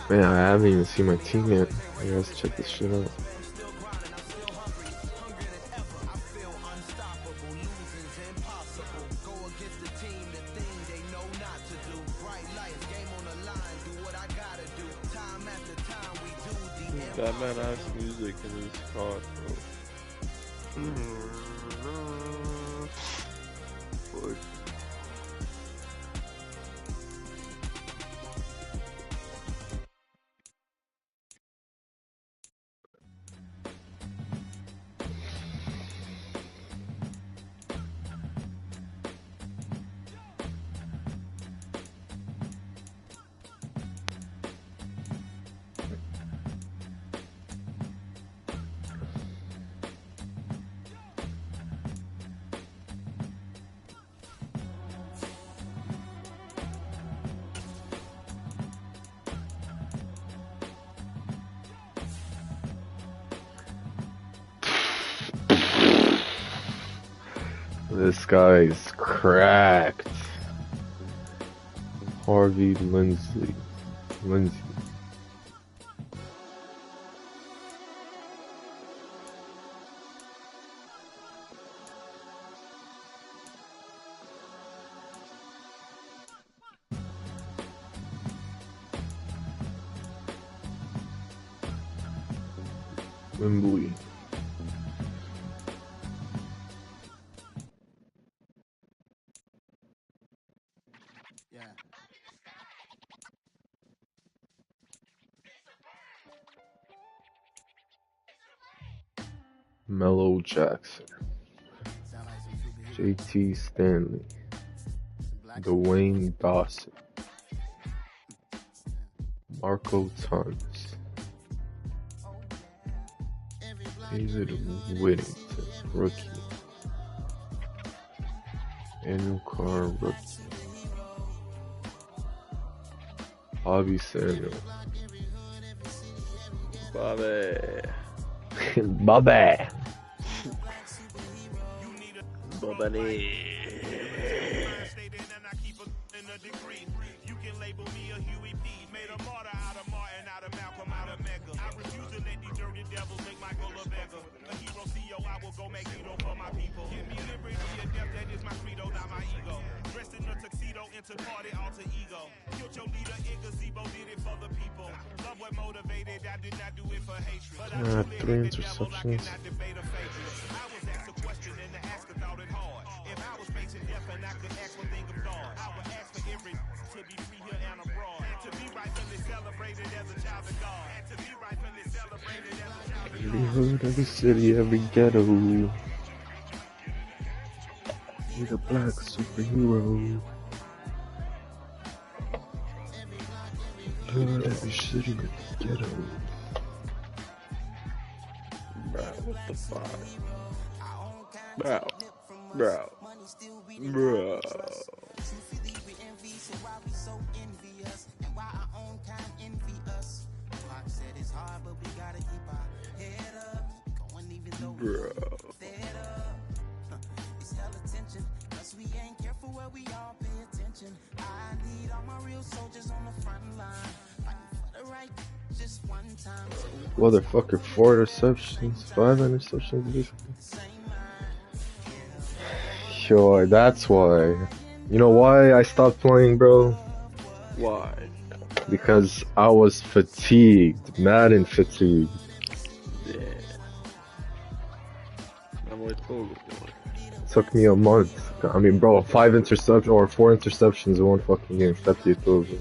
Man, I haven't even seen my team yet. I gotta check this shit out. Batman ass music in his car, bro. Fuck. This guy is cracked. Harvey Lindsay. Wembley. Mellow Jackson, JT Stanley, Dwayne Dawson, Marco Thomas, David Whittington, rookie, Daniel Carr, rookie, Bobby Samuel, Bobby. Bobby. Bobby. You can label me a Huey P. Made a martyr out of Martin, out of Malcolm, out of Mecca. I refuse to let these dirty devils make Michael a beggar. A hero CEO, I will go make hero for my people. Give me liberty or death, that is my credo, not my ego. Dressed in a tuxedo, into party, alter ego. Killed your leader in gazebo, did it for the people. Love what motivated, I did not do it for hatred. But I 3 interceptions. I was asked a question and the asker thought it hard. If I was facing death and I could ask one thing of God, I would ask for every to be free here and abroad. And to be rightfully celebrated as a child of God. And to be rightfully celebrated as a child of God. Every hood, every city, every ghetto. He's a black superhero. Every city, every ghetto. Bro, what the fuck? Bro. Motherfucker, 4 interceptions, 5 interceptions, basically. Sure, that's why. You know why I stopped playing, bro? Why? Because I was fatigued, Madden fatigued. Yeah. Took me a month. I mean, bro, 5 interceptions or 4 interceptions in one fucking game. Shut it over.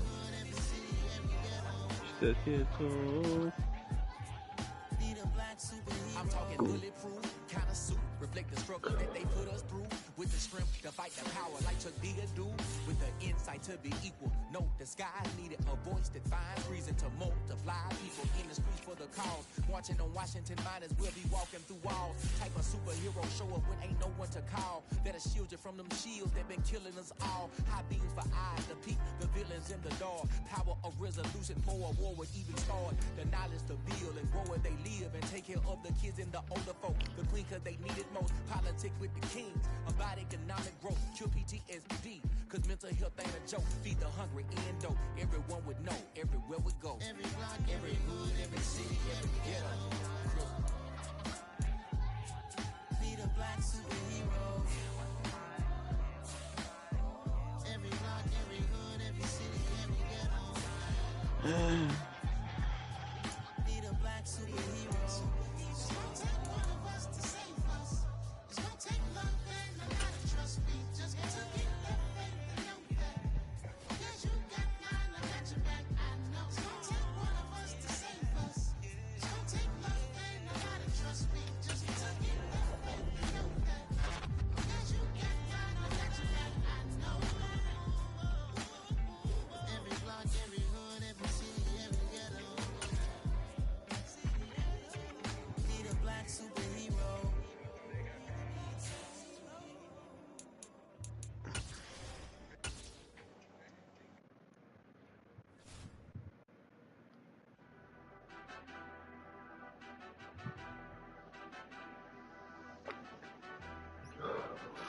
I'm talking bulletproof, kind of suit, reflect the struggle that they put us through. With the strength to fight the power like Chuck Bigger do. With the insight to be equal. No, the sky needed a voice that finds reason to multiply people in the streets for the cause. Marching on Washington miners will be walking through walls. Type of superhero show up when ain't no one to call. That'll shield you from them shields that been killing us all. High beams for eyes to peek the villains in the dark. Power of resolution for a war would even start. The knowledge to build and grow where they live and take care of the kids and the older folk. The queen cause they need it most. Politics with the kings. About economic growth. Cure PTSD. Cause mental health ain't a joke. Feed the hungry and dope. Everyone with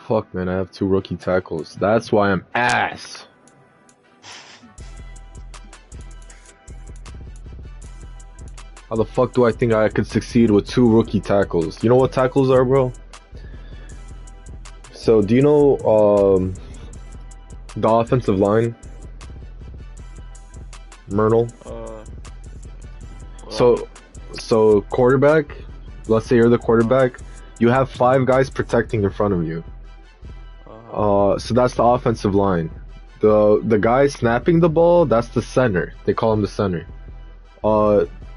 Fuck, man, I have 2 rookie tackles. That's why I'm ass. How the fuck do I think I could succeed with 2 rookie tackles? You know what tackles are, bro? So, do you know the offensive line? Myrtle? So, quarterback, let's say you're the quarterback, you have 5 guys protecting in front of you. So that's the offensive line. The guy snapping the ball, that's the center. They call him the center.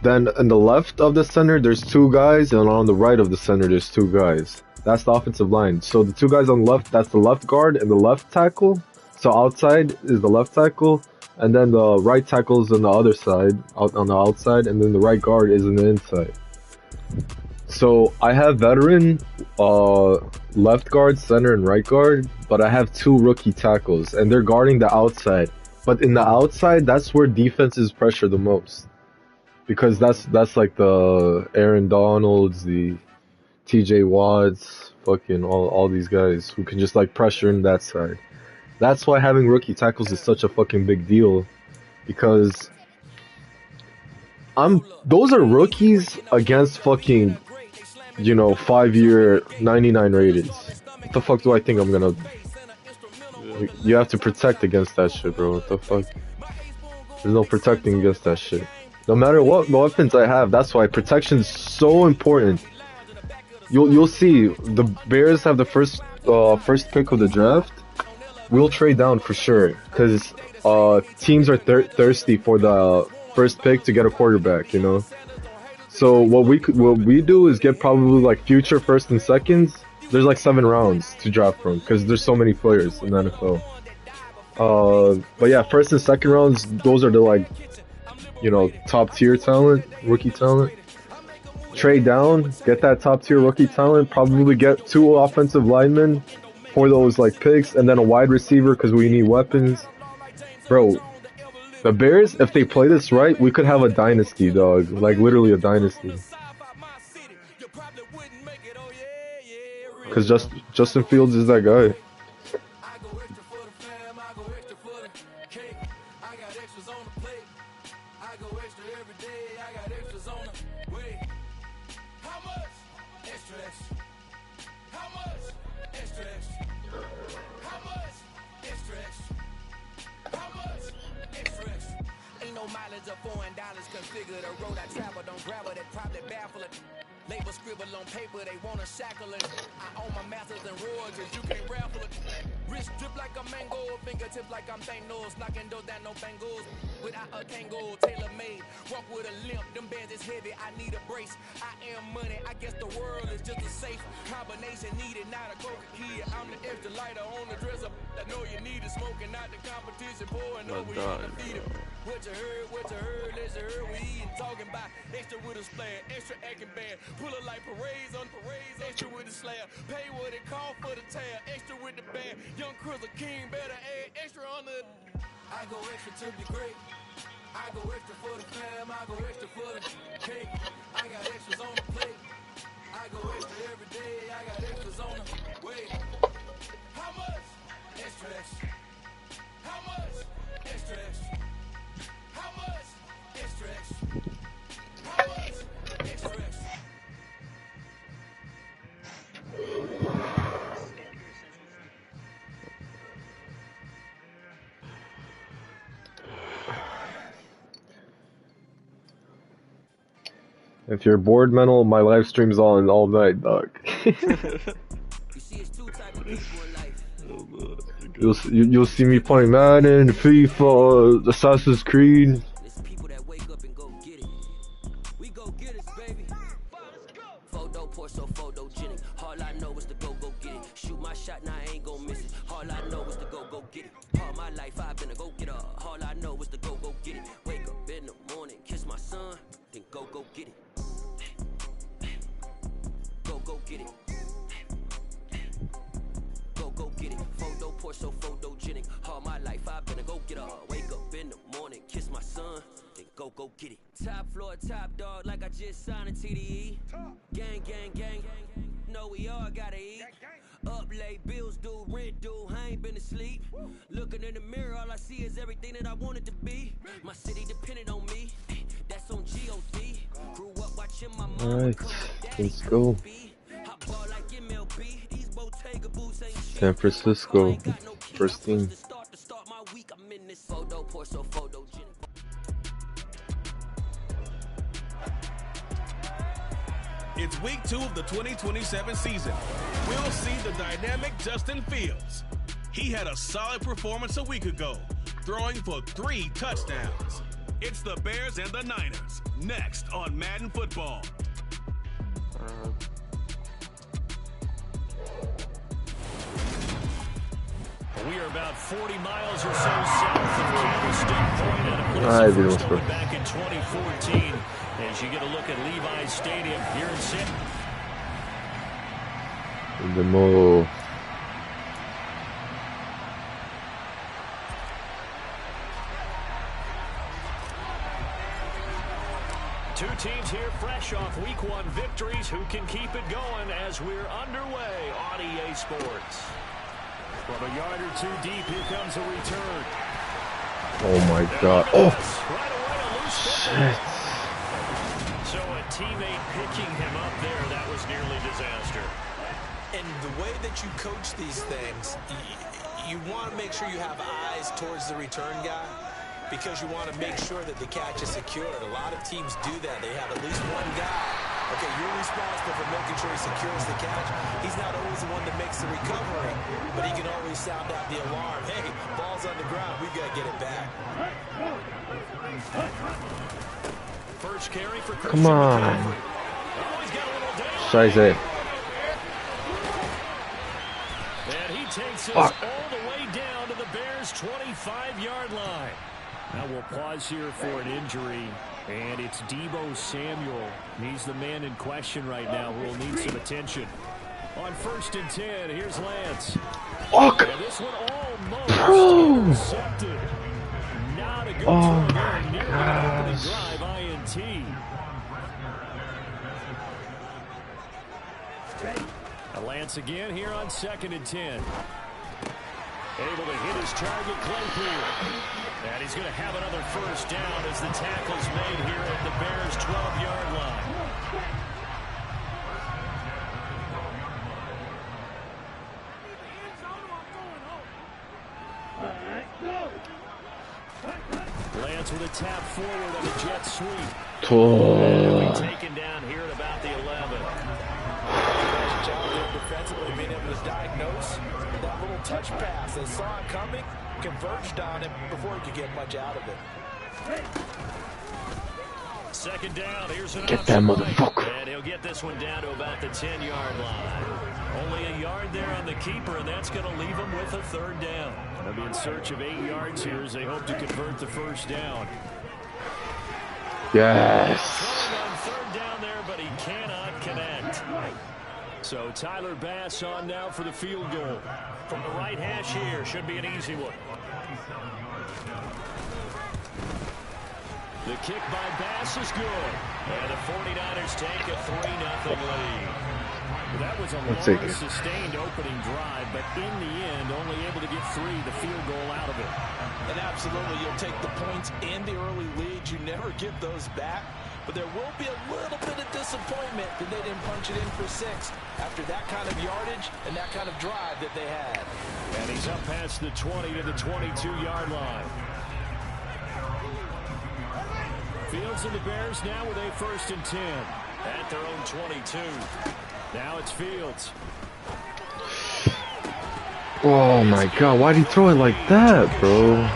Then on the left of the center, there's 2 guys, and on the right of the center, there's 2 guys. That's the offensive line. So the 2 guys on the left, that's the left guard and the left tackle. So outside is the left tackle, and then the right tackle is on the other side, on the outside, and then the right guard is on the inside. So I have veteran left guard, center, and right guard, but I have 2 rookie tackles, and they're guarding the outside. But in the outside, that's where defenses pressure the most, because that's like the Aaron Donalds, the T.J. Watts, fucking all these guys who can just like pressure in that side. That's why having rookie tackles is such a fucking big deal, because those are rookies against fucking, 5-year 99 rated. What the fuck do I think I'm gonna? You have to protect against that shit, bro. What the fuck? There's no protecting against that shit. No matter what weapons I have, that's why protection is so important. You'll see the Bears have the first pick of the draft. We'll trade down for sure, because teams are thirsty for the first pick to get a quarterback, So what we do is get probably like future first and seconds. There's like 7 rounds to draft from, because there's so many players in the NFL. But yeah, first and second rounds, those are the like, top tier talent, rookie talent. Trade down, get that top tier rookie talent, probably get 2 offensive linemen for those like picks, and then a wide receiver because we need weapons. Bro, the Bears, if they play this right, we could have a dynasty, dog. Like literally a dynasty. Because Justin Fields is that guy. Configure the road I travel, don't grab it, probably baffle it. Label scribble on paper, they wanna shackle it. I own my masters and royalties, you can't raffle it. Wrist drip like a mango, fingertips like I'm Thanos, knocking those down, no bangles. Without a Kango, tailor made, walk with a limp, them bands is heavy, I need a brace. I am money, I guess the world is just a safe combination needed, not a coca key. I'm the extra lighter on the dresser, I know you need it, smoking out the competition, pouring over you, I'm feeding. What you heard, let's hear we eatin', talking about extra with a splash, extra acting bad, pull it like parades on parades, extra with the slab, pay what it cost for the tab, extra with the band, young Crizzle King better add extra on the. I go extra to be great, I go extra for the fam, I go extra for the cake, I got extras on the plate, I go extra every day, I got extras on the way. How much? Extra, extra. How much? Extra, extra. How much? Extra, extra. How much? Extra, extra. If you're bored, mental, my live stream's on all night, dog. You'll see me playing Madden, FIFA, Assassin's Creed. All I know is to go get it. Shoot my shot, now I ain't gon' miss it. All I know is to go get it. All my life I've been a go getter. All I know is to go get it. Wake up in the morning, kiss my son, then go get it. Go get it. Go get it. Photo poor, so photogenic. All my life I've been a go getter. Wake up in the morning, kiss my son, then go get it. Top floor, top dog, like I just signed a TDE. Gang, gang, gang. Know we all gotta eat. Up late, bills due, rent due, I ain't been asleep. Looking in the mirror, all I see is everything that I wanted to be. My city depended on me, that's on G.O.D. Grew up watching my mom. Alright, let's go. San Francisco, first team. It's week 2 of the 2027 season. We'll see the dynamic Justin Fields. He had a solid performance a week ago, throwing for 3 touchdowns. It's the Bears and the Niners, next on Madden Football. We are about 40 miles or so south of Candlestick Point, and of course, the first one back in 2014. As you get a look at Levi's Stadium here in San. The mo. Two teams here fresh off week 1 victories. Who can keep it going as we're underway on EA Sports? From a yard or 2 deep, here comes a return. Oh my god. Oh! Right away, a loose shit. So a teammate picking him up there, that was nearly disaster. And the way that you coach these things, you want to make sure you have eyes towards the return guy because you want to make sure that the catch is secured. A lot of teams do that. They have at least one guy. Okay, you're responsible for making sure he secures the catch. He's not always the one that makes the recovery, but he can always sound out the alarm. Hey, ball's on the ground. We've got to get it back. First carry for Come on. Scheiße. And he takes us all the way down to the Bears' 25-yard line. Now we'll pause here for an injury, and it's Deebo Samuel. He's the man in question right now who will need some attention. On 1st and 10, here's Lance. Fuck! And this one almost intercepted. Not a good turn there. Nearly an opening drive, INT. Lance again here on 2nd and 10. Able to hit his target, Claypool. And he's going to have another first down as the tackle's made here at the Bears' 12-yard line. Lance with a tap forward on a jet sweep. And taken down here at about the 11. Nice job there defensively, being able to diagnose that little touch pass. They saw it coming, converged on him before he could get much out of it. 2nd down, here's an get that motherfucker. And he'll get this one down to about the 10-yard line. Only a yard there on the keeper, and that's going to leave him with a 3rd down. They'll be in search of 8 yards here as they hope to convert the first down. Yes. Throwing on 3rd down there, but he cannot connect. So Tyler Bass on now for the field goal. From the right hash here, should be an easy one. The kick by Bass is good. And the 49ers take a 3-0 lead. That was a long, sustained opening drive, but in the end, only able to get 3, the field goal out of it. And absolutely, you'll take the points and the early leads. You never get those back. But there will be a little bit of disappointment that they didn't punch it in for 6 after that kind of yardage and that kind of drive that they had. And he's up past the 20 to the 22-yard line. Fields and the Bears now with a 1st and 10 at their own 22. Now it's Fields. Oh my God, why'd he throw it like that, bro?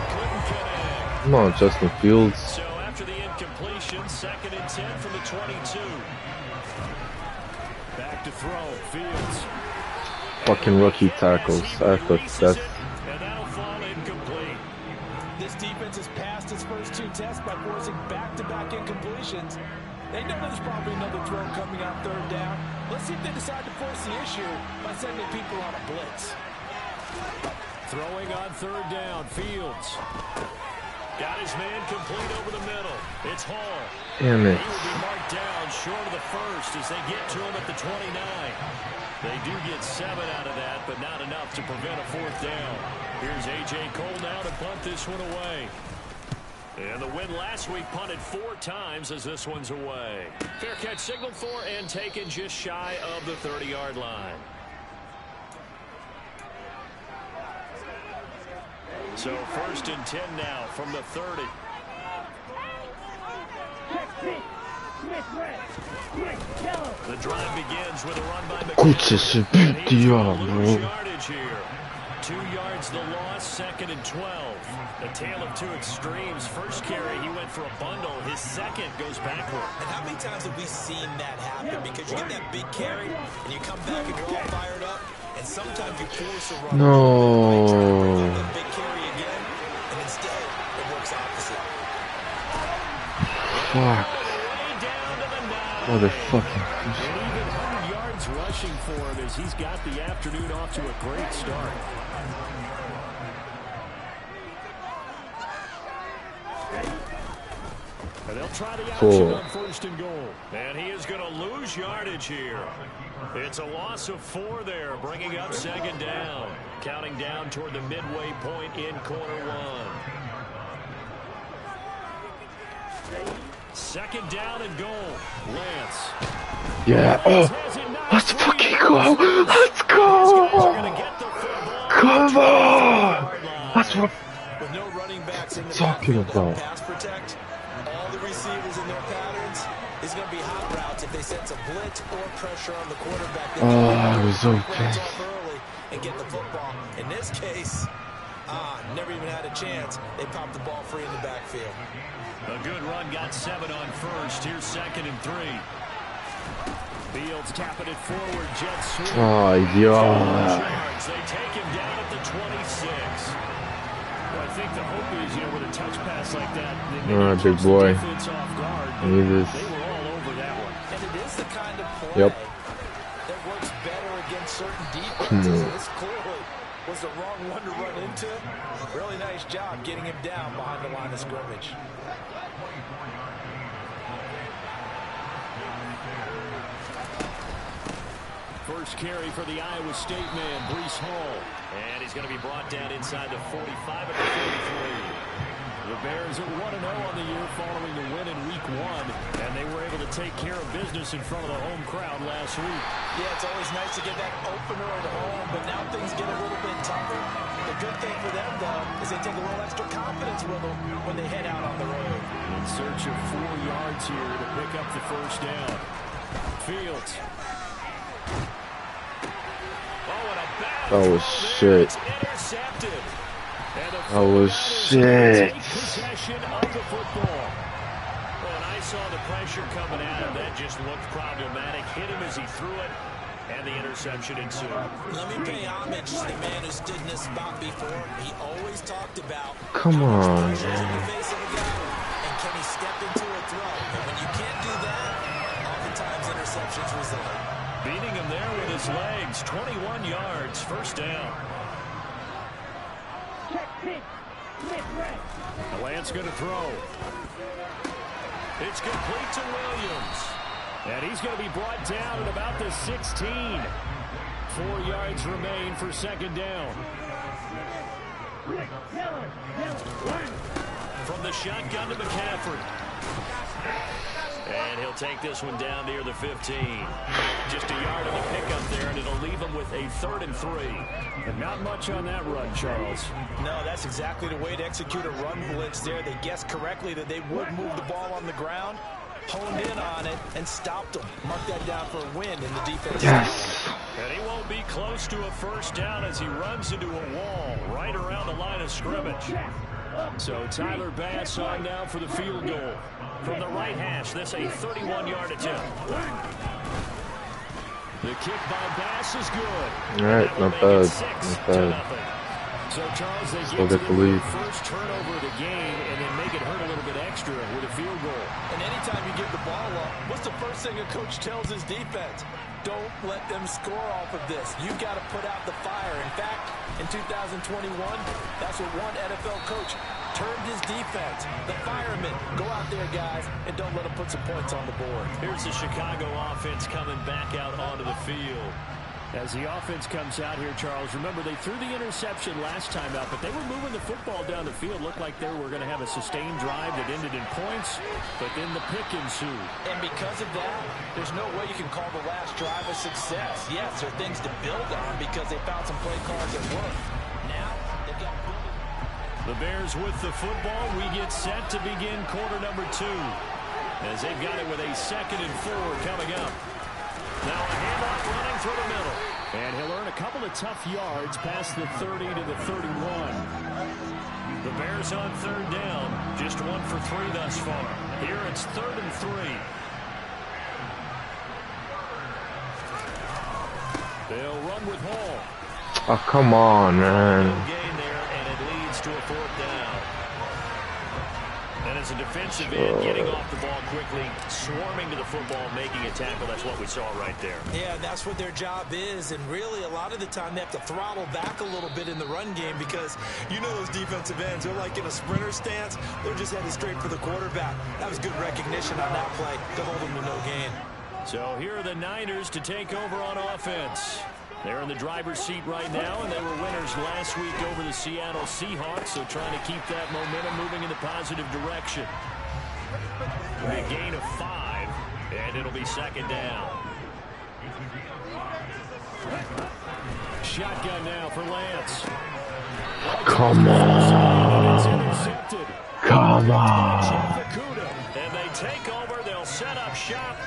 Come on, Justin Fields. So after the incompletion, 2nd and 10 from the 22. Back to throw, Fields. Fucking rookie tackles. That's And that'll fall incomplete. This defense has passed its first 2 tests by forcing back-to-back incompletions. They know there's probably another throw coming out 3rd down. Let's see if they decide to force the issue by sending people on a blitz. Throwing on 3rd down, Fields. Got his man complete over the middle. It's Hall. Damn it. He will be marked down short of the 1st as they get to him at the 29. They do get 7 out of that, but not enough to prevent a 4th down. Here's A.J. Cole now to punt this one away. And the win last week punted 4 times as this one's away. Fair catch signaled for and taken just shy of the 30-yard line. So 1st and 10 now from the 30. The drive begins with a run by Kurczę, się wybiła, bro. yardage here. 2 yards the loss, 2nd and 12. A tale of 2 extremes. First carry, he went for a bundle. His second goes backward. And how many times have we seen that happen? Because you get that big carry, and you come back and you're all fired up, and sometimes you force a run. No. That big carry again, and instead it works opposite. Fuck. Way down to the 9. Motherfucking. And even 100 yards rushing for him as he's got the afternoon off to a great start. And they'll try the action on 1st and goal. And he is going to lose yardage here. It's a loss of 4 there, bringing up 2nd down. Counting down toward the midway point in quarter 1. 2nd down and goal. Lance. Yeah. Oh, let's fucking go. Let's go. Come on. That's what With no running backs in the talking about. pass protect, all the receivers in their patterns is going to be hot routes if they sense a blitz or pressure on the quarterback. They I was so runs pissed. off early and get the football. In this case, never even had a chance. They popped the ball free in the backfield. A good run, got 7 on 1st. Here's 2nd and 3. Fields tapping it forward, jet sweep. Oh, yeah. They take him down at the 26. Well, I think the hope is, with a touch pass like that, they All right, big boy. defense off guard. Need this. They were all over that one. And it is the kind of play Yep. that works better against certain defenses. Come on. This clearly was the wrong one to run into. Really nice job getting him down behind the line of scrimmage. First carry for the Iowa State man, Breece Hall. And he's going to be brought down inside the 45 at the 43. The Bears are 1-0 on the year following the win in Week 1. And they were able to take care of business in front of the home crowd last week. Yeah, it's always nice to get that opener at home, but now things get a little bit tougher. The good thing for them, though, is they take a little extra confidence with them when they head out on the road. In search of 4 yards here to pick up the 1st down. Fields. That was shit. Intercepted. That was shit. Possession of the football. When I saw the pressure coming at him, that just looked problematic. Hit him as he threw it, and the interception ensued. Let me pay homage to the man who stood in this spot before. He always talked about Come on, in the man. face of a guy, and can he step into a throw? And when you can't do that, oftentimes interceptions result. Beating him there with his legs. 21 yards. 1st down. Lance going to throw. It's complete to Williams. And he's going to be brought down at about the 16. 4 yards remain for 2nd down. From the shotgun to McCaffrey. And he'll take this one down near the 15. Just a yard of a pickup there, and it'll leave him with a 3rd and 3. And not much on that run, Charles. No, that's exactly the way to execute a run blitz there. They guessed correctly that they would move the ball on the ground, honed in on it, and stopped them. Mark that down for a win in the defense. Yes. And he won't be close to a first down as he runs into a wall right around the line of scrimmage. So Tyler Bass on now for the field goal. From the right hash, that's a 31-yard attempt. The kick by Bass is good. All right, not bad. Not bad. So Charles, they Still get get to the lead. first turnover of the game and then make it hurt a little bit extra with a field goal. And anytime you give the ball up, what's the first thing a coach tells his defense? Don't let them score off of this. You've got to put out the fire. In fact, in 2021, that's what one NFL coach termed his defense. The firemen. Go out there, guys, and don't let them put some points on the board. Here's the Chicago offense coming back out onto the field. As the offense comes out here, Charles, remember they threw the interception last time out, but they were moving the football down the field. Looked like they were going to have a sustained drive that ended in points, but then the pick ensued. And because of that, there's no way you can call the last drive a success. Yes, there are things to build on because they found some play calls that work. Now, they've got the Bears with the football. We get set to begin quarter number 2 as they've got it with a 2nd and 4 coming up. Now a handoff running through the middle. And he'll earn a couple of tough yards past the 30 to the 31. The Bears on 3rd down. Just 1 for 3 thus far. Here it's 3rd and 3. They'll run with Hall. Oh, come on, man. Gain there, and it leads to a 4th down. And as a defensive end, getting off the ball quickly, swarming to the football, making a tackle. That's what we saw right there. Yeah, that's what their job is. And really, a lot of the time, they have to throttle back a little bit in the run game because you know those defensive ends, they're like in a sprinter stance. They're just headed straight for the quarterback. That was good recognition on that play to hold them to no gain. So here are the Niners to take over on offense. They're in the driver's seat right now, and they were winners last week over the Seattle Seahawks, so trying to keep that momentum moving in the positive direction. A gain of 5, and it'll be 2nd down. Shotgun now for Lance. Come on. Come on. And they take over. They'll set up shop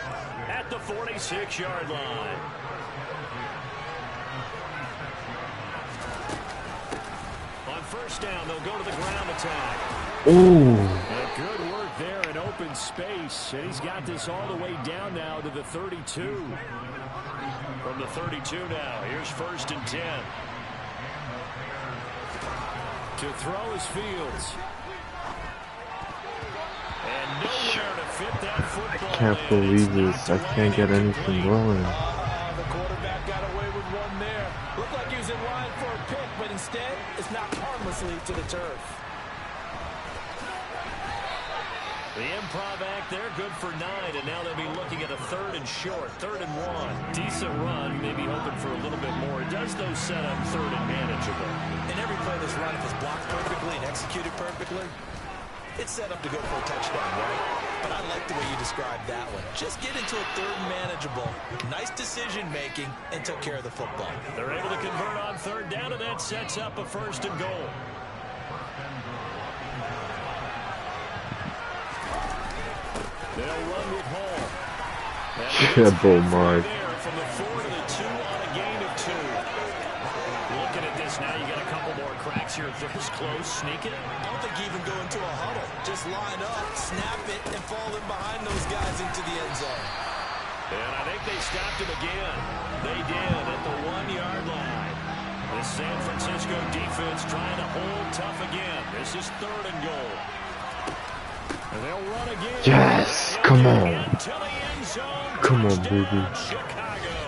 at the 46-yard line. First down, they'll go to the ground attack. Ooh. Good work there in open space. And he's got this all the way down now to the 32. From the 32 now, here's 1st and 10. To throw is Fields. And nowhere to fit that football. I can't believe this. I can't get anything going. The quarterback got away with one there. Looked like he was in line for a pick, but instead, it's knocked harmlessly to the turf. The improv act there, good for 9, and now they'll be looking at a 3rd and short, 3rd and 1. Decent run, maybe hoping for a little bit more. It does, though, set up 3rd and manageable. And every play that's run, if it's blocked perfectly and executed perfectly, it's set up to go for a touchdown, right? But I like the way you described that one. Just get into a 3rd and manageable, nice decision-making, and took care of the football. They're able to convert on 3rd down, and that sets up a 1st and goal. They'll run with Hall. Yeah, bro, my. From the 4 to the 2 on a gain of 2. Looking at this now, you got a couple more cracks here. Throws close, sneak it. I don't think you even go into a huddle. Just line up, snap it, and fall in behind those guys into the end zone. And I think they stopped him again. They did at the 1-yard line. The San Francisco defense trying to hold tough again. This is 3rd and goal. And they'll run again. Yes, come on. Come on, baby. Chicago.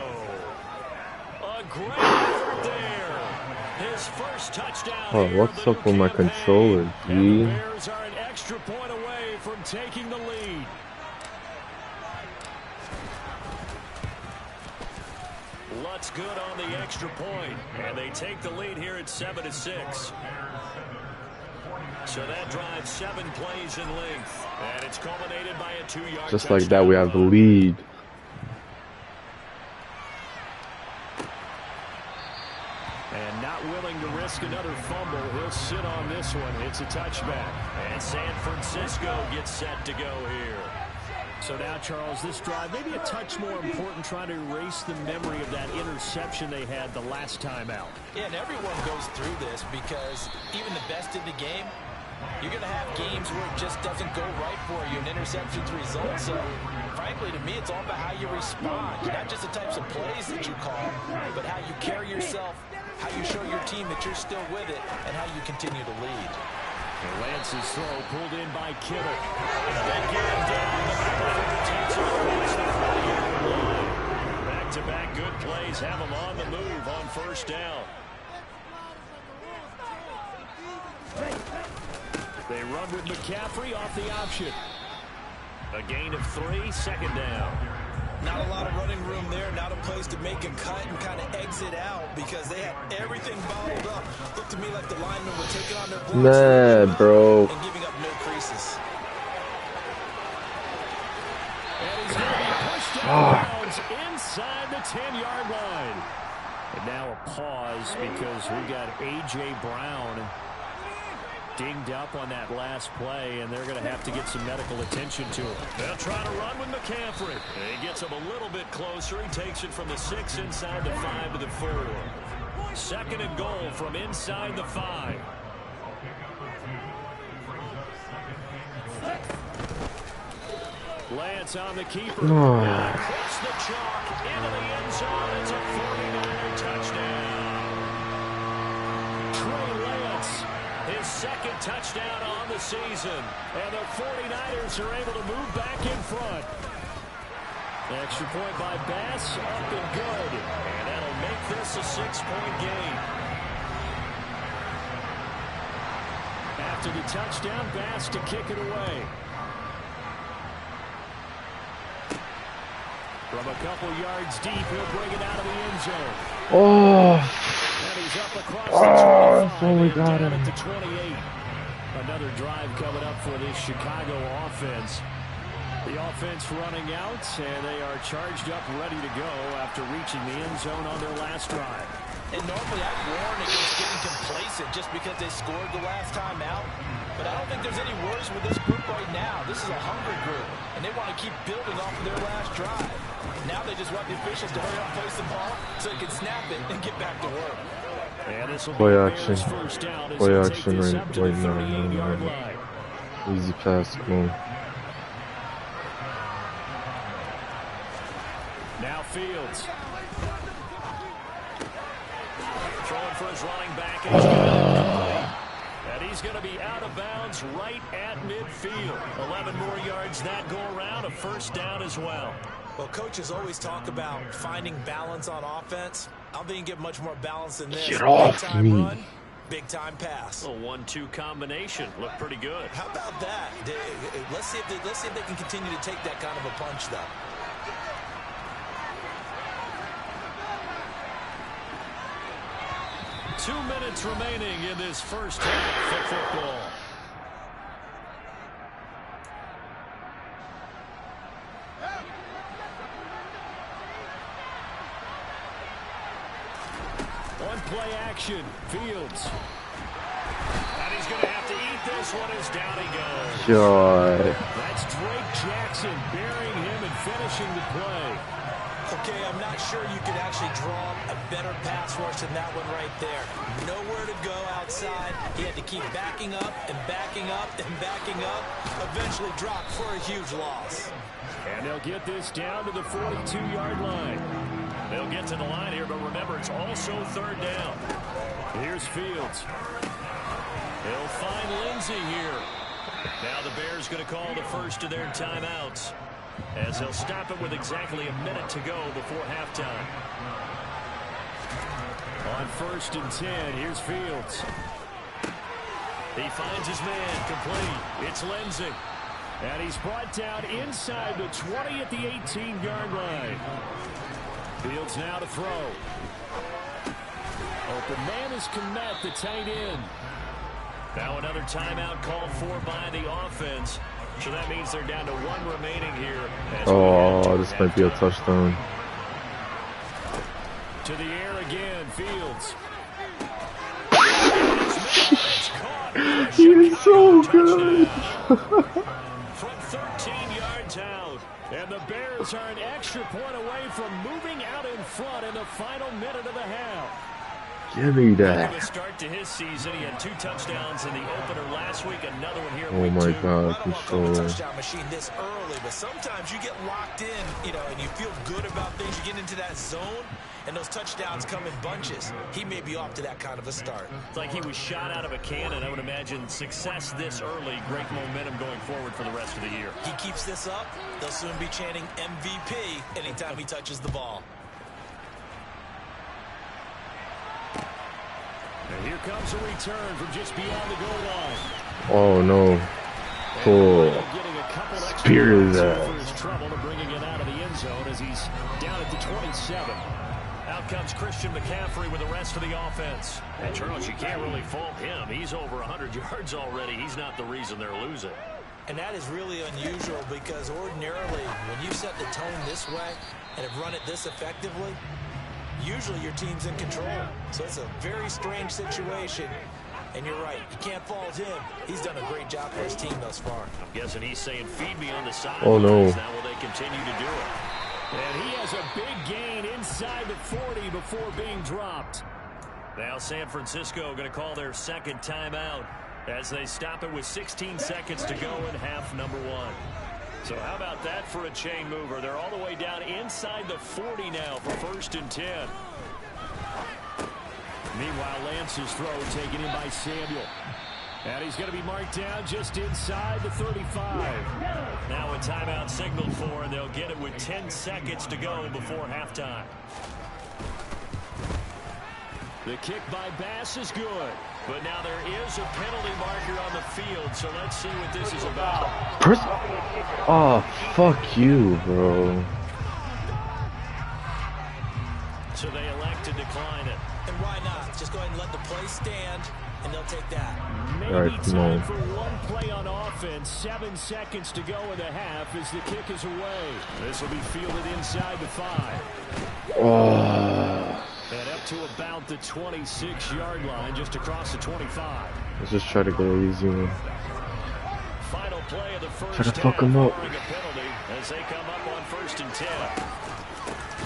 A great effort there. His first touchdown. Oh, what's up with my controller, G? And the Bears are an extra point away from taking the lead. Lutz good on the extra point, and they take the lead here at 7-6. So that drives 7 plays in length. And it's culminated by a 2-yard Just like that, we have the lead. And not willing to risk another fumble, he'll sit on this one. It's a touchback. And San Francisco gets set to go here. So now, Charles, this drive maybe a touch more important, trying to erase the memory of that interception they had the last time out. Yeah, and everyone goes through this because even the best in the game, you're going to have games where it just doesn't go right for you, and interceptions result. So, frankly, to me, it's all about how you respond. Not just the types of plays that you call, but how you carry yourself, how you show your team that you're still with it, and how you continue to lead. And Lance's throw pulled in by Kittle. They get him down. The back takes it across the 40-yard line. Back-to-back good plays have him on the move on first down. They run with McCaffrey off the option. A gain of 3, second down. Not a lot of running room there, not a place to make a cut and kind of exit out because they had everything bottled up. Looked to me like the linemen were taking on their blocks Nah, bro. and giving up no creases. And he's going to be pushed out of bounds inside the 10-yard line. And now a pause because we got A.J. Brown dinged up on that last play, and they're going to have to get some medical attention to him. They'll try to run with McCaffrey. He gets him a little bit closer. He takes it from the 6 inside the 5 to the 4. Second and goal from inside the 5. Lance on the keeper. Across the chalk into the end zone. It's a 49er touchdown. Trey Lance, his second touchdown on the season. And the 49ers are able to move back in front. Extra point by Bass, up and good. And that'll make this a 6-point game. After the touchdown, Bass to kick it away. From a couple yards deep, he'll bring it out of the end zone. Oh. And he's up across the 25 finally and got down him. at the 28. Another drive coming up for this Chicago offense. The offense running out, and they are charged up, ready to go after reaching the end zone on their last drive. And normally I warn against getting complacent just because they scored the last time out. But I don't think there's any worries with this group right now. This is a hungry group, and they want to keep building off of their last drive. Now they just want the officials to hurry up and place the ball so they can snap it and get back to work. And this will be Play Bears action. first down as Play they'll action take this right up to the now. 38-yard line. Easy pass, come on. Now Fields. Throwing for his running back. And he's going to be out of bounds right at midfield. 11 more yards that go around. A first down as well. Well, coaches always talk about finding balance on offense. I don't think you can get much more balance than this. Get off big-time me. run, big-time pass. A 1-2 combination. Looked pretty good. How about that? Let's see if they can continue to take that kind of a punch, though. Two minutes remaining in this first half of football. On play action, Fields. And he's going to have to eat this one as down he goes. God. That's Drake Jackson burying him and finishing the play. Okay, I'm not sure you could actually draw a better pass rush than that one right there. Nowhere to go outside. He had to keep backing up and backing up and backing up. Eventually dropped for a huge loss. And they'll get this down to the 42-yard line. They'll get to the line here, but remember, it's also third down. Here's Fields. They'll find Lindsey here. Now the Bears going to call the first of their timeouts, as they'll stop it with exactly a minute to go before halftime. On 1st and 10, here's Fields. He finds his man complete. It's Lindsey. And he's brought down inside the 20 at the 18-yard line. Fields now to throw. Open man is Komet, the tight end. Now another timeout called for by the offense. So that means they're down to 1 remaining here. Oh, this might be a touchdown. To the air again, Fields. He's so good. From 13 yards out. And the Bears are an extra point away from moving out in front in the final minute of the half. Give me that. A start to his season. He had 2 touchdowns in the opener last week. Another one here. Oh my God, I don't want to call a control. touchdown machine this early, but sometimes you get locked in, you know, and you feel good about things. You get into that zone, and those touchdowns come in bunches. He may be off to that kind of a start. It's like he was shot out of a cannon. I would imagine success this early, great momentum going forward for the rest of the year. He keeps this up, they'll soon be chanting MVP anytime he touches the ball. And here comes a return from just beyond the goal line. Oh no. Cool. Spear that. For his trouble to bringing it out of the end zone as he's down at the 27. Out comes Christian McCaffrey with the rest of the offense. And Charles, you can't really fault him. He's over 100 yards already. He's not the reason they're losing. And that is really unusual because ordinarily when you set the tone this way and have run it this effectively, usually your team's in control. So it's a very strange situation. And you're right, you can't fault him. He's done a great job for his team thus far. I'm guessing he's saying, feed me on the side. Oh no. Now will they continue to do it? And he has a big gain inside the 40 before being dropped. Now San Francisco going to call their second timeout as they stop it with 16 seconds to go in half number 1. So how about that for a chain mover? They're all the way down inside the 40 now for 1st and 10. Meanwhile, Lance's throw taken in by Samuel. And he's going to be marked down just inside the 35. Now a timeout signaled for, and they'll get it with 10 seconds to go before halftime. The kick by Bass is good. But now there is a penalty marker on the field, so let's see what this is about. Oh, fuck you, bro. So they elect to decline it. And why not? Just go ahead and let the play stand, and they'll take that. Maybe All right, come time on. for one play on offense. 7 seconds to go in the half as the kick is away. This will be fielded inside the 5. Oh. And up to about the 26-yard line, just across the 25. Let's just try to go easy. Final play of the first Try to half, fuck 'em up. barring a penalty as they come up on 1st and 10.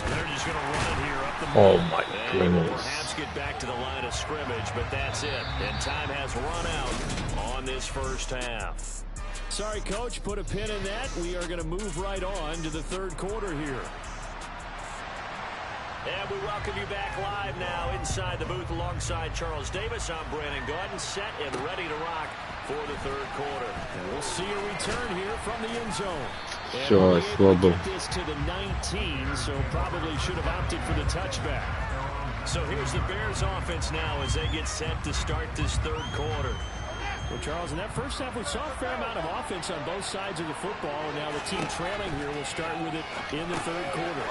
They're just going to run it here up the middle. Oh my They will goodness. perhaps get back to the line of scrimmage, but that's it. And time has run out on this first half. Sorry, Coach, put a pin in that. We are going to move right on to the 3rd quarter here. And we welcome you back live now inside the booth alongside Charles Davis. I'm Brandon Gordon, set and ready to rock for the 3rd quarter. And we'll see a return here from the end zone. And Sure, we'll be able to slobber. get this to the 19, so probably should have opted for the touchback. So here's the Bears offense now as they get set to start this 3rd quarter. Well, Charles, in that first half, we saw a fair amount of offense on both sides of the football, and now the team trailing here will start with it in the 3rd quarter.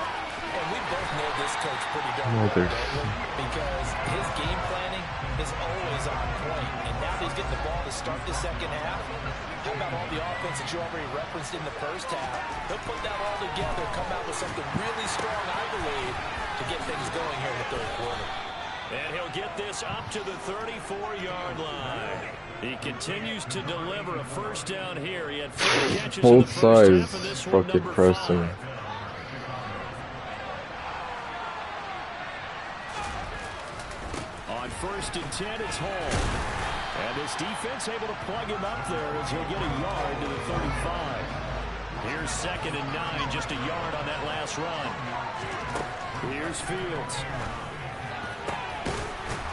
And we both know this coach pretty darn well, don't we? Because his game planning is always on point. And now that he's getting the ball to start the second half, how about all the offense that you already referenced in the first half? He'll put that all together, come out with something really strong, I believe, to get things going here in the 3rd quarter. And he'll get this up to the 34-yard line. He continues to deliver a first down here. He had 4 catches in the Both first sides half, and this one fucking number pressing. 5. On 1st and 10, it's Hall. And this defense able to plug him up there as he'll get a yard to the 35. Here's 2nd and 9, just a yard on that last run. Here's Fields.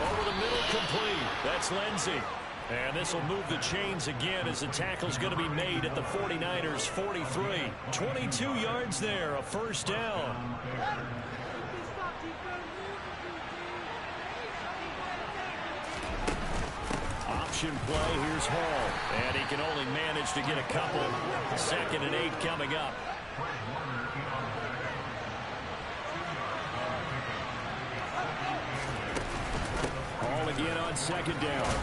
Over the middle, complete. That's Lindsey. And this will move the chains again as the tackle's going to be made at the 49ers' 43. 22 yards there, a first down. Option play, here's Hall. And he can only manage to get a couple. 2nd and 8 coming up. Hall again on 2nd down.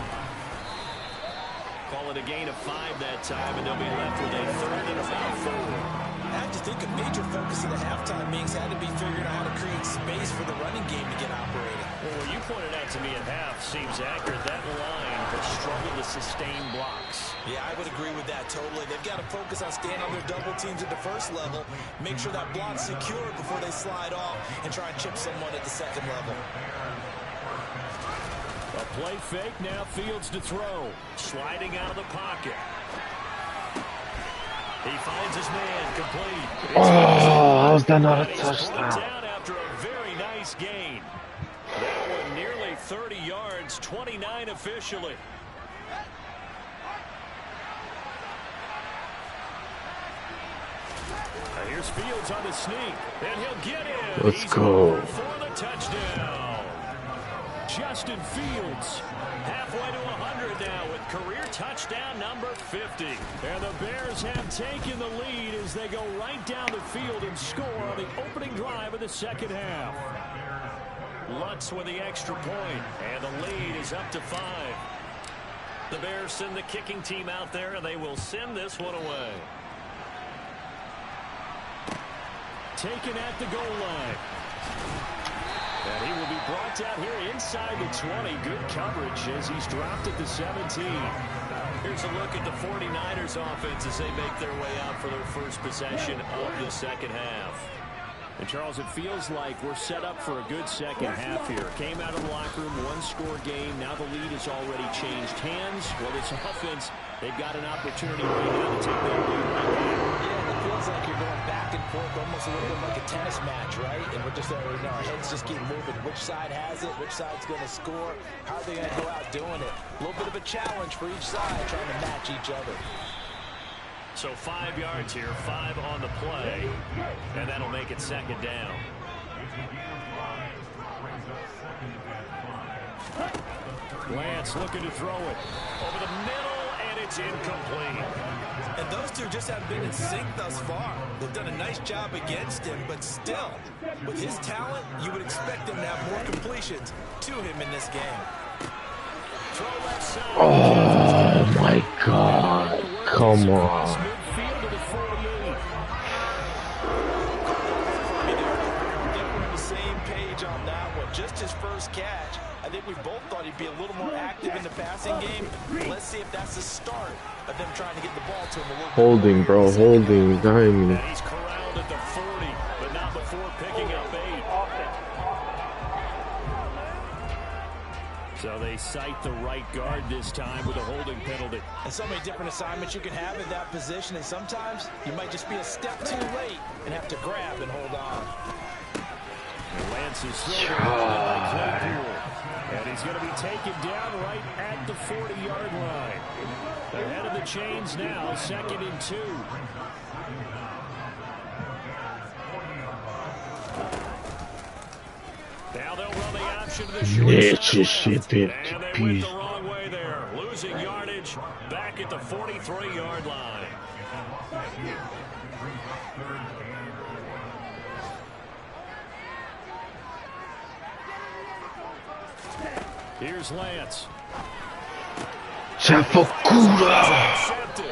Call it a gain of 5 that time, and they'll be left with a third and about 4. I have to think a major focus of the halftime meetings had to be figuring out how to create space for the running game to get operating. Well, what you pointed out to me at half seems accurate. That line has struggled to sustain blocks. Yeah, I would agree with that totally. They've got to focus on staying on their double teams at the first level, make sure that block's secure before they slide off, and try and chip someone at the second level. A play fake, now Fields to throw. Sliding out of the pocket. He finds his man, complete. Oh, how's that not a touchdown? Down after a very nice gain. That one nearly 30 yards, 29 officially. Here's Fields on the sneak, and he'll get in. Let's He's go. For the touchdown. Justin Fields, halfway to 100 now with career touchdown number 50. And the Bears have taken the lead as they go right down the field and score on the opening drive of the second half. Lutz with the extra point, and the lead is up to 5. The Bears send the kicking team out there, and they will send this one away. Taken at the goal line. And he will be brought down here inside the 20. Good coverage as he's dropped at the 17. Here's a look at the 49ers offense as they make their way out for their first possession of the second half. And Charles, it feels like we're set up for a good second half here. Came out of the locker room, one-score game. Now the lead has already changed hands. Well, this offense, they've got an opportunity right now to take that lead right now. Yeah, it feels like you're going back and forth, almost a little bit like a tennis match, right? And we're just, our heads just keep moving. Which side has it? Which side's going to score? How are they going to go out doing it? A little bit of a challenge for each side, trying to match each other. So 5 yards here, 5 on the play, and that'll make it second down. Lance looking to throw it over the middle, and it's incomplete. And those two just haven't been in sync thus far. They've done a nice job against him, but still, with his talent, you would expect him to have more completions to him in this game. Oh my God. Come on. Just his first catch. I think we both thought he'd be a little more active in the passing game. Let's see if that's the start of them trying to get the ball to him a little bit. Holding, bro. Holding. Dying. And he's corralled at the 40, but not before picking up 8. So they cite the right guard this time with a holding penalty. And so many different assignments you can have in that position, and sometimes you might just be a step too late and have to grab and hold on. Lance is thrown and he's going to be taken down right at the 40-yard line. They're ahead of the chains now, 2nd and 2. Now they'll run the option to the short side. And they went the wrong way there, losing yardage back at the 43-yard line. Here's Lance. Jeff Okuda.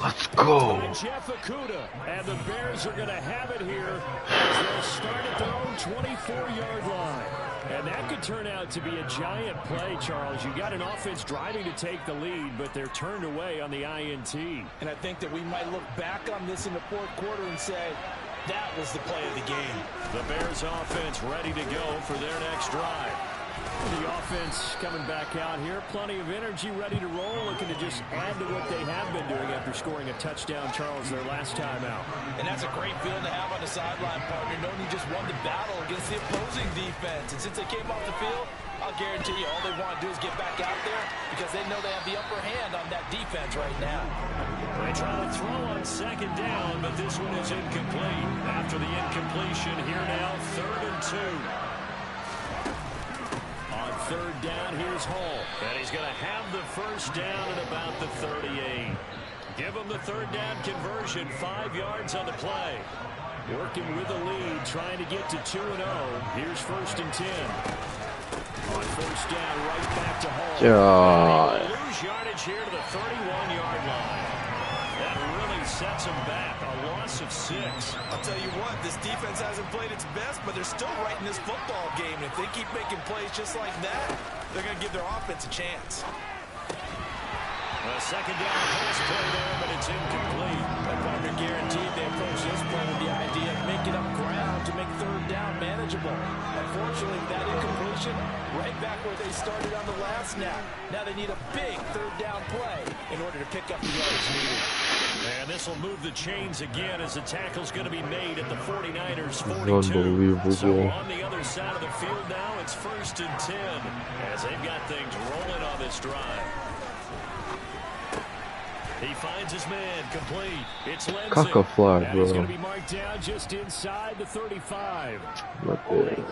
Let's go. Jeff Okuda. And the Bears are going to have it here as they start at their own 24-yard line. And that could turn out to be a giant play, Charles. You got an offense driving to take the lead, but they're turned away on the INT. And I think that we might look back on this in the fourth quarter and say, that was the play of the game. The Bears offense ready to go for their next drive. The offense coming back out here. Plenty of energy, ready to roll, looking to just add to what they have been doing after scoring a touchdown, Charles, their last time out. And that's a great feeling to have on the sideline, partner, knowing you just won the battle against the opposing defense. And since they came off the field, I'll guarantee you all they want to do is get back out there because they know they have the upper hand on that defense right now. They try to throw on 2nd down, but this one is incomplete. After the incompletion, here now, 3rd and 2. 3rd down, here's Hall. And he's going to have the first down at about the 38. Give him the 3rd down conversion, 5 yards on the play. Working with the lead, trying to get to 2-0. Here's 1st and 10. On first down, right back to Hall. God. Lose yardage here to the 31-yard line. That really sets them back. A loss of 6. I'll tell you what, this defense hasn't played its best, but they're still right in this football game. And if they keep making plays just like that, they're going to give their offense a chance. A second down pass play there, but it's incomplete. The partner guaranteed they approach this play with the idea of making up ground to make third down manageable. Unfortunately, that incompletion, right back where they started on the last snap. Now they need a big third down play in order to pick up the yards needed. And this will move the chains again as the tackle's going to be made at the 49ers' 42. Unbelievable. So on the other side of the field now, it's 1st and 10 as they've got things rolling on this drive. He finds his man, complete. It's Lindsay. Cock a flag, and he's bro. going to be marked down just inside the 35. Not there.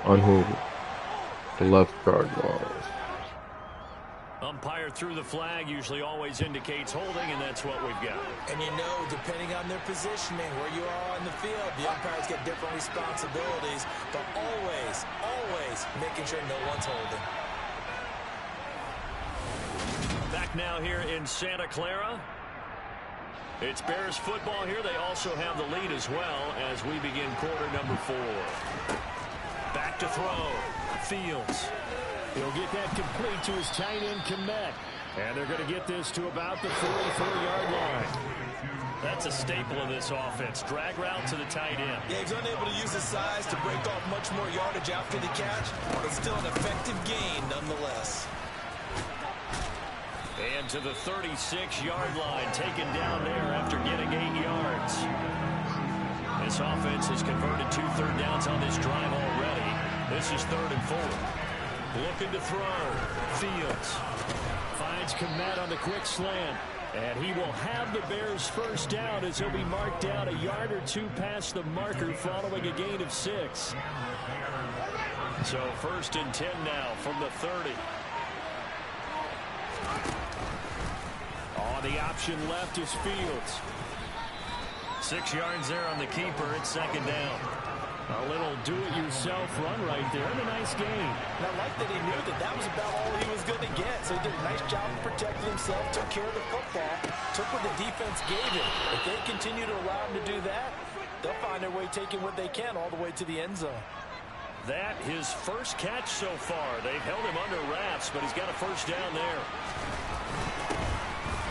On who? The left guard was. Umpire threw the flag, usually always indicates holding, and that's what we've got. And you know, depending on their positioning, where you are on the field, the umpires get different responsibilities, but always, always making sure no one's holding. Back now here in Santa Clara. It's Bears football here. They also have the lead as well as we begin quarter number 4. Back to throw. Fields. He'll get that complete to his tight end, Komet. And they're going to get this to about the 44-yard line. That's a staple of this offense. Drag route to the tight end. Yeah, he's unable to use his size to break off much more yardage after the catch, but still an effective gain nonetheless. And to the 36-yard line, taken down there after getting 8 yards. This offense has converted 2 third downs on this drive already. This is 3rd and 4. Looking to throw. Fields finds Komet on the quick slant. And he will have the Bears' first down as he'll be marked down a yard or 2 past the marker following a gain of 6. So 1st and 10 now from the 30. On the option left is Fields. 6 yards there on the keeper. It's 2nd down. A little do-it-yourself run right there and a nice gain. And I like that he knew that that was about all he was going to get. So he did a nice job of protecting himself, took care of the football, took what the defense gave him. If they continue to allow him to do that, they'll find their way taking what they can all the way to the end zone. That his first catch so far. They've held him under wraps, but he's got a first down there.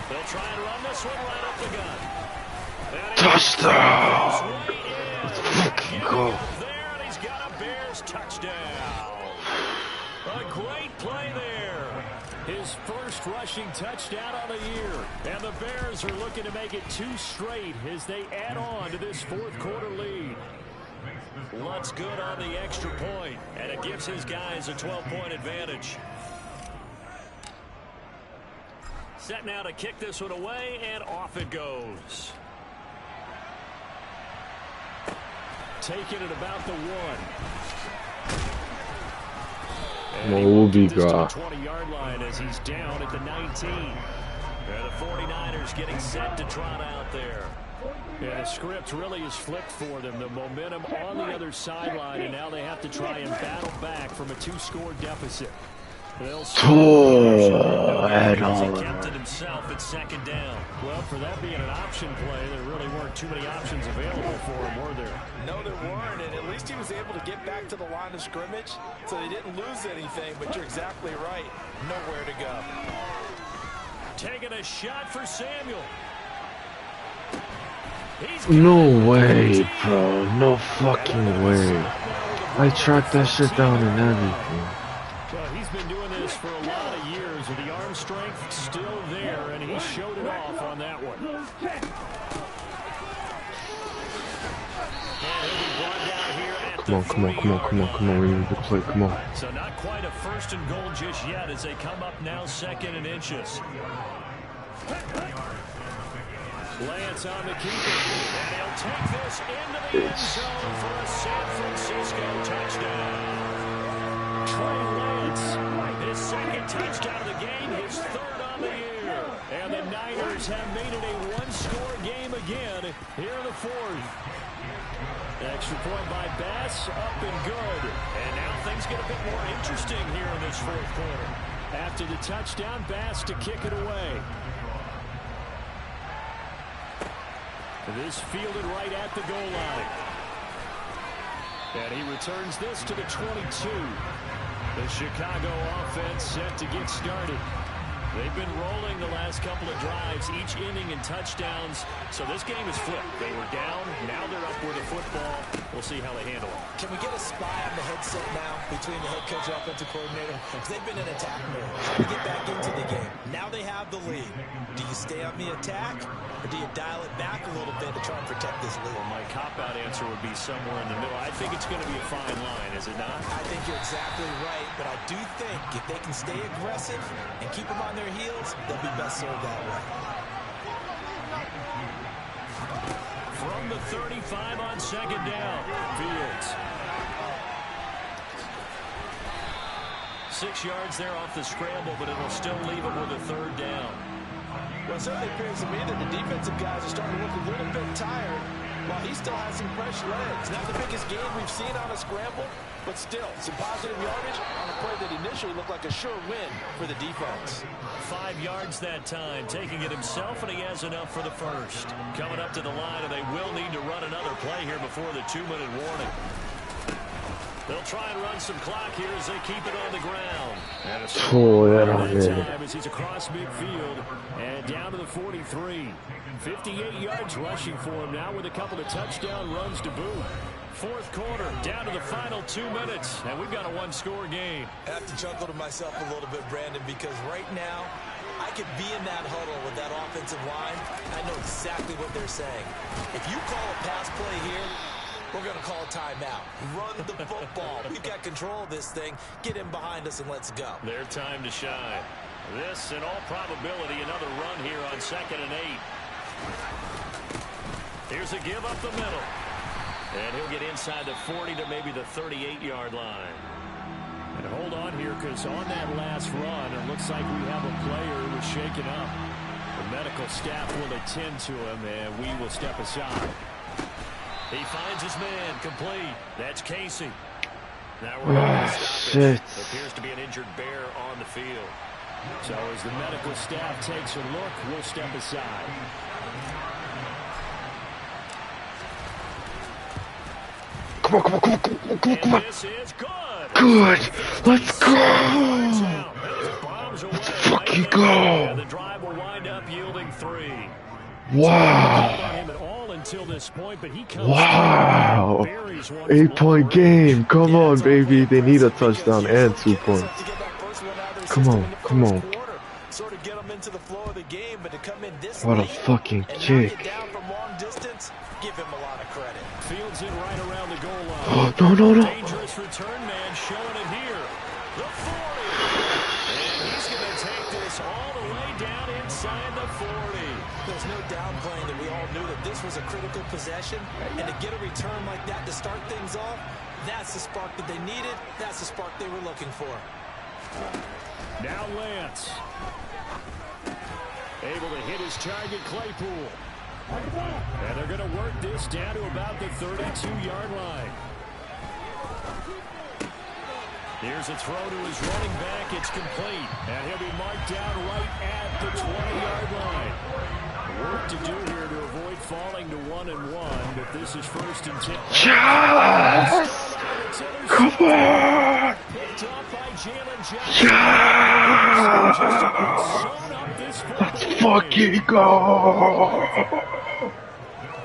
They'll try and run this one right up the gut. Touchdown! Let's fucking go. There, and he's got a Bears touchdown. A great play there. His first rushing touchdown on the year. And the Bears are looking to make it 2 straight as they add on to this 4th quarter lead. Lutt's good on the extra point, and it gives his guys a 12-point advantage. Set now to kick this one away, and off it goes. Taking it about the 1. Moby God. 20-yard line as he's down at the 19. And the 49ers getting set to trot out there. And the script really is flipped for them. The momentum on the other sideline, and now they have to try and battle back from a 2-score deficit. They'll kept it himself at 2nd down. Well, for that being an option play, there really weren't too many options available for him, were there? No, there weren't, and at least he was able to get back to the line of scrimmage, so they didn't lose anything, but you're exactly right. Nowhere to go. Taking a shot for Samuel. No way, bro. No fucking way. I tracked that shit down and everything. Well, he's been doing this for a lot of years with the arm strength still there, and he showed it off on that one. Come on. We need to play. Come on. So not quite a 1st and goal just yet as they come up now 2nd and inches. Lance on the keeper, and he'll take this into the end zone for a San Francisco touchdown. Trey Lance, his 2nd touchdown of the game, his 3rd on the year. And the Niners have made it a 1-score game again here in the fourth. Extra point by Bass, up and good. And now things get a bit more interesting here in this fourth quarter. After the touchdown, Bass to kick it away. This fielded right at the goal line. And he returns this to the 22. The Chicago offense set to get started. They've been rolling the last couple of drives, each inning in touchdowns. So this game is flipped. They were down, now they're up with the football. We'll see how they handle it. Can we get a spy on the headset now between the head coach and offensive coordinator? Because they've been in attack mode. How to get back into the game. Now they have the lead. Do you stay on the attack, or do you dial it back a little bit to try and protect this lead? Well, my cop-out answer would be somewhere in the middle. I think it's going to be a fine line, is it not? I think you're exactly right, but I do think if they can stay aggressive and keep them on their heels, they'll be best served that way. From the 35 on second down, Fields. 6 yards there off the scramble, but it'll still leave him with a third down. Well, it certainly appears to me that the defensive guys are starting to look a little bit tired while he still has some fresh legs. Not the biggest gain we've seen on a scramble, but still some positive yardage on a play that initially looked like a sure win for the defense. 5 yards that time, taking it himself, and he has enough for the first. Coming up to the line, and they will need to run another play here before the 2-minute warning. They'll try and run some clock here as they keep it on the ground. And a time as he's across midfield and down to the 43. 58 yards rushing for him now with a couple of touchdown runs to boot. Fourth quarter, down to the final 2 minutes, and we've got a one-score game. I have to chuckle to myself a little bit, Brandon, because right now I could be in that huddle with that offensive line. I know exactly what they're saying. If you call a pass play here, we're going to call a timeout. Run the football. We've got control of this thing. Get in behind us and let's go. Their time to shine. This, in all probability, another run here on 2nd and 8. Here's a give up the middle. And he'll get inside the 40 to maybe the 38-yard line. And hold on here, because on that last run, it looks like we have a player who was shaken up. The medical staff will attend to him, and we will step aside. He finds his man, complete. That's Casey. Now we're going to stop it. Appears to be an injured bear on the field. So as the medical staff takes a look, we'll step aside. Come on. This is good. Good. Let's go. Let's fucking go. And the drive will wind up yielding 3. Wow. Until this point, but he comes 8-point game. Come on, baby. They need a touchdown and 2 points. Come on. Come on. Sort of get them into the flow of the game, but to come in this What a late fucking and kick. down from long distance, give him a lot of credit. Fields it right around the goal line. No. Dangerous return man showing it here. The 40. And he's going to take this all the way down inside the 40. There's no downplaying that we all knew that this was a critical possession, and to get a return like that to start things off, that's the spark that they needed. That's the spark they were looking for. Now Lance. Able to hit his target, Claypool. And they're going to work this down to about the 32-yard line. Here's a throw to his running back. It's complete. And he'll be marked down right at the 20-yard line. Work to do here to avoid falling to 1-1, but this is 1st and 10. Yes! Come on! Picked off by Jalen Jackson. Yes! Let's fucking go!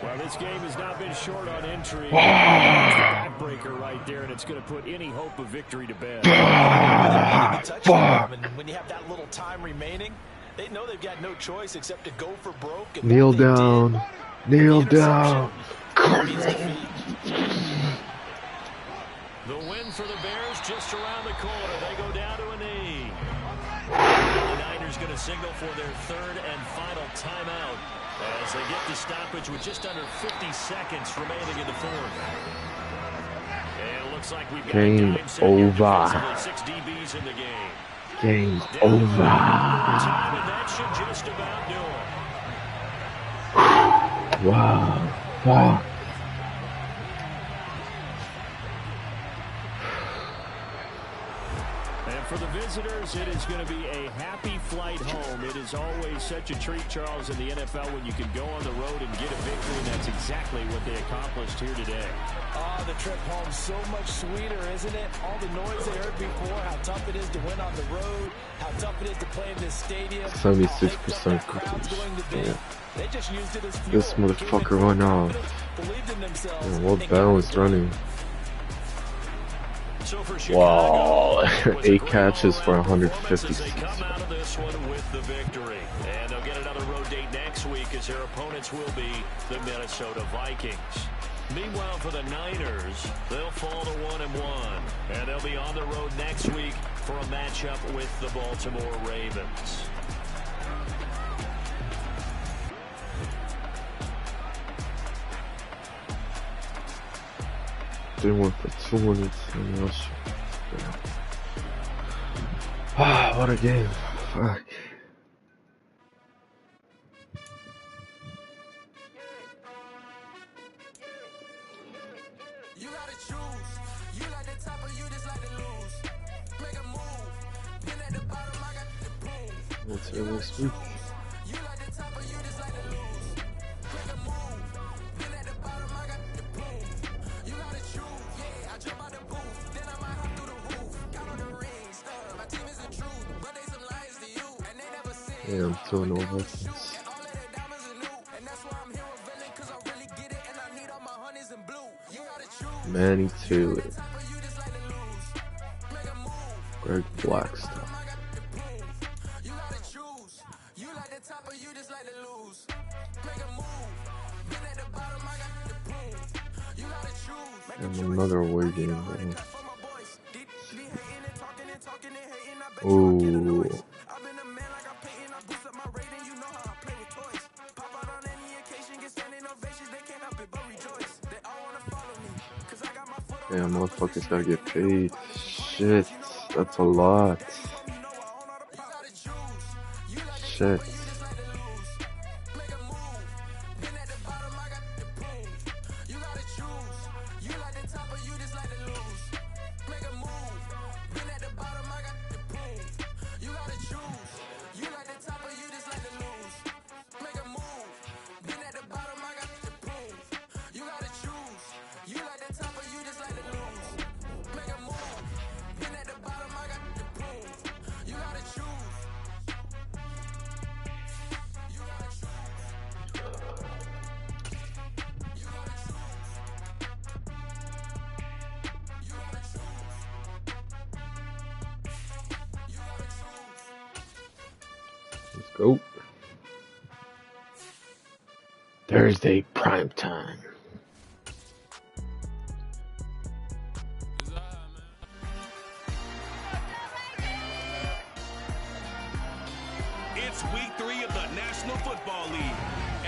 Well, this game has not been short on entry. It's the backbreaker right there, and it's going to put any hope of victory to bed. Fuck! And when you have that little time remaining, they know they've got no choice except to go for broke. And Kneel down. Kneel down. Come on. The win for the Bears just around the corner. They go down to a knee. The Niners going to signal for their 3rd and final timeout as they get the stoppage with just under 50 seconds remaining in the 4th. And it looks like we've got Game over. 6 DBs in the game. Game over. And that should just about do it. Wow. Fuck. And for the visitors, it is going to be a happy flight home. It is always such a treat, Charles, in the NFL when you can go on the road and get a victory, and that's exactly what they accomplished here today. Oh, the trip home so much sweeter, isn't it? All the noise they heard before, how tough it is to win on the road, how tough it is to play in this stadium. 76% completion. Yeah. They just used it as fuel. This motherfucker went off. Believed in themselves. Man, what balance running? So for Wow. Chicago, 8 catches for 156. they come out of this one with the victory. And they'll get another road date next week as their opponents will be the Minnesota Vikings. Meanwhile, for the Niners, they'll fall to 1-1. And they'll be on the road next week for a matchup with the Baltimore Ravens. They went for 2 minutes and that shit. Ah, what a game. Fuck. You gotta choose. You like the top or you just like to lose. Make a move. Been at the bottom, I got the boom. We'll see you next week. You like the top or you just like to lose. Make a move. Been at the bottom, I got the boom. You gotta choose. Yeah, I jump out the booth. Then I might hop through the roof. Got on the rings. My team is the truth, but they some liars to you. And they never see. Yeah, I'm still no Vikings. And all of the diamonds are new. And that's why I'm here with Villain, cause I really get it. And I need all my honeys in blue. You gotta choose. Manny Taylor. Greg Blackstone. You gotta choose. You like the top or you just like to lose. Make a move. Been at the bottom, I got the boom. You gotta choose. And another away game. Ooh. I've been a man like I'm painting. I boost up my rating. You know how I play with toys. Pop out on any occasion, get standing ovations. They can't help it but rejoice. They all wanna follow me. Cause I got my foot on. Damn, motherfuckers gotta get paid. Shit, that's a lot. Shit. Let's go. Thursday prime time. It's week 3 of the National Football League,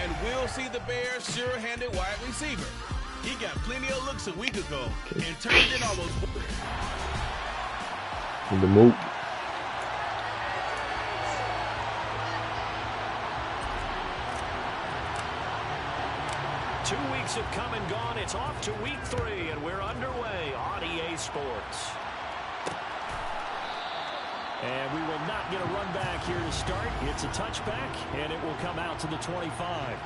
and we'll see the Bears' sure-handed wide receiver. He got plenty of looks a week ago and turned it almost. In the moat. Have come and gone. It's off to week 3, and we're underway on EA Sports. And we will not get a run back here to start. It's a touchback, and it will come out to the 25.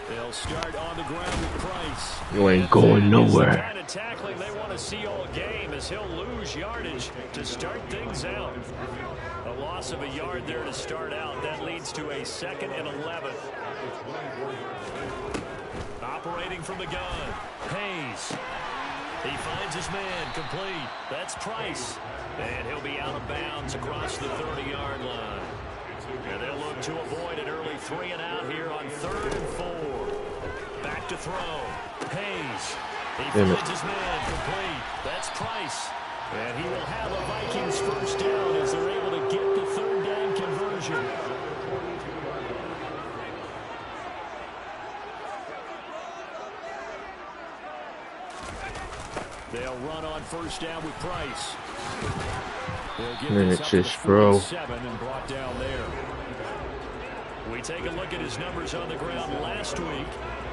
They'll start on the ground with Price. You ain't going nowhere. The kind of tackling they want to see all game, as he'll lose yardage to start things out. A loss of a yard there to start out. That leads to a 2nd and 11. Operating from the gun. Hayes. He finds his man complete. That's Price. And he'll be out of bounds across the 30-yard line. And they'll look to avoid an early 3 and out here on 3rd and 4. Back to throw. Hayes. He finds his man complete. That's Price. And he will have a Vikings first down as they're able to get the 3rd down conversion. They'll run on first down with Price. They'll get this up to the bro. 47 and brought down there. We take a look at his numbers on the ground last week.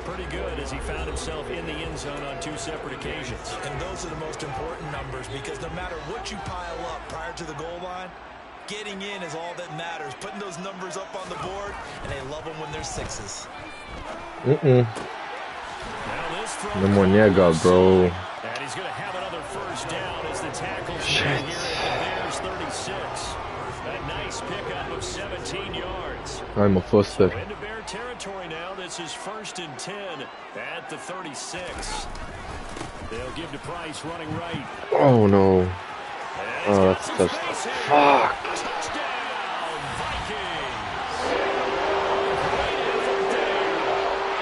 Pretty good as he found himself in the end zone on 2 separate occasions. And those are the most important numbers because no matter what you pile up prior to the goal line, getting in is all that matters. Putting those numbers up on the board, and they love them when they're 6s. No more Niega, bro. And he's going to have another first down as the tackle's made here at the Bears 36. A nice pickup of 17 yards. I'm a fuster. So into Bear territory now. This is 1st and 10 at the 36. They'll give to Price running right. Oh no. Oh, that's fuck. Touchdown, Vikings.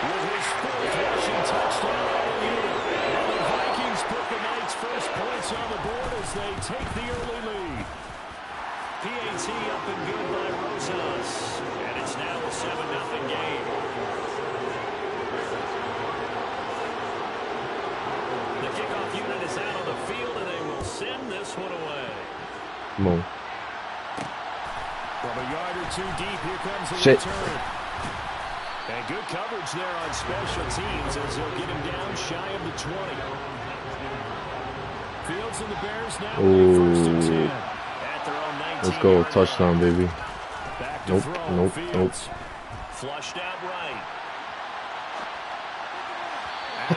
With his 4th rushing touchdown all year. And the Vikings put the night's first points on the board as they take the early lead. PAT up and good by Rosas. And it's now a 7-0 game. The kickoff unit is out on the field, and they will send this one away. Come on. From a yard or 2 deep, here comes the return. And good coverage there on special teams as they'll get him down shy of the 20. Fields and the Bears now with 1st and 10 at their own 19. Let's go. Touchdown, baby. Back to Nope, throw. nope, Fields. nope. Flushed out right.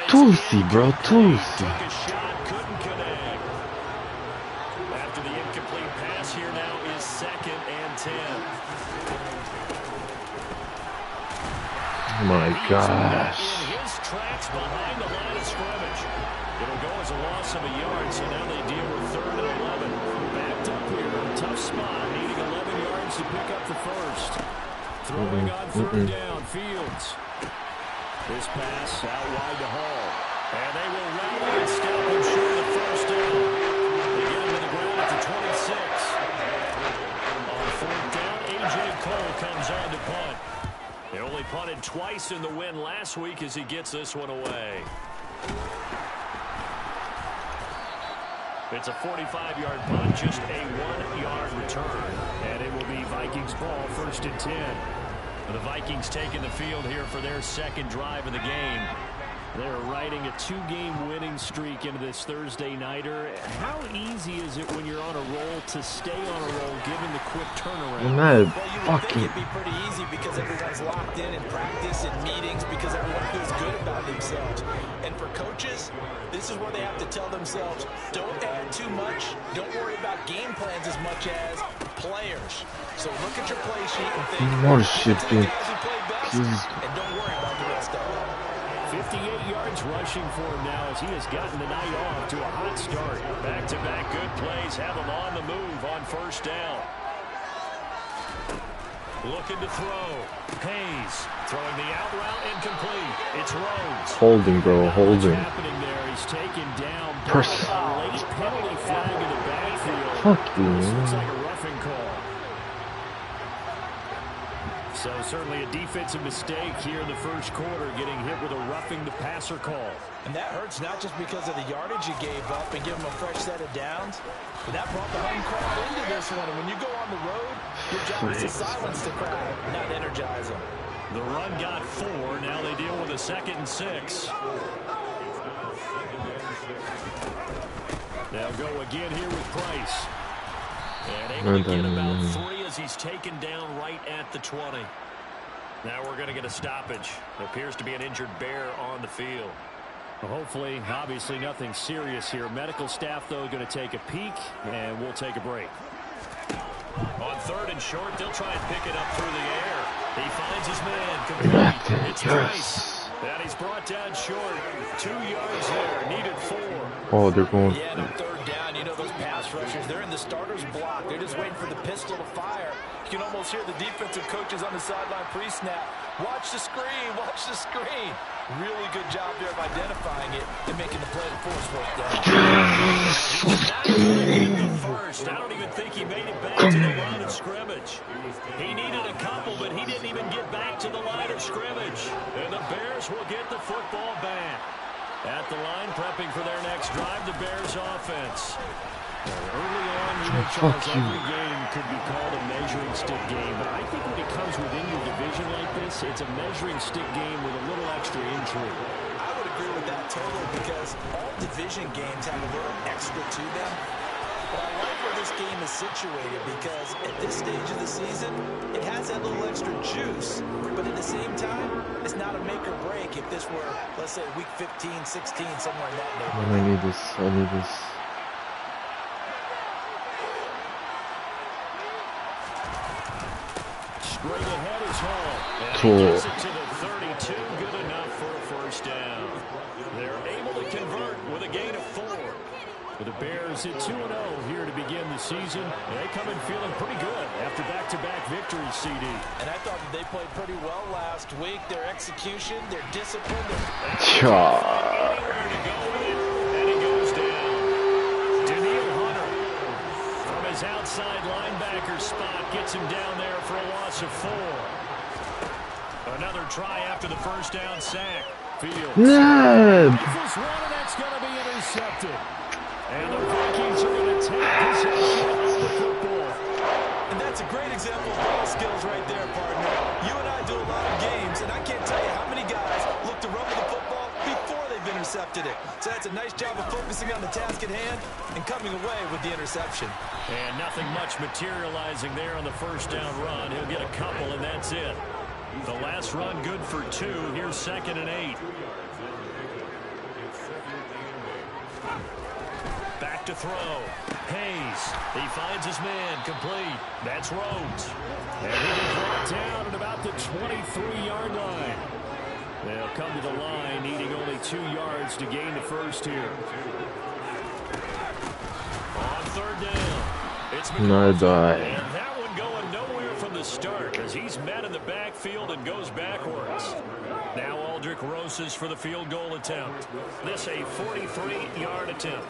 Tulsi, bro. Tulsi. Took a shot, couldn't connect. After the incomplete pass, here now is 2nd and 10. Oh my gosh. In his tracks behind the line of scrimmage. It'll go as a loss of a yard, so now they deal with 3rd and 11. Backed up here, a tough spot, needing 11 yards to pick up the first. Throwing on 3rd down, Fields. This pass out wide to Hall. And they will rally and stop him short of first down. They get him to the ground at the 26. On 4th down, A.J. Cole comes on to punt. They only punted twice in the win last week as he gets this one away. It's a 45-yard punt, just a 1-yard return. And it will be Vikings ball, 1st and 10. The Vikings taking the field here for their 2nd drive of the game. They're riding a 2-game winning streak into this Thursday nighter. How easy is it when you're on a roll to stay on a roll given the quick turnaround? Man, Well, you would think it'd be pretty easy because everyone's locked in practice and meetings because everyone feels good about themselves. And for coaches, this is where they have to tell themselves, don't add too much. Don't worry about game plans as much as players. So look at your play sheet and think, More shit, dude. and don't worry about the rest of it. 58 yards rushing for him now as he has gotten the night off to a hot start. Back-to-back good plays have him on the move on 1st down. Looking to throw. Hayes throwing the out route incomplete. It's Rhodes. Holding, bro. Holding. What's happening there? He's taken down. A late penalty flag in the backfield. Fuck you, This looks man. like a roughing call. So certainly a defensive mistake here in the 1st quarter, getting hit with a roughing the passer call. And that hurts not just because of the yardage you gave up and give them a fresh set of downs, but that brought the home crowd into this one. And when you go on the road, your job is to silence the crowd, not energize them. The run got 4. Now they deal with a 2nd and 6. They'll go again here with Price. And able to get about 3 as he's taken down right at the 20. Now we're going to get a stoppage. There appears to be an injured Bear on the field. Well, hopefully, obviously nothing serious here. Medical staff, though, going to take a peek, and we'll take a break. On 3rd and short, they'll try and pick it up through the air. He finds his man. Complete. It's Price. And he's brought down short. 2 yards there. Needed 4. Oh, they're going. Yeah, and on 3rd down, you know those pass rushers, they're in the starter's block. They're just waiting for the pistol to fire. You can almost hear the defensive coaches on the sideline pre-snap. Watch the screen. Watch the screen. Really good job there of identifying it and making the play to force first down. First, I don't even think he made it back to the line of scrimmage. He needed a couple, but he didn't even get back to the line of scrimmage. And the Bears will get the football back. At the line, prepping for their next drive, the Bears offense. Early on, Charles, every game could be called a measuring stick game, but I think when it comes within your division like this, it's a measuring stick game with a little extra intrigue. I would agree with that totally because all division games have a little extra to them. But I like where this game is situated because at this stage of the season, it has that little extra juice. But at the same time, it's not a make or break if this were, let's say, week 15, 16, somewhere in that neighborhood. I need this. I need this. Straight ahead is Hall. And Cool. he gets it to the 32. Good enough for a first down. They're able to convert with a gain of 4. With the Bears at 2-0 here to begin the season. They come in feeling pretty good after back-to-back victories, CD. And I thought that they played pretty well last week. Their execution, their discipline. Char. And he goes down. Daniil Hunter from his outside linebacker spot gets him down there for a loss of 4. Another try after the first down sack. Fields. No. Rifles one, and that's going to be intercepted. And the Vikings are going to take possession of the football. And that's a great example of ball skills right there, partner. You and I do a lot of games, and I can't tell you how many guys look to run with the football before they've intercepted it. So that's a nice job of focusing on the task at hand and coming away with the interception. And nothing much materializing there on the first down run. He'll get a couple, and that's it. The last run good for 2. Here's 2nd and 8. Back to throw. Hayes. He finds his man. Complete. That's Rhodes. And he'll be brought down at about the 23-yard line. They'll come to the line needing only 2 yards to gain the first here. On 3rd down. It's McCarthy. And that one going nowhere from the start as he's met in the backfield and goes backwards. Now Aldrich Rosas for the field goal attempt. This a 43-yard attempt.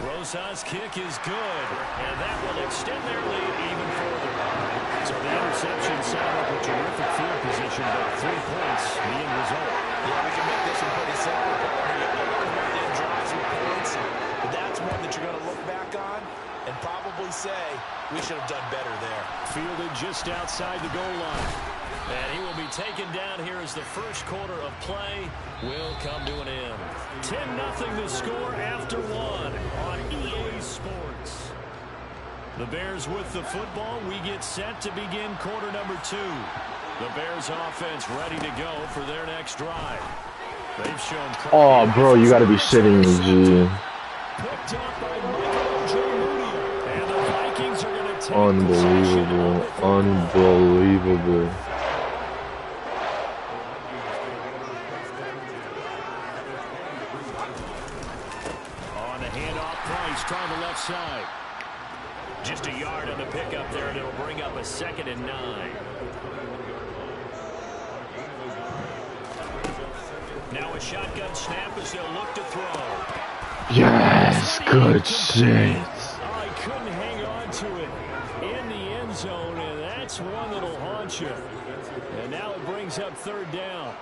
Rosas' kick is good, and that will extend their lead even further. So the interception set up a terrific field position, but 3 points, the end result. Yeah, we can make this one pretty simple. It drives with points, but that's one that you're going to look back on and probably say, we should have done better there. Fielded just outside the goal line. And he will be taken down here as the first quarter of play will come to an end. 10-0 the score after 1 on EA Sports. The Bears with the football. We get set to begin quarter number 2. The Bears offense ready to go for their next drive. They've shown... Oh, bro, you gotta be shitting me, G. Picked up by Michael Joe. And the Vikings are going to take Unbelievable. Unbelievable. On the handoff, Price trying the left side. Just a yard on the pickup there, and it'll bring up a 2nd and 9. Now a shotgun snap as they'll look to throw. Yes, good shit. I couldn't hang on to it in the end zone, and that's one that'll haunt you. And now it brings up 3rd down.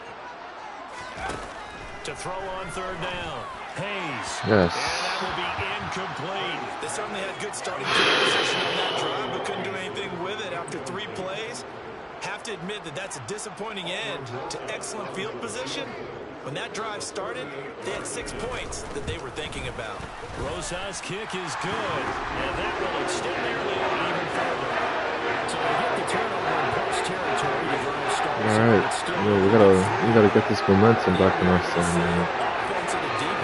To throw on 3rd down. Hayes. Yes. And that will be incomplete. They certainly had good starting field position on that drive, but couldn't do anything with it after 3 plays. Have to admit that that's a disappointing end to excellent field position. When that drive started, they had 6 points that they were thinking about. Rosas' kick is good, and that will extend their lead even further. So they get the turnover in post territory. The drive starts. All right, yo, we gotta get this momentum back in our side, man.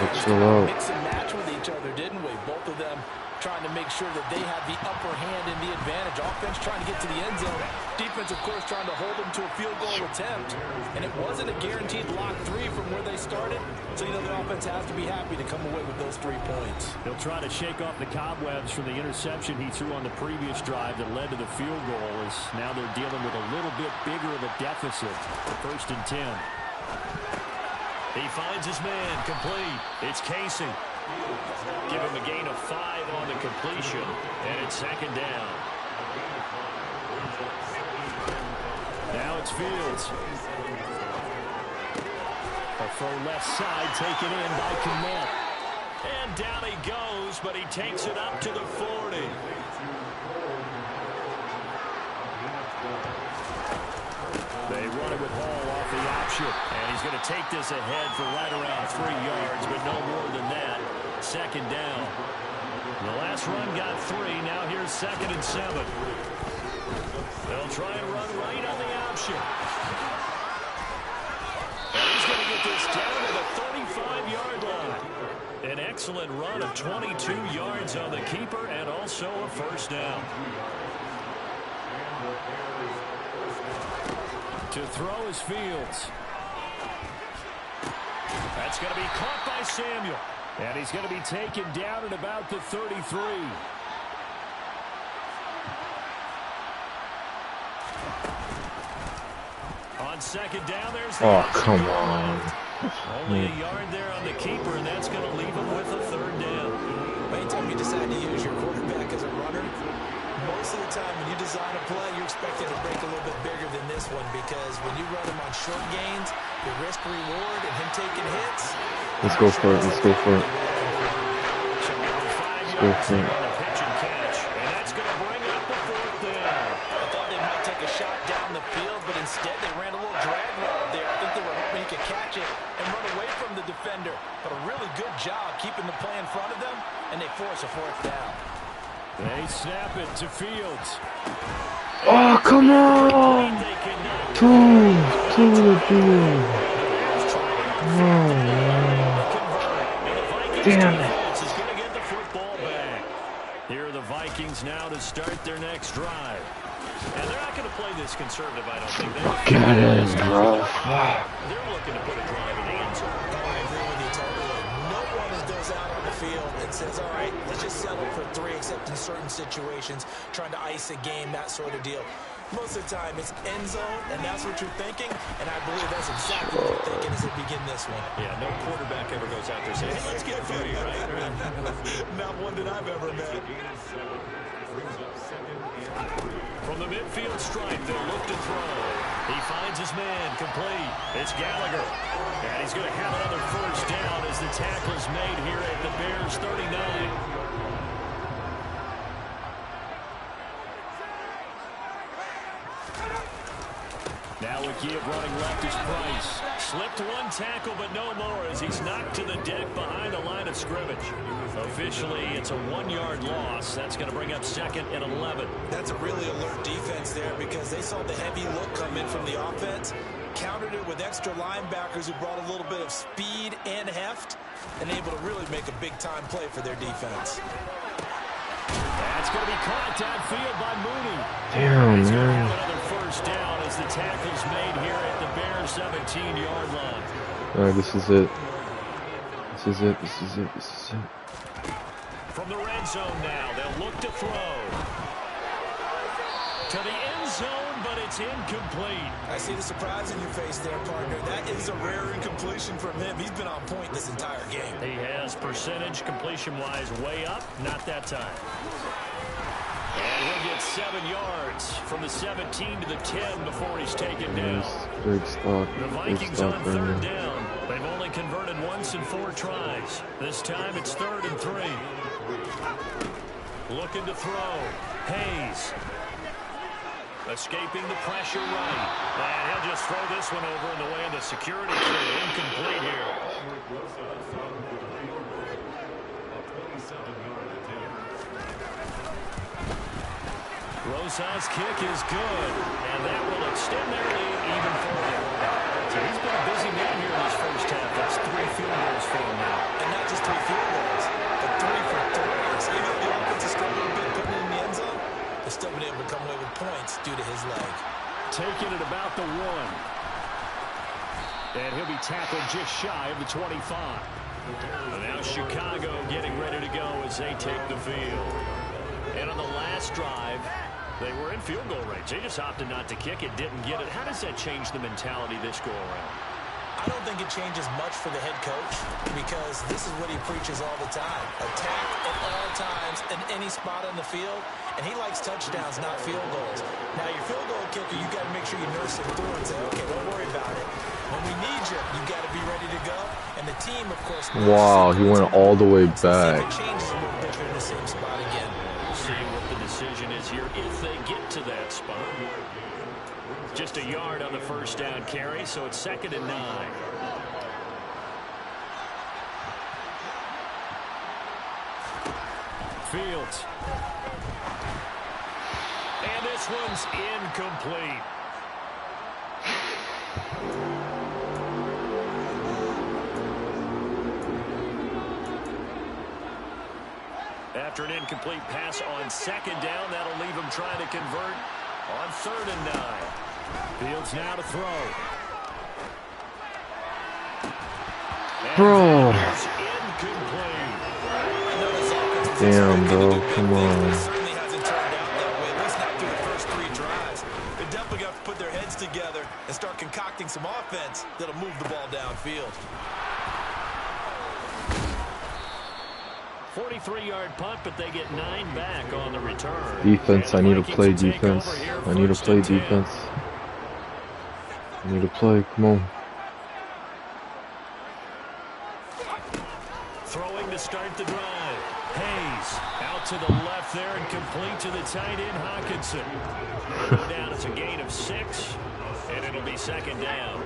Let's chill out. Mix and match with each other, didn't we? Both of them trying to make sure that they have the upper hand and the advantage. Offense trying to get to the end zone. Defense, of course, trying to hold them to a field goal attempt. And it wasn't a guaranteed lock 3 from where they started. So, you know, the offense has to be happy to come away with those 3 points. He'll try to shake off the cobwebs from the interception he threw on the previous drive that led to the field goal. As now they're dealing with a little bit bigger of a deficit. 1st and 10. He finds his man, complete. It's Casey. Give him a gain of 5 on the completion, and it's 2nd down. Now it's Fields. A throw left side taken in by Kmet. And down he goes, but he takes it up to the 40. They run it with Hall off the option. And he's going to take this ahead for right around 3 yards, but no more than that. Second down. The last run got 3. Now here's 2nd and 7. They'll try and run right on the option. And he's going to get this down to the 35-yard line. An excellent run of 22 yards on the keeper and also a first down. To throw is Fields. That's going to be caught by Samuel. And he's going to be taken down at about the 33. On second down, there's the come on. Only a yard there on the keeper, and that's going to leave him with a third down. Anytime you decide to use your quarterback as a runner, most of the time when you design a play, you're expected to break a little bit bigger than this one because when you run him on short gains, the risk-reward and him taking hits. Let's go for it. Let's go for it. Let's go for it. Pitch and catch, and that's going to bring up the fourth down. I thought they might take a shot down the field, but instead they ran a little drag route there. I think they were hoping he could catch it and run away from the defender. But a really good job keeping the play in front of them, and they force a fourth down. They snap it to Fields. Oh, come on! Two. Oh, damn it. Is going to get the football back. Here are the Vikings now to start their next drive. And they're not going to play this conservative, I don't think. Get in, bro. They're looking to put a drive in the end zone. I agree with you totally. No one goes out on the field and says, all right, let's just settle for 3, except in certain situations, trying to ice a game, that sort of deal. Most of the time, it's end zone, and that's what you're thinking, and I believe that's exactly what they're thinking as they begin this one. Yeah, no quarterback ever goes out there saying, hey, let's get 3, right? Not one that I've ever met. From the midfield stripe, they'll look to throw. He finds his man, complete. It's Gallagher. And he's going to have another first down as the tackle's made here at the Bears' 39. Now a give running left is Price. Slipped one tackle, but no more as he's knocked to the deck behind the line of scrimmage. Officially, it's a 1-yard loss. That's going to bring up 2nd and 11. That's a really alert defense there because they saw the heavy look come in from the offense, countered it with extra linebackers who brought a little bit of speed and heft, and able to really make a big-time play for their defense. That's going to be caught downfield by Mooney. Damn, man. Another first down as the tackle's made here at the Bears' 17-yard line. All right, this is it. This is it. From the red zone now, they'll look to throw. To the end zone, but it's incomplete. I see the surprise in your face there, partner. That is a rare incompletion from him. He's been on point this entire game. He has percentage completion-wise way up, not that time. And he'll get 7 yards from the 17 to the 10 before he's taken down. Big stop. The Vikings on third down. They've only converted once in 4 tries. This time it's 3rd and 3. Looking to throw. Hayes. Escaping the pressure right. And he'll just throw this one over in the way of the security crew. Incomplete here. Rosas' kick is good. And that will extend their lead even further. So he's been a busy man here in this first half. That's 3 field goals for him now. And not just 3 field goals, but 3 for 3. So even though the offense is struggling a bit putting it in the end zone, they've still been able to come away with points due to his leg. Taking it about the 1. And he'll be tackled just shy of the 25. And now Chicago getting ready to go as they take the field. And on the last drive, they were in field goal range. They just opted not to kick it, didn't get it. How does that change the mentality this go around? I don't think it changes much for the head coach because this is what he preaches all the time. Attack at all times in any spot on the field, and he likes touchdowns, not field goals. Now, your field goal kicker, you got to make sure you nurse it through and say, okay, don't worry about it. When we need you, you got to be ready to go. And the team, of course, Wow, he went all the way back. changes a little bit in the same spot again. We'll see what the decision is here if they get to that spot. Just a yard on the first down carry, so it's 2nd and 9. Fields. And this one's incomplete. After an incomplete pass on 2nd down, that'll leave him trying to convert on 3rd and 9. Fields now to throw. Bro. Incomplete. Damn, bro. Come on. Certainly hasn't turned out that way, at least not through the first 3 drives. They definitely got to put their heads together and start concocting some offense that'll move the ball downfield. 43-yard punt, but they get 9 back on the return. Defense, I need to play defense. I need to play defense. I need to play, come on. Throwing to start the drive. Hayes out to the left there and complete to the tight end, Hawkinson. Go down, it's a gain of 6, and it'll be 2nd down.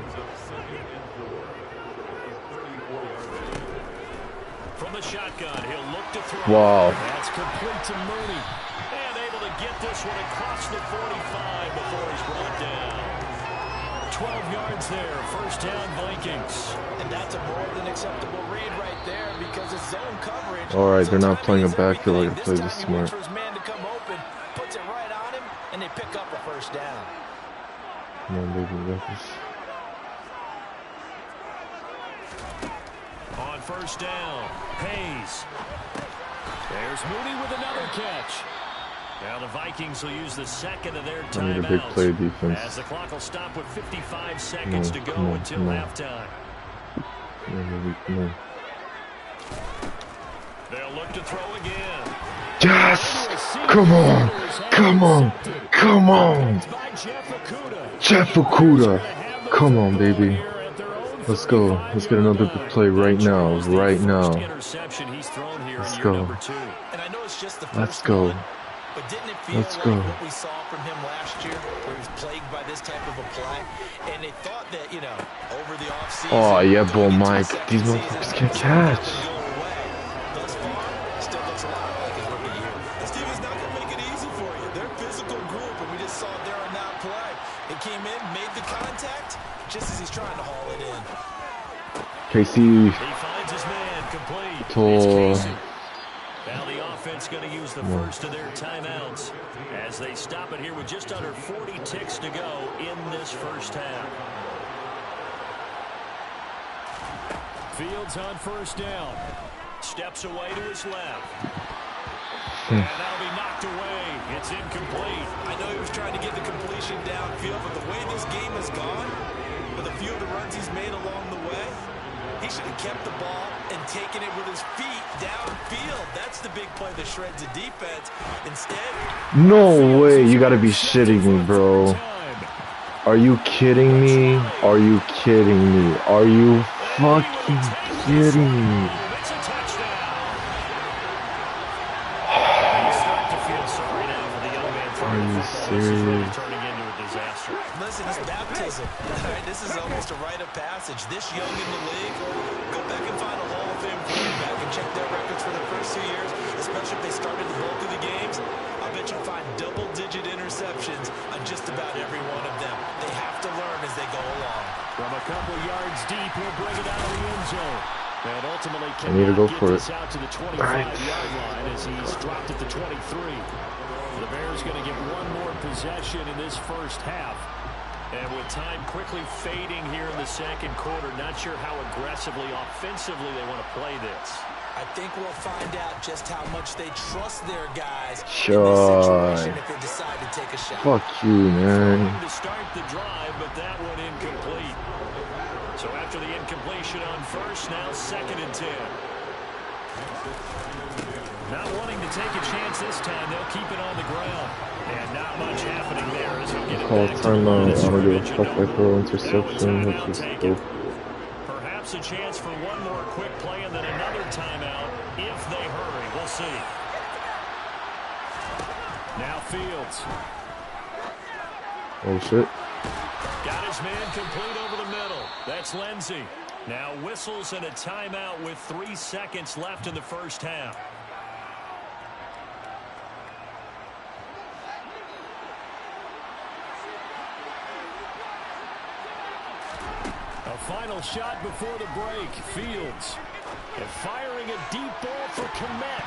From the shotgun, he'll look to throw. Wow. That's complete to Mooney. And able to get this one across the 45 before he's brought down. 12 yards there, 1st down Vikings. And that's a more than acceptable read right there because it's zone coverage. Alright, they're not playing a backfield. I can play this smart. For his man to come open, puts it right on him, and they pick up a 1st down. Come on, baby, we got this. On 1st down, Hayes. There's Mooney with another catch. Now the Vikings will use the 2nd of their timeouts. I need a big play defense. As the clock will stop with 55 seconds to go until halftime. Come on, baby, come on. They'll look to throw again. Yes! Come on! Come on! Come on! Jeff Okuda! Come on, baby. Let's go. Let's get another big play right now. Right now. Let's go. Let's go. But didn't it feel Let's like go. what we saw from him last year, where he was plagued by this type of a play? And they thought that, you know, over the offseason... Oh, yeah, boy, Mike. These motherfuckers can't catch. Thus far, still looks a lot like his rookie year. And Steven's not going to make it easy for you. They're a physical group, and we just saw it there on that play. It came in, made the contact, just as he's trying to haul it in. KC. He finds his man complete. Now the offense going to use the first of their timeouts as they stop it here with just under 40 ticks to go in this 1st half. Fields on 1st down. Steps away to his left. And that'll be knocked away. It's incomplete. I know he was trying to get the completion downfield, but the way this game has gone, with a few of the runs he's made along the way, he should have kept the ball and taken it with his feet downfield. That's the big play that shreds the defense. Instead... No way. You gotta be shitting me, bro. Are you kidding me? Are you kidding me? Are you fucking kidding me? It's a touchdown. You start to feel sorry now for the young man. Are you serious? Turning into a disaster. Listen, it's baptism. All right, this is almost a rite of passage. This young in the league, go back and find a Hall of Fame quarterback and check their records for the first 2 years, especially if they started the bulk of the games. I bet you'll find double-digit interceptions on just about every one of them. They have to learn as they go along. From a couple yards deep, he'll bring it out of the end zone. And ultimately I need to go for it. out to the 25-yard line as he's dropped at the 23. The Bears going to get one more possession in this 1st half. And with time quickly fading here in the 2nd quarter, not sure how aggressively, offensively they want to play this. I think we'll find out just how much they trust their guys in Sure. this situation if they decide to take a shot. Fuck you, man. To start the drive, but that one incomplete. So after the incompletion on 1st, now 2nd and 10. Not wanting to take a chance this time, they'll keep it on the ground. And not much happening there as he'll get it Call back to timeout. the I'm gonna do a scrimmage. fuck like throw interception. Now That's it's just down, dope. Perhaps perhaps a chance for one more quick play and then another timeout if they hurry. We'll see. Now Fields. Oh, shit. Got his man complete over the middle. That's Lindsey. Now whistles and a timeout with 3 seconds left in the first half. A final shot before the break. Fields. And firing a deep ball for Komet.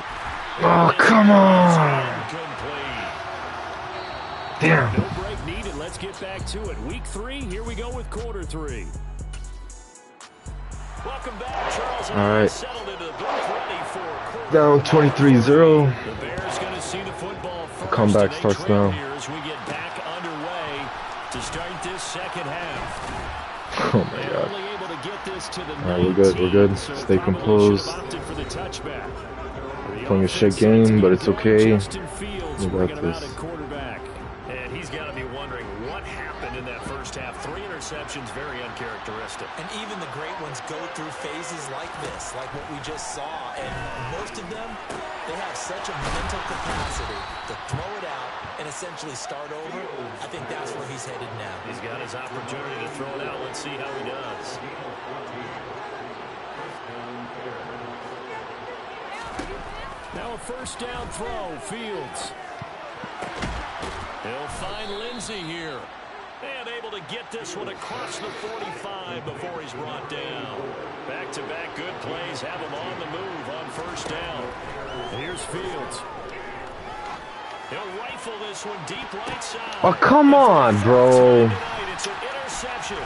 Oh, come on. Complete. Damn. No break needed. Let's get back to it. Week 3, here we go with quarter 3. Welcome back, Charles. All right. Settled into the booth, ready for Down 23-0. the Bears going to see the football first. Comeback starts now. Here as we get back underway to start this second half. Oh my god. Only able to get this to the Alright, we're good, we're good. so Stay probably composed. should have opted for the touchback. Playing a shit game, but it's okay. Justin Fields We got bringing him out this. at quarterback. And he's got to be wondering what happened in that first half. 3 interceptions, very uncharacteristic. And even the great ones go through phases like this, like what we just saw. And most of them, they have such a mental capacity to throw it out and essentially start over. I think that's where he's headed now. He's got his opportunity to throw it out. Let's see how he does. Now a first down throw. Fields. He'll find Lindsey here. And able to get this one across the 45 before he's brought down. Back-to-back good plays have him on the move on first down. And here's Fields. He'll rifle this one deep right side. Oh, come on, bro. It's an interception.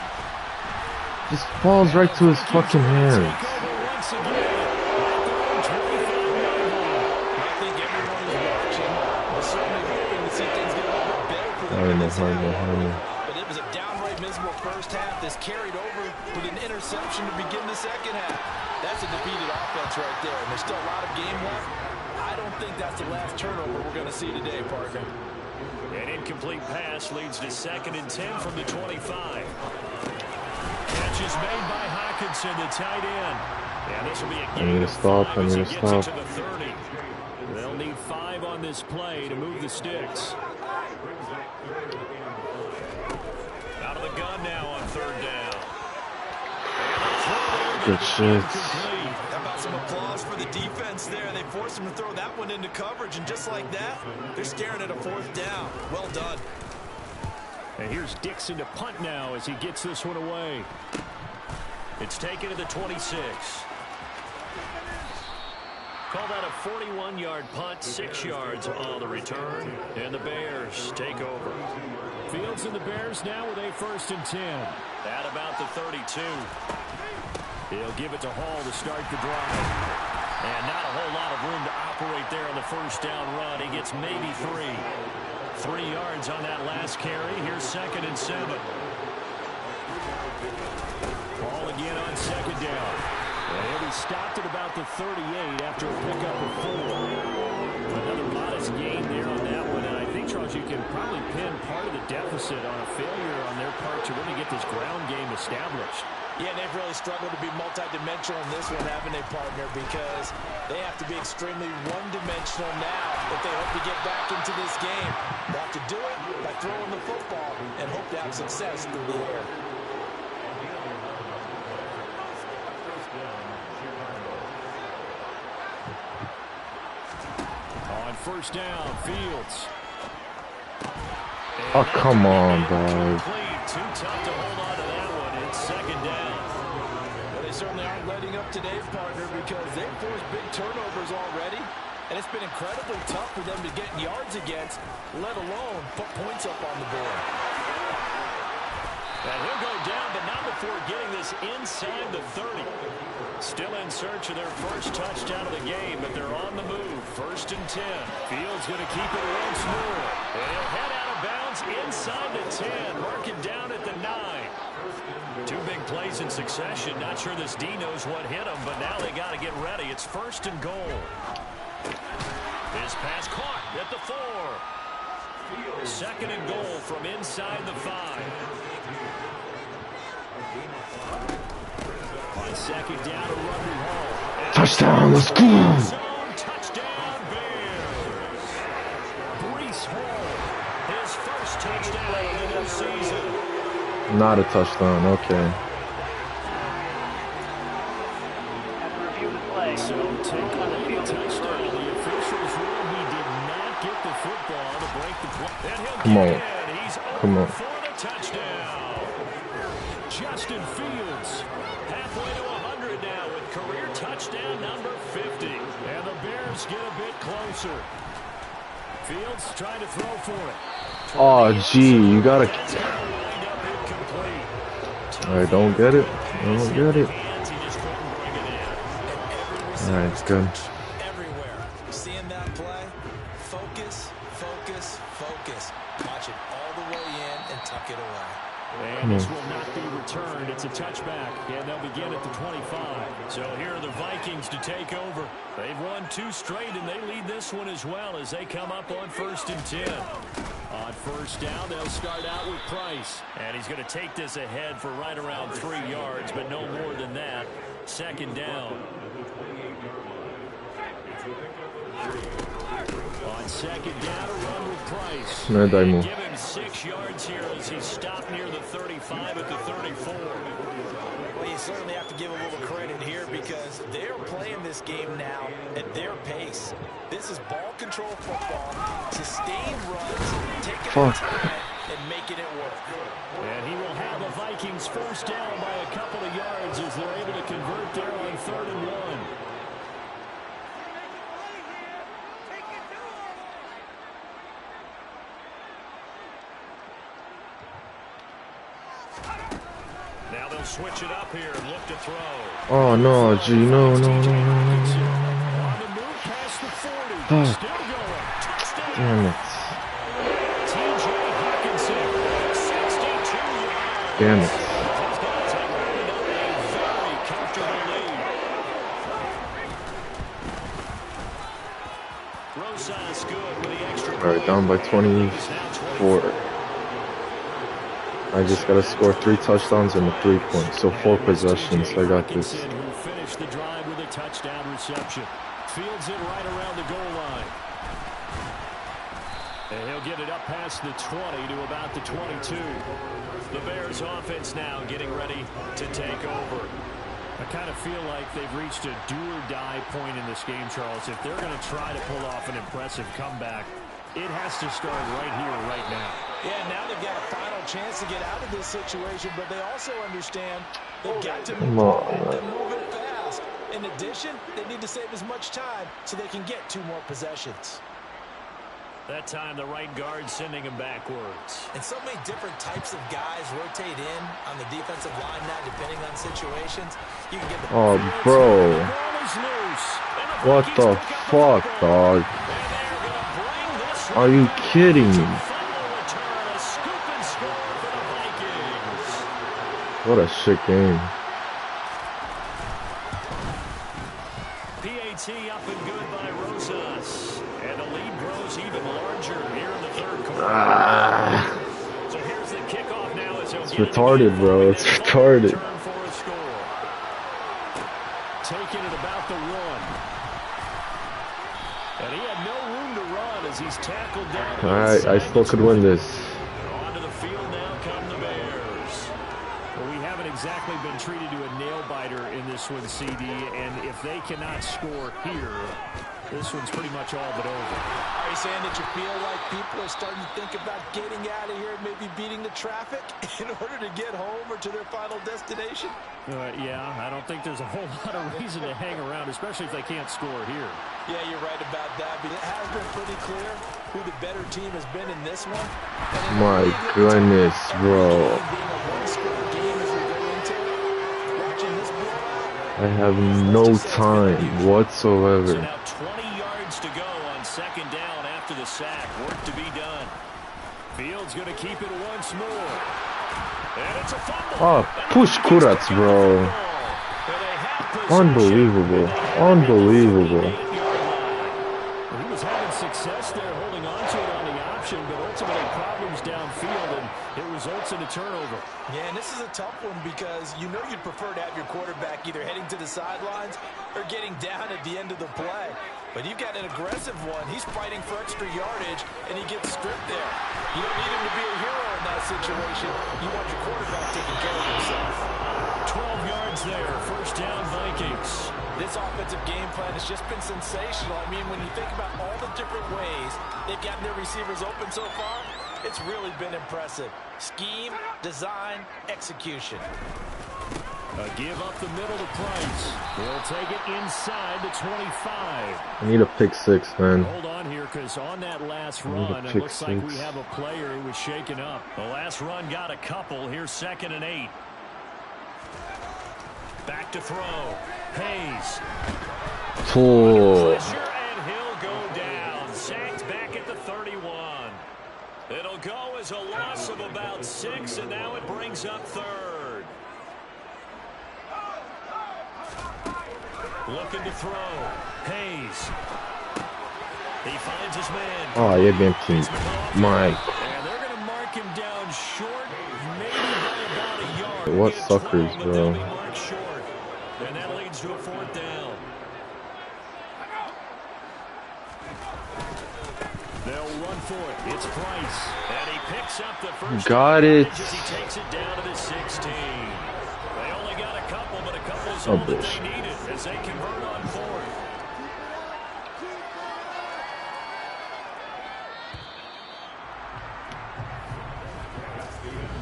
Just falls right to his fucking hands. Take over once again. But it was a downright miserable first half. This carried over with an interception to begin the second half. That's a defeated offense right there, and there's still a lot of game left. I don't think that's the last turnover we're going to see today, partner. An incomplete pass leads to 2nd and 10 from the 25. Catch is made by Hawkinson, the tight end. And this will be a gain of 5 as he gets it to the 30. They'll need 5 on this play to move the sticks. Out of the gun now on 3rd down. Good shit. How about some applause for the defense there? They forced him to throw that one into coverage, and just like that, they're staring at a 4th down. Well done. And here's Dixon to punt now as he gets this one away. It's taken to the 26. Call that a 41-yard punt, 6 yards on the return, and the Bears take over. Fields and the Bears now with a 1st and 10. At about the 32. He'll give it to Hall to start the drive. And not a whole lot of room to operate there on the first down run. He gets maybe 3. 3 yards on that last carry. Here's 2nd and 7. Ball again on 2nd down. And he'll be stopped at about the 38 after a pickup of 4. Another modest gain there on that one. And I think, Charles, you can probably pin part of the deficit on a failure on their part to really get this ground game established. Yeah, they've really struggled to be multidimensional in this one, haven't they, partner? Because they have to be extremely one-dimensional now if they hope to get back into this game. They have to do it by throwing the football and hope to have success through the air. On first down, Fields. Oh, come on, dog. Too tough to hold on to that one. It's 2nd down. Well, they certainly aren't letting up today, partner, because they've forced big turnovers already, and it's been incredibly tough for them to get yards against, let alone put points up on the board. And he'll go down, but not before getting this inside the 30. Still in search of their first touchdown of the game, but they're on the move. 1st and 10. Fields going to keep it once more. And he'll head out of bounds inside the 10. Mark it down at the 9. 2 big plays in succession. Not sure this D knows what hit him, but now they got to get ready. It's 1st and goal. His pass caught at the 4. 2nd and goal from inside the 5. On second down, a run to Hall. Touchdown, let's go! Touchdown, Bears. Breece Hall, his first touchdown of the new season. Not a touchdown, okay. So take a look at touchdown. The officials rule he did not get the football to break the play. And he'll Come on. get in. He's Come on. for the touchdown. Justin Fields, halfway to 100 now with career touchdown number 50. And the Bears get a bit closer. Fields trying to throw for it. Oh, gee, you gotta. Wind up incomplete. I don't get it. I don't get it. Hands, he just couldn't bring it in. Alright, it's good. Everywhere. Seeing that play, focus, focus, focus. Watch it all the way in and tuck it away. And this will not be returned. It's a touchback, and they'll begin at the 25. So here are the Vikings to take over. They've won 2 straight, and they lead this one as well as they come up on 1st and 10. On first down, they'll start out with Price. And he's going to take this ahead for right around 3 yards, but no more than that. Second down. On second down, a run with Price. No, Daimo. Give him 6 yards here as he stopped near the 35 at the 34. Well, you certainly have to give a little credit here because they're playing this game now at their pace. This is ball control football, sustained runs, taking their time and making it work. And he will have the Vikings first down by a couple of yards as they're able to convert there on 3rd and 1. Now they'll switch it up here and look to throw. Oh no, gee, no. On the move past the 40. Oh. Still going. Touchdown. Damn it. TJ Hawkinson, 62 yards. Damn it. These guys have rounded up a very comfortable lead. Rosas good with the extra point. Alright, down by 24. I just gotta score 3 touchdowns and a 3-point. So 4 possessions. I got this. Who finished the drive with a touchdown reception. Fields it right around the goal line. And he'll get it up past the 20 to about the 22. The Bears offense now getting ready to take over. I kind of feel like they've reached a do-or-die point in this game, Charles. If they're going to try to pull off an impressive comeback, it has to start right here, right now. Yeah, now they've got a final chance to get out of this situation, but they also understand they've got to Come on, move it fast. In addition, they need to save as much time so they can get 2 more possessions. That time, the right guard sending him backwards. And so many different types of guys rotate in on the defensive line now, depending on situations. You can get the Oh, bro. What the fuck, dog? Are you kidding me? What a shit game. PAT up and good by Rosas. And the lead grows even larger here in the 3rd quarter. So here's the kickoff now. It's retarded, bro. It's retarded. Taking it about the 1. And he had no room to run as he's tackled down. Alright, I still could win this. Onto the field now come the Bears. Well, we haven't exactly been treated to a nail-biter in this one, CD, and if they cannot score here, this one's pretty much all but over. Are you saying that you feel like people are starting to think about getting out of here and maybe beating the traffic in order to get home or to their final destination? Yeah, I don't think there's a whole lot of reason to hang around, especially if they can't score here. Yeah, you're right about that, but it has been pretty clear who the better team has been in this one. My goodness, bro. I have no time whatsoever. So now 20 yards to go on second down after the sack. Work to be done. Fields going to keep it once more. And it's a fumble. Oh, push Kurats, bro. Unbelievable. Unbelievable. He was having success there holding on to it on the option, but ultimately problems downfield, and it results in a turnover. Yeah, and this is a tough one because you know you'd prefer to have your quarterback either heading to the sidelines or getting down at the end of the play. But you've got an aggressive one. He's fighting for extra yardage, and he gets stripped there. You don't need him to be a hero in that situation. You want your quarterback taking care of himself. 12 yards there, first down Vikings. This offensive game plan has just been sensational. I mean, when you think about all the different ways they've gotten their receivers open so far, it's really been impressive. Scheme, design, execution. A give up the middle to Price. They'll take it inside the 25. I need a pick six, man. Hold on here, because on that last run, it looks like we have a player who was shaken up. The last run got a couple. Here's 2nd and 8. Back to throw. Hayes. Oh. Pressure, and he'll go down. Sacked back at the 31. It'll go as a loss of about 6, and now it brings up 3rd. Looking to throw. Hayes. He finds his man. Oh, yeah, man, please. Mike. And they're going to mark him down short, maybe by about a yard. What suckers, bro. And that leads to a 4th down. They'll run for it. It's Price. And he picks up the first. Got it. As he takes it down to the 16. They only got a couple, but a couple is Oh, all that bitch. they needed as they convert on 4th.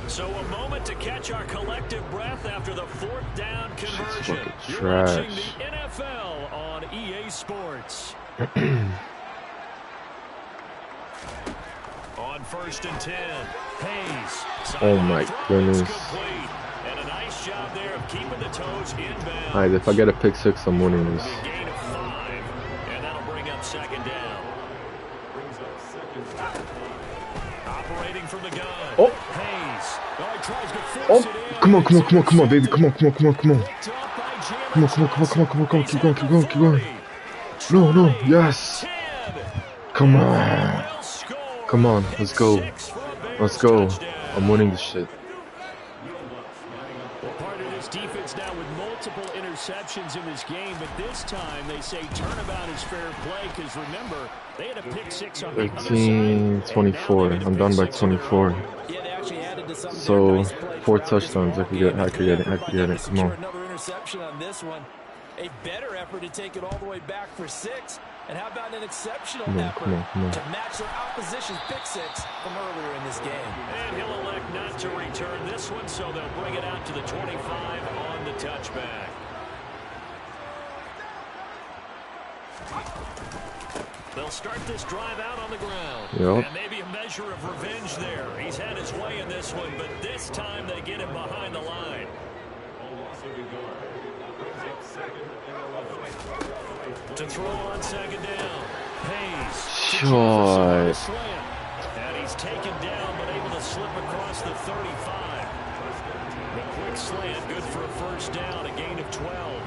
So a moment to catch our collective breath after the 4th down conversion. You're watching the NFL on EA Sports. On 1st and 10, Hayes. Oh my goodness. And a nice job there of keeping the toes inbound. Alright, if I get a pick six, I'm winning this. Gain of 5, and that'll bring up 2nd down. Operating from the gun. Oh. Hayes. Oh, he tries to force Oh, it in. come on, baby. Come on. Keep going. No, yes. Come on, let's go. I'm winning this shit. Well, part of this defense now with multiple interceptions in this game, but this time they say turnabout is fair play because remember, they had a pick 6 on the other side. 13-24. I'm done by 24. So 4 touchdowns. I could get it. Come on. Another interception on this one. A better effort to take it all the way back for 6. And how about an exceptional effort to match their opposition's pick 6 from earlier in this game? And he'll elect not to return this one, so they'll bring it out to the 25 on the touchback. They'll start this drive out on the ground. Yep. And maybe a measure of revenge there. He's had his way in this one, but this time they get him behind the line. To throw on 2nd down. Hayes. Shot. And he's taken down, but able to slip across the 35. The quick slant, good for a 1st down, a gain of 12.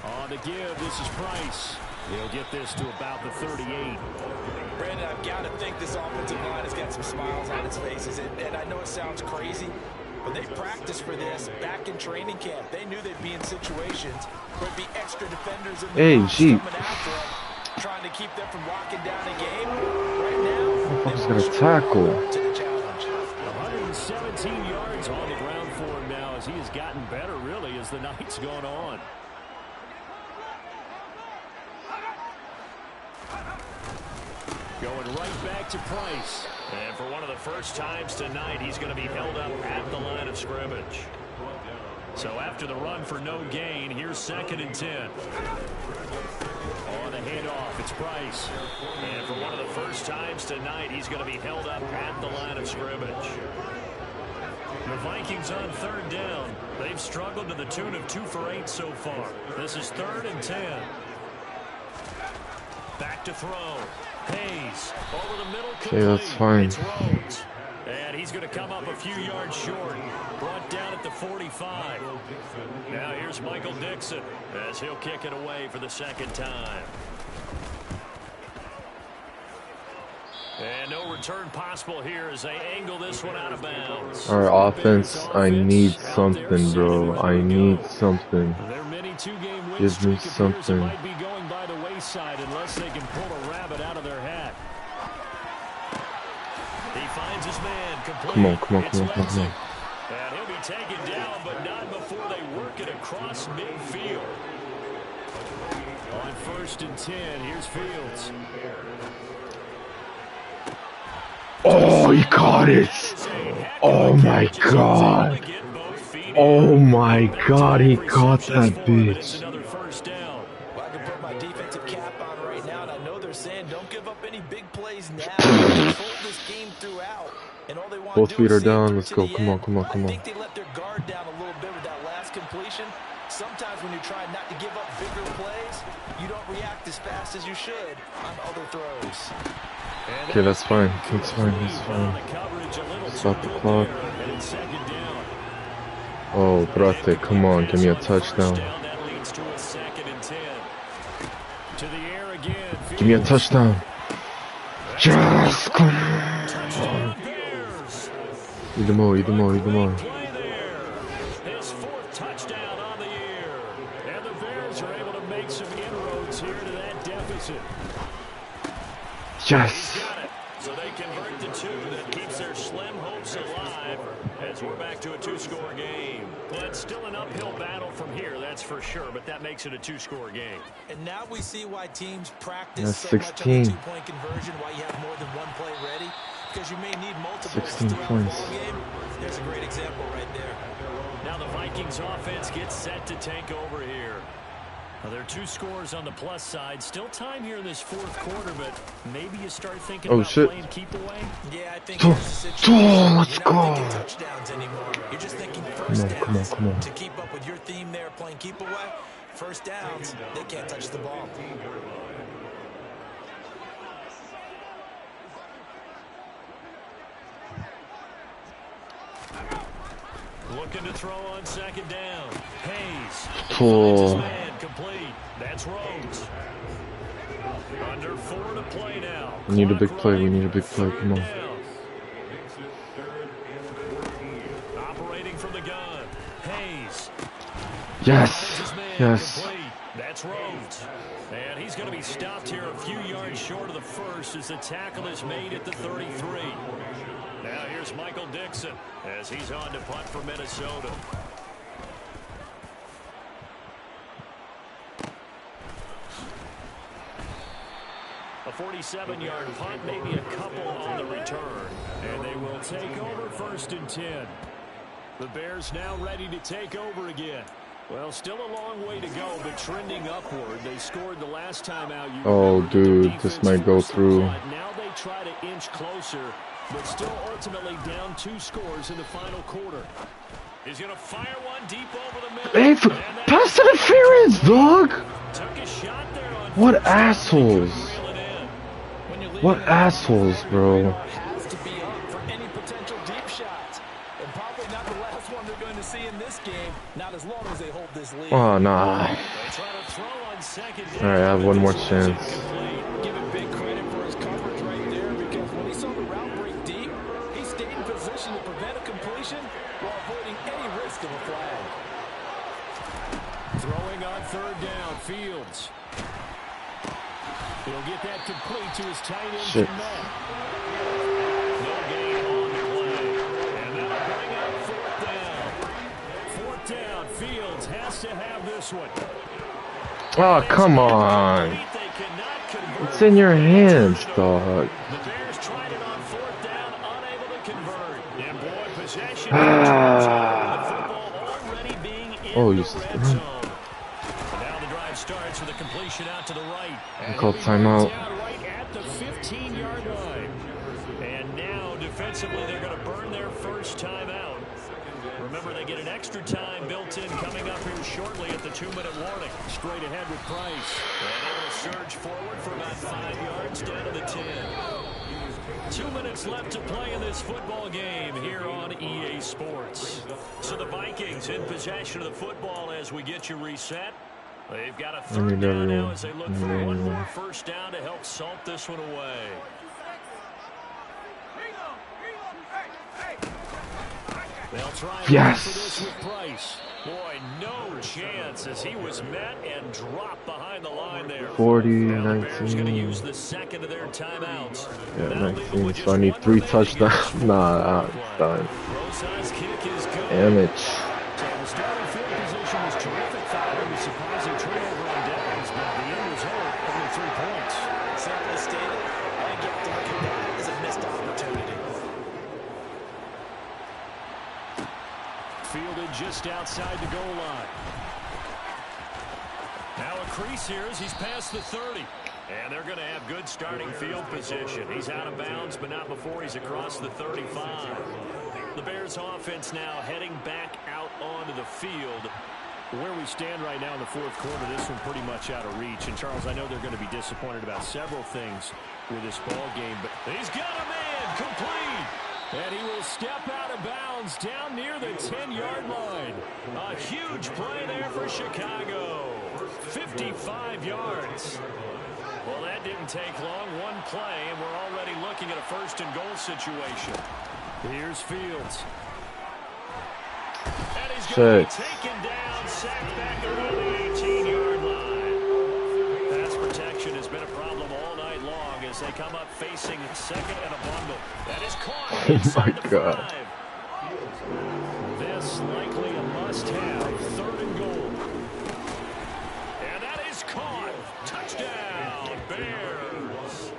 On the give, this is Price. He'll get this to about the 38. Brandon, I've got to think this offensive line has got some smiles on its faces. And I know it sounds crazy, but they practiced for this back in training camp. They knew they'd be in situations where it'd be extra defenders in the box coming after them, trying to keep them from locking down a game. Right now, He's going to tackle. To the challenge. 117 yards on the ground for him now as he has gotten better, really, as the night's gone on. Going right back to Price. And for one of the first times tonight, he's going to be held up at the line of scrimmage. So after the run for no gain, here's 2nd and 10. On the handoff, it's Price. And for one of the first times tonight, he's going to be held up at the line of scrimmage. The Vikings on 3rd down. They've struggled to the tune of 2 for 8 so far. This is 3rd and 10. Back to throw. Hayes over the middle. Okay, that's fine. And he's going to come up a few yards short. Brought down at the 45. Now here's Michael Dixon as he'll kick it away for the second time. And no return possible here as they angle this one out of bounds. Our offense, I need something, bro. I need something. Give me something. Might be going by the wayside unless they can pull a rabbit out of their hat. He finds his man complete. Come on, come on, come on, come on, come on. And he'll be taken down, but not before they work it across midfield. On 1st and 10, here's Fields. Oh, he caught it! Oh my god! Oh my god, he caught that bitch! Well, I can put my defensive cap on right now, and I know they're saying don't give up any big plays now. Control this game throughout, and all they want Both to feet do are is see it down. through Let's to go. the Come on, end. come on, come I on. think they let their guard down a little bit with that last completion. Sometimes when you're trying not to give up bigger plays, you don't react as fast as you should on other throws. Okay, that's fine. That's fine. That's fine. Stop the clock. Oh, brate, come on. Give me a touchdown. Give me a touchdown. Yes! Come on. Eat them all, eat them all, eat them all. His 4th touchdown on the year. And the Bears are able to make some inroads here to that deficit. Yes! So they convert the 2 that keeps their slim hopes alive as we're back to a 2-score game. Well, it's still an uphill battle from here, that's for sure, but that makes it a 2-score game. And now we see why teams practice That's so 16. much on the 2-point conversion, why you have more than one play ready, because you may need multiple 16 throughout points. the ball game. There's a great example right there. Now the Vikings offense gets set to take over here. Well, there are 2 scores on the plus side. Still time here in this 4th quarter, but maybe you start thinking about playing keep away. Yeah, I think here's the situation. Let's You're not go. thinking touchdowns anymore. You're just thinking first Come on, downs. come on. To keep up with your theme there, playing keep away, first downs, they can't touch the ball. Looking to throw on 2nd down. Hayes. Oh. Man complete. That's Rhodes. Under 4 to play now. We need a big play. We need a big play. Come on. Operating from the gun. Hayes. Yes! Yes! That's Rhodes. And he's going to be stopped here a few yards short of the first as the tackle is made at the 33. Now here's Michael Dixon as he's on to punt for Minnesota. A 47-yard punt, maybe a couple on the return. And they will take over 1st and 10. The Bears now ready to take over again. Well, still a long way to go, but trending upward. They scored the last time out. Oh, dude, this might go through. Now they try to inch closer, but still ultimately down 2 scores in the final quarter. He's going to fire one deep over the middle. Hey, pass interference, dog! Took a shot there on What assholes? What assholes, bro? Has to be up for any potential deep shots. And probably not the last one they're going to see in this game, not as long as they hold this lead. Oh, nah. Alright, I have one more chance. Give him big credit for his coverage right there, because when he saw the route break deep, he stayed in position to prevent a completion while avoiding any risk of a flag. Throwing on 3rd down, Fields. He'll get that complete to his tight end. Shit. No gain on the play. And that'll bring up 4th down. 4th down, Fields has to have this one. Oh, come on. It's in your hands, dog. The Bears tried it on 4th down, unable to convert. And boy, possession. Already being in Oh, you the red zone. Now the drive starts with a completion out to the right. I called timeout. Right at the 15-yard line. And now defensively they're going to burn their first time out. Remember, they get an extra time built in coming up here shortly at the 2-minute warning. Straight ahead with Price. And they will surge forward for about 5 yards down to the 10. 2 minutes left to play in this football game here on EA Sports. So the Vikings in possession of the football as we get you reset. They've got a third down now as they look for one more first down to help salt this one away. They'll try for this with Price. Boy, no chance as he was met and dropped behind the line there. 40, now 19. the Bears going to use the second of their timeouts. Yeah, 19. So I need 3 touchdowns. Nah, it's done. Damn it. So the starting field position was terrific following the surprising turnover on downs, but the end result, only 3 points. Simply stated, I get to look at that as a missed opportunity. Fielded just outside the goal line. Now a crease here as he's past the 30. And they're going to have good starting field position. He's out of bounds, but not before he's across the 35. The Bears offense now heading back out onto the field. Where we stand right now in the fourth quarter, this one pretty much out of reach. And, Charles, I know they're going to be disappointed about several things with this ball game, but he's got a man complete. And he will step out of bounds down near the 10-yard line. A huge play there for Chicago. 55 yards. Well, that didn't take long. One play, and we're already looking at a first-and-goal situation. Here's Fields. And he's going to be taken down, sacked back around the 18-yard line. Pass protection has been a problem all night long as they come up facing second and a bundle. That is caught inside the 5. This likely a must-have, third and goal. And that is caught. Touchdown, Bears.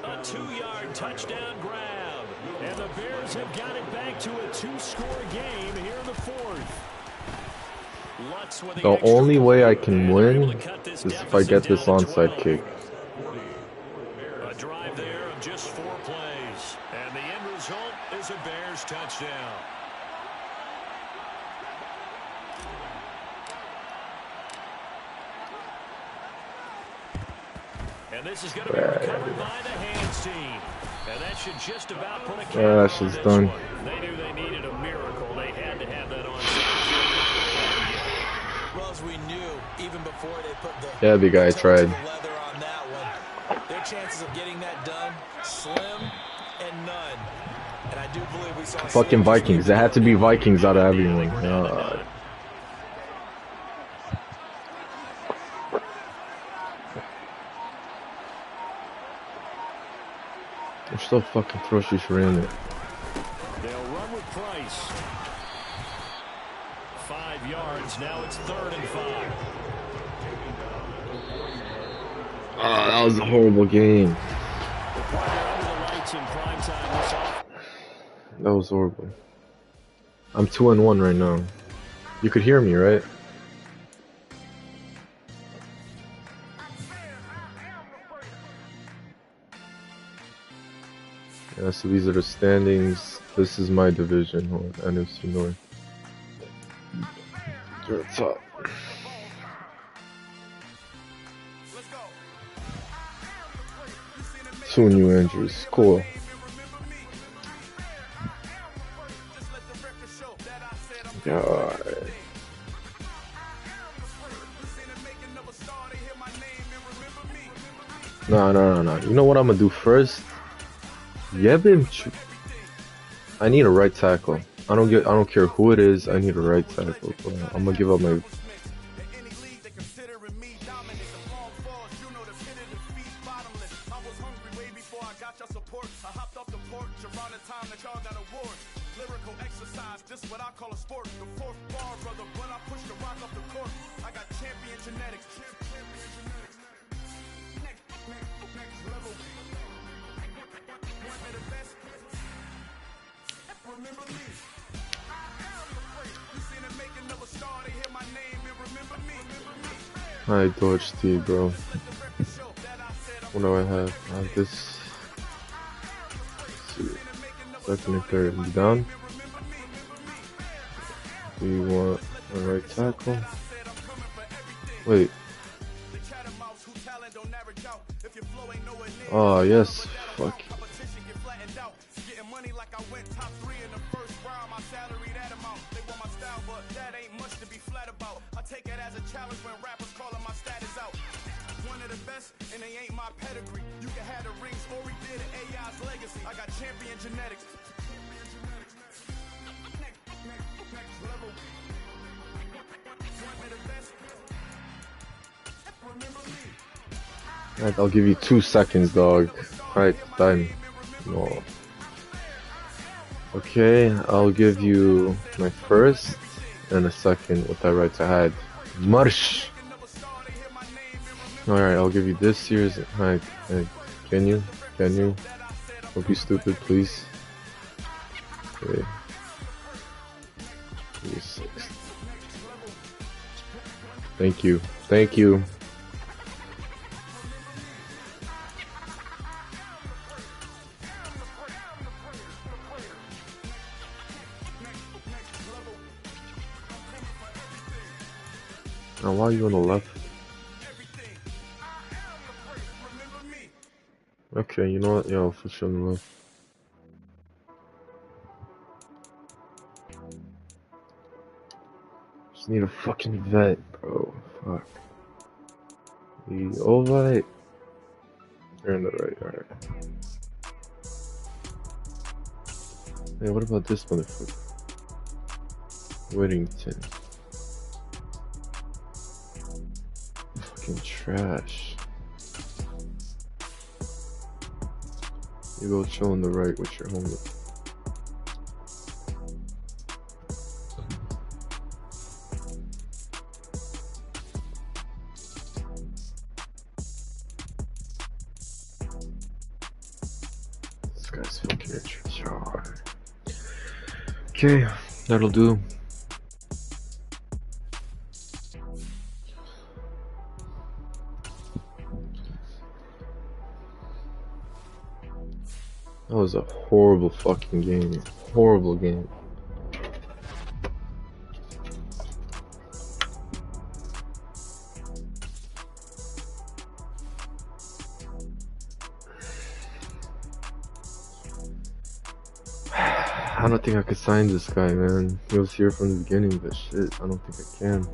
A 2-yard touchdown grab. And the Bears have got it back to a 2-score game here in the fourth. The only way I can win is if I get this onside kick. A drive there of just 4 plays. And the end result is a Bears touchdown. And this is going to be recovered by the hands team. And that should just about put a cap on that's just done. one. They knew they needed a miracle. They had to have that on. Well, as we knew, even before they put the the guy tried. leather on that one, their chances of getting that done, slim and none. And I do believe we saw Fucking Vikings. It had to be Vikings out of everyone. God. They're so fucking ferocious ran it. They'll run with Price. 5 yards. Now it's 3rd and 5. That was a horrible game. That was horrible. I'm 2-1 right now. You could hear me, right? Yeah, so these are the standings. This is my division, NFC North. You're at top. 2 new injuries. Cool. God. No. You know what I'm gonna do first? I need a right tackle. I don't care who it is. I need a right tackle. I'm gonna give up my. I dodged T, bro. What do I have? I have this. Let's see. Second and third. You down? Do you want a right tackle? Wait. Oh, yes. Fuck. a challenge when rappers calling my status out. One of the best, and they ain't my pedigree. You can have the rings, or we did it, AI's legacy. I got champion genetics. Next level. One of the best. Remember me. Alright, I'll give you 2 seconds, dog. Alright, time. No. Okay, I'll give you my first and a second with that right to hide. Marsh! Alright, I'll give you this year's. Alright, can you? Don't be stupid, please. Okay. Thank you. Now, why are you on the left? Okay, you know what? Yeah, I'll put you on the left. Just need a fucking vet, bro. Fuck. All right. You're in the right, alright. Hey, what about this motherfucker? Whittington. Fucking trash. You go chill on the right with your homie. This guy's fucking retarded. Okay, that'll do. That was a horrible fucking game. Horrible game. I don't think I could sign this guy, man. He was here from the beginning, but shit, I don't think I can.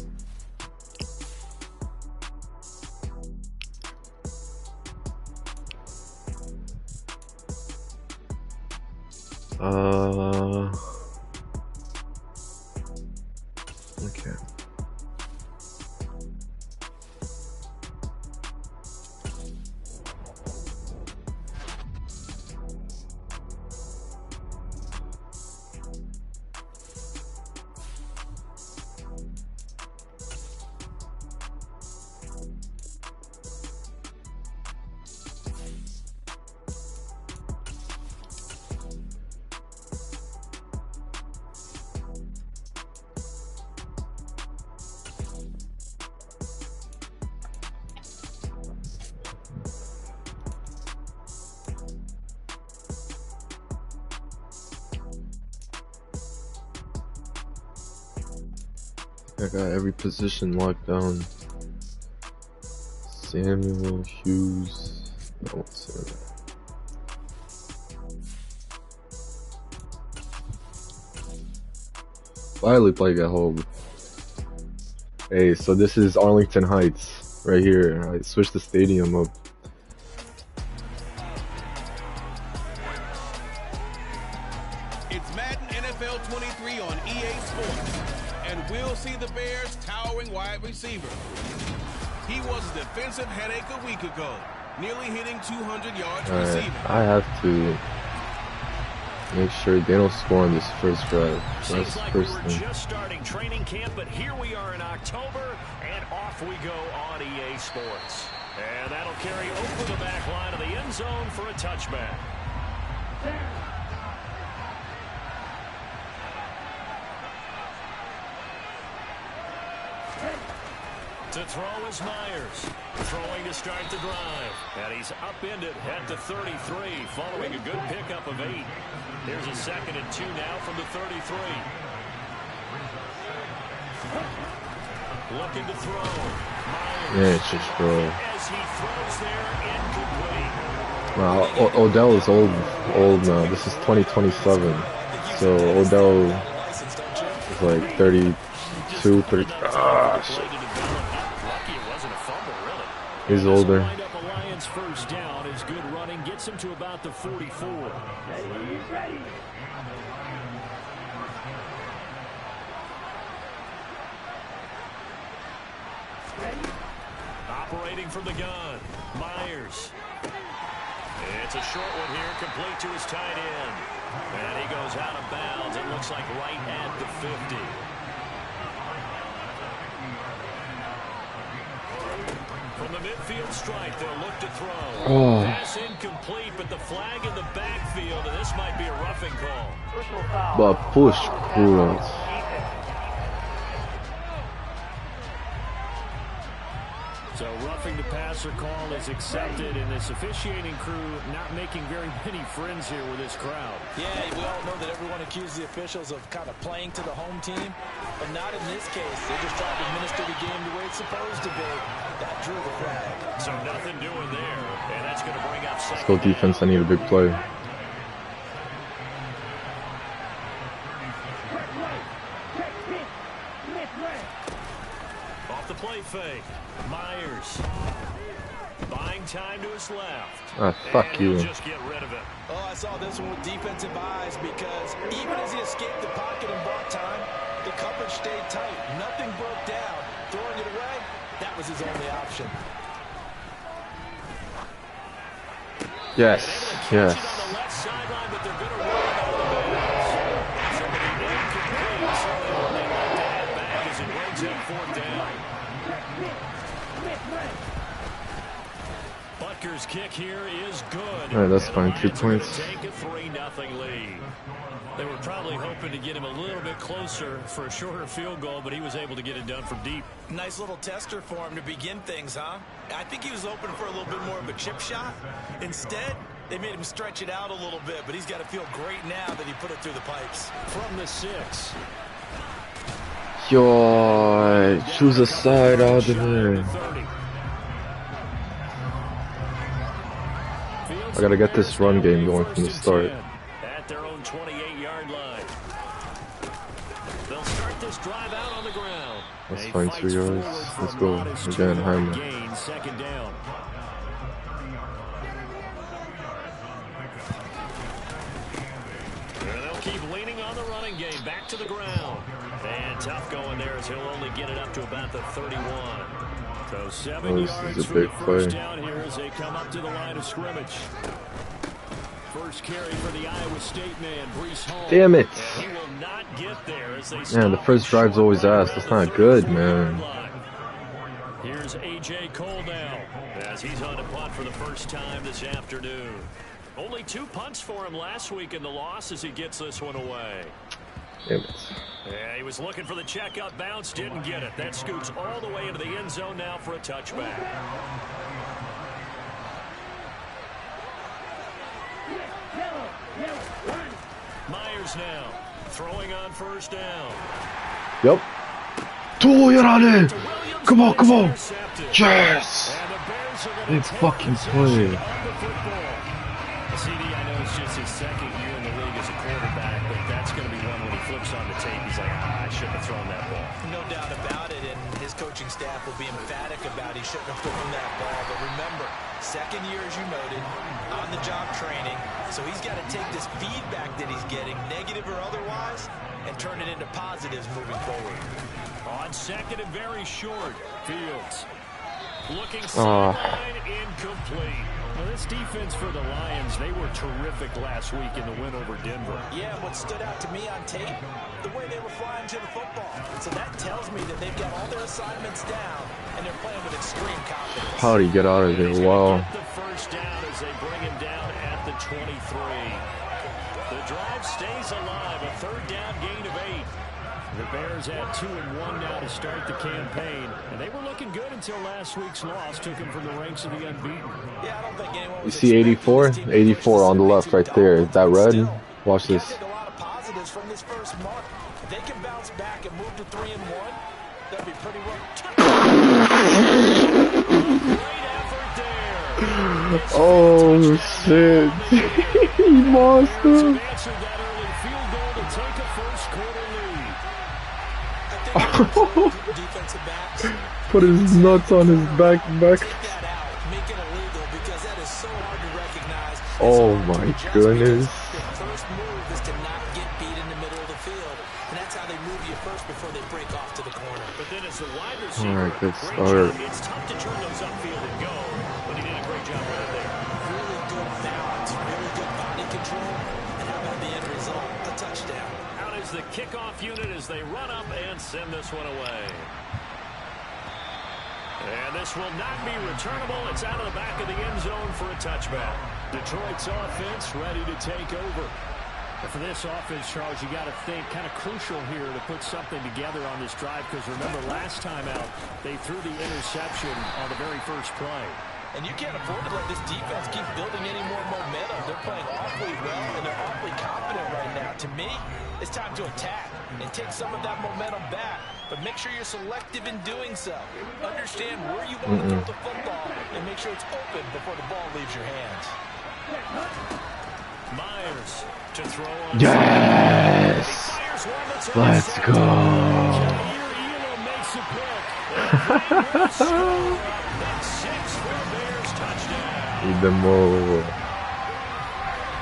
Okay. I got every position locked down. Samuel Hughes. I won't say that. Finally playing at home. Hey, so this is Arlington Heights right here. I switched the stadium up. It's Madden NFL 23 on EA Sports. And we'll see the Bears' towering wide receiver. He was a defensive headache a week ago, nearly hitting 200 yards receiving. I have to make sure they don't score on this first drive. Seems like we were just starting training camp, but here we are in October, and off we go on EA Sports. And that'll carry over the back line of the end zone for a touchback. To throw is Myers. Throwing to start the drive. And he's upended at the 33, following a good pickup of 8. Here's a 2nd and 2 now from the 33. Looking to throw. Myers. Yeah, it's just bro. As he throws there, incomplete. Wow, Odell is old now. This is 2027. So Odell is like 32, 30. Ah, shit. fumble, really. He's older. Wind up a Lions first down. His good running gets him to about the 44. Operating from the gun, Myers. It's a short one here, complete to his tight end. And he goes out of bounds. It looks like right at the 50. From the midfield stripe, they'll look to throw. Oh. Pass incomplete, but the flag in the backfield, and this might be a roughing call. But push, kurwa. So roughing the passer call is accepted, and this officiating crew not making very many friends here with this crowd. Yeah, we all know that everyone accuses the officials of kind of playing to the home team, but not in this case. They're just trying to administer the game the way it's supposed to be. That drew the flag. So nothing doing there, and that's going to bring up second. Let's go defense. I need a big play. Off the play fake. Myers buying time to his left. Ah, fuck you. Just get rid of it. Oh, I saw this one with defensive eyes because even as he escaped the pocket and bought time, the coverage stayed tight. Nothing broke down. Throwing it away, that was his only option. Yes, yes. On the left sideline, but they're going to run it out of bounds. Somebody incomplete, so they like to head back as it brings up fourth down. Butker's kick here is good. Alright, that's fine. 2 points. Take a 3-0 lead. They were probably hoping to get him a little bit closer for a shorter field goal, but he was able to get it done from deep. Nice little tester for him to begin things, huh? I think he was hoping for a little bit more of a chip shot. Instead, they made him stretch it out a little bit, but he's got to feel great now that he put it through the pipes. From the 6. Yo, choose a side out of there. I gotta get this run game going from the start. At their own 28-yard line. They'll start this drive out on the ground. That's fine, 2 yards. Let's go again, Hyman. Gain, second down. They'll keep leaning on the running game. Back to the ground. And tough going there as he'll only get it up to about the 31. So 7 yards for the first down here as they come up to the line of scrimmage. First carry for the Iowa State man, Brees Hall. Damn it. He will not get there as they Man, the first drive's always ass. That's not good, man. Here's A.J. Cole now as he's on to punt for the first time this afternoon. Only 2 punts for him last week in the loss as he gets this one away. Damn it. Yeah, he was looking for the checkup bounce, didn't get it. That scoots all the way into the end zone now for a touchback. Myers now throwing on first down. Yep. Toyarane! Come on, come on! Yes! Big fucking play. CD, I know it's just his second year in the league as a quarterback, but that's going to be one when he flips on the tape. He's like, I shouldn't have thrown that ball. No doubt about it, and his coaching staff will be emphatic about he shouldn't have thrown that ball. But remember, second year, as you noted, on-the-job training, so he's got to take this feedback that he's getting, negative or otherwise, and turn it into positives moving forward. On second and very short, Fields looking sideline, incomplete. Well, this defense for the Lions, they were terrific last week in the win over Denver. Yeah, what stood out to me on tape, the way they were flying to the football. So that tells me that they've got all their assignments down, and they're playing with extreme confidence. How do you get out of there? Wow. The first down as they bring him down at the 23. The drive stays alive, a third down gain of 8. The Bears had 2-1 now to start the campaign, and they were looking good until last week's loss took them from the ranks of the unbeaten. Yeah, I don't think anyone You was see 84? 84 on the left right there. Is that red? Watch this. a lot of positives from this first month. If they can bounce back and move to 3-1, that'd be pretty rough. Great effort there. Oh shit. He monster. Answered that early field goal to take a first quarter lead. I think defensive backs put his nuts on his back. Take that out, make it illegal, because that is so hard to recognize. Oh my goodness. Their first move is to not get beat in the middle of the field, and that's how they move you first before they break off to the corner. But then as the wide receiver, Alright, good great start. job. It's tough to turn those upfield and go, but he did a great job right there. Really good balance, really good body control, and how about the end result? A touchdown. Out is the kickoff unit as they run up and send this one away. And this will not be returnable. It's out of the back of the end zone for a touchback. Detroit's offense ready to take over. And for this offense, Charles, you got to think kind of crucial here to put something together on this drive, because remember last time out they threw the interception on the very first play. And you can't afford to let this defense keep building any more momentum. They're playing awfully well, and they're awfully confident right now. To me, it's time to attack and take some of that momentum back. But make sure you're selective in doing so. Understand where you want to throw the football and make sure it's open before the ball leaves your hands. Myers to throw on. Yes! Let's go! Makes a pick. Eat them all.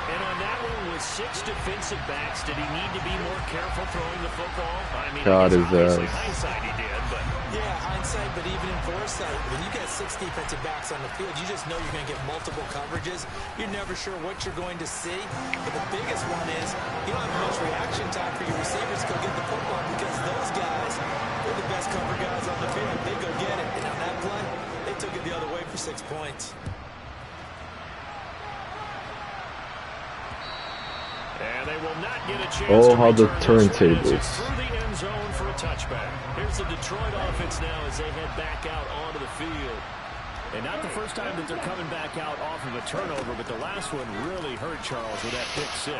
And on that one, with 6 defensive backs, did he need to be more careful throwing the football? I mean, God is obviously hindsight he did, but Yeah, hindsight, but even in foresight, when you get 6 defensive backs on the field, you just know you're going to get multiple coverages. You're never sure what you're going to see. But the biggest one is you don't have much reaction time for your receivers to go get the football, because those guys, they're the best cover guys on the field. They go get it. And on that play, they took it the other way for 6 points. and they will not get a chance Oh, to how the return this one as turntables. it's through the end zone for a touchback. Here's the Detroit offense now as they head back out onto the field. And not the first time that they're coming back out off of a turnover, but the last one really hurt Charles with that pick 6.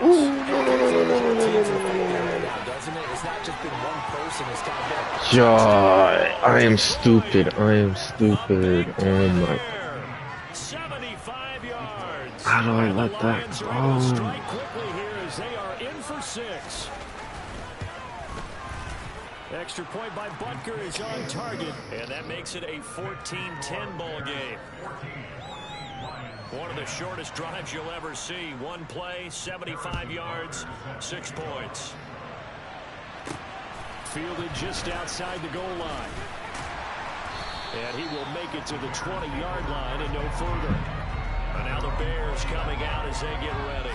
Doesn't it? It's not just been one person. It's kind of been Yeah, I am stupid. I am stupid. Oh my. 75 yards. How do I And the let that Lions are able to go? strike quickly here as they are in for 6. Extra point by Butker is on target, and that makes it a 14-10 ball game. One of the shortest drives you'll ever see. One play, 75 yards, 6 points. Fielded just outside the goal line. And he will make it to the 20-yard line and no further. And now the Bears coming out as they get ready.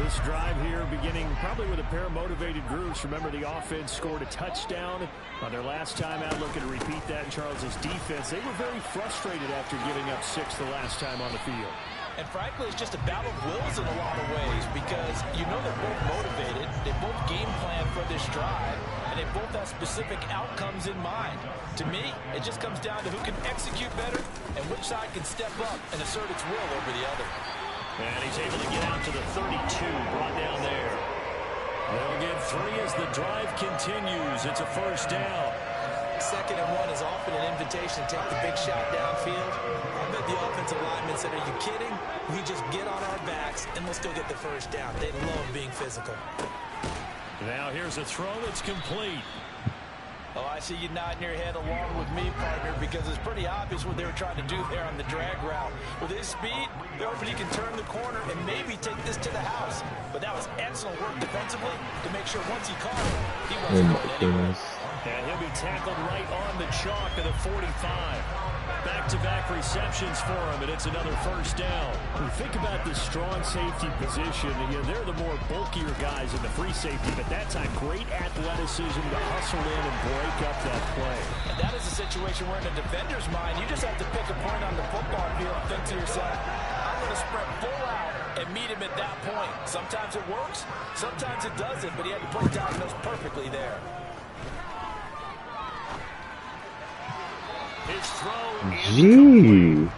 This drive here beginning probably with a pair of motivated groups. Remember, the offense scored a touchdown on their last time out. Looking to repeat that in Charles's defense. They were very frustrated after giving up 6 the last time on the field. And frankly, it's just a battle of wills in a lot of ways, because you know they're both motivated, they both game plan for this drive, and they both have specific outcomes in mind. To me, it just comes down to who can execute better and which side can step up and assert its will over the other. And he's able to get out to the 32, brought down there. They'll get 3 as the drive continues. It's a first down. 2nd and 1 is often an invitation to take the big shot downfield. I bet the offensive lineman said, are you kidding? We just get on our backs and let's go get the first down. They love being physical. Now here's a throw that's complete. Oh, I see you nodding your head along with me, partner, because it's pretty obvious what they were trying to do there on the drag route. With his speed, they're hoping he can turn the corner and maybe take this to the house. But that was excellent work defensively to make sure once he caught it, he Oh wasn't my going anywhere. goodness. And he'll be tackled right on the chalk at the 45. Back-to-back receptions for him, and it's another first down. When you think about the strong safety position, they're the more bulkier guys in the free safety, but that time, great athleticism to hustle in and break up that play. And that is a situation where in a defender's mind, you just have to pick a point on the football field and think to yourself, I'm going to sprint full out and meet him at that point. Sometimes it works, sometimes it doesn't, but he had to play diagnose perfectly there. His throw. Gee.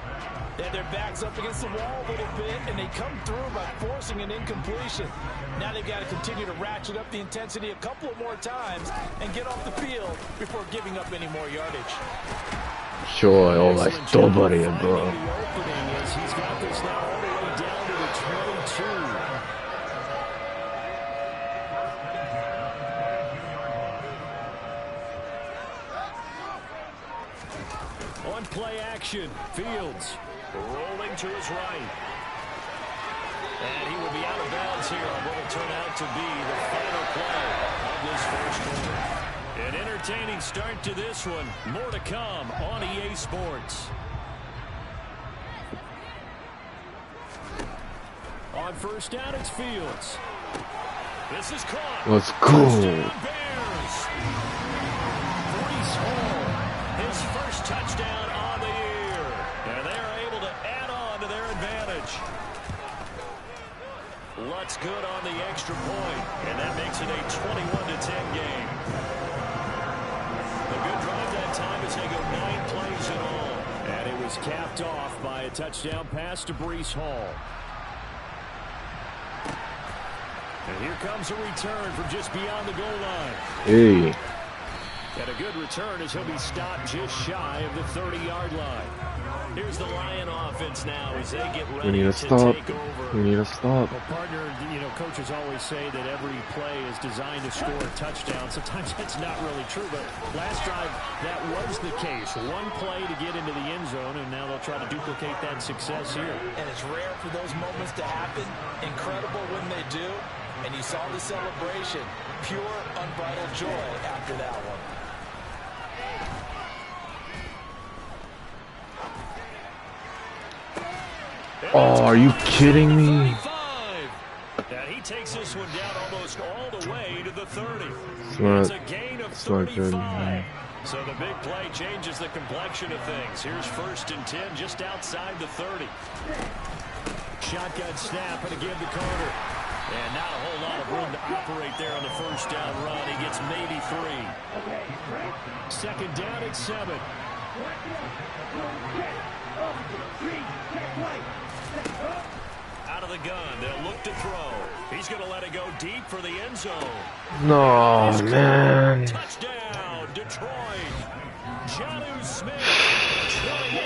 They had their backs up against the wall a little bit, and they come through by forcing an incompletion. Now they've got to continue to ratchet up the intensity a couple of more times and get off the field before giving up any more yardage. Sure, all like nobody, bro. He's got this now all the way down to the 22. On play action, Fields rolling to his right. And he will be out of bounds here on what will turn out to be the final play of this first quarter. An entertaining start to this one. More to come on EA Sports. On first down, it's Fields. This is caught. Let's go. Breece Hall, his first touchdown on the year. And they are able to add on to their advantage. Lutz good on the extra point, and that makes it a 21-10 game. A good drive that time as they go 9 plays in all. And it was capped off by a touchdown pass to Breece Hall. And here comes a return from just beyond the goal line. Hey. And a good return as he'll be stopped just shy of the 30-yard line. Here's the Lion offense now as they get ready to take over. We need to stop. Well, partner, you know, coaches always say that every play is designed to score a touchdown. Sometimes that's not really true, but last drive, that was the case. One play to get into the end zone, and now they'll try to duplicate that success here. And it's rare for those moments to happen. Incredible when they do. And you saw the celebration. Pure, unbridled joy after that one. Oh, are you kidding me? And he takes this one down almost all the way to the 30. It's a gain of 35. So the big play changes the complexion of things. Here's 1st and 10 just outside the 30. Shotgun snap and again to Carter. And not a whole lot of room to operate there on the first down run. He gets maybe 3. 2nd down at 7. Out of the gun, they'll look to throw. He's going to let it go deep for the end zone. No, man. Touchdown, Detroit. Jonnu Smith,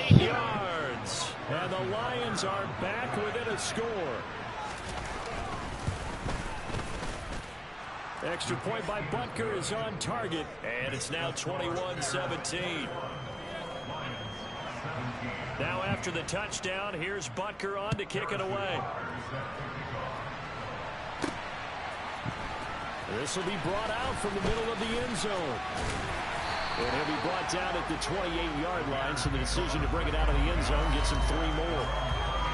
28 yards. And the Lions are back within a score. Extra point by Butker is on target, and it's now 21-17. Now after the touchdown, here's Butker on to kick it away. This will be brought out from the middle of the end zone. And he'll be brought down at the 28-yard line, so the decision to bring it out of the end zone gets him 3 more.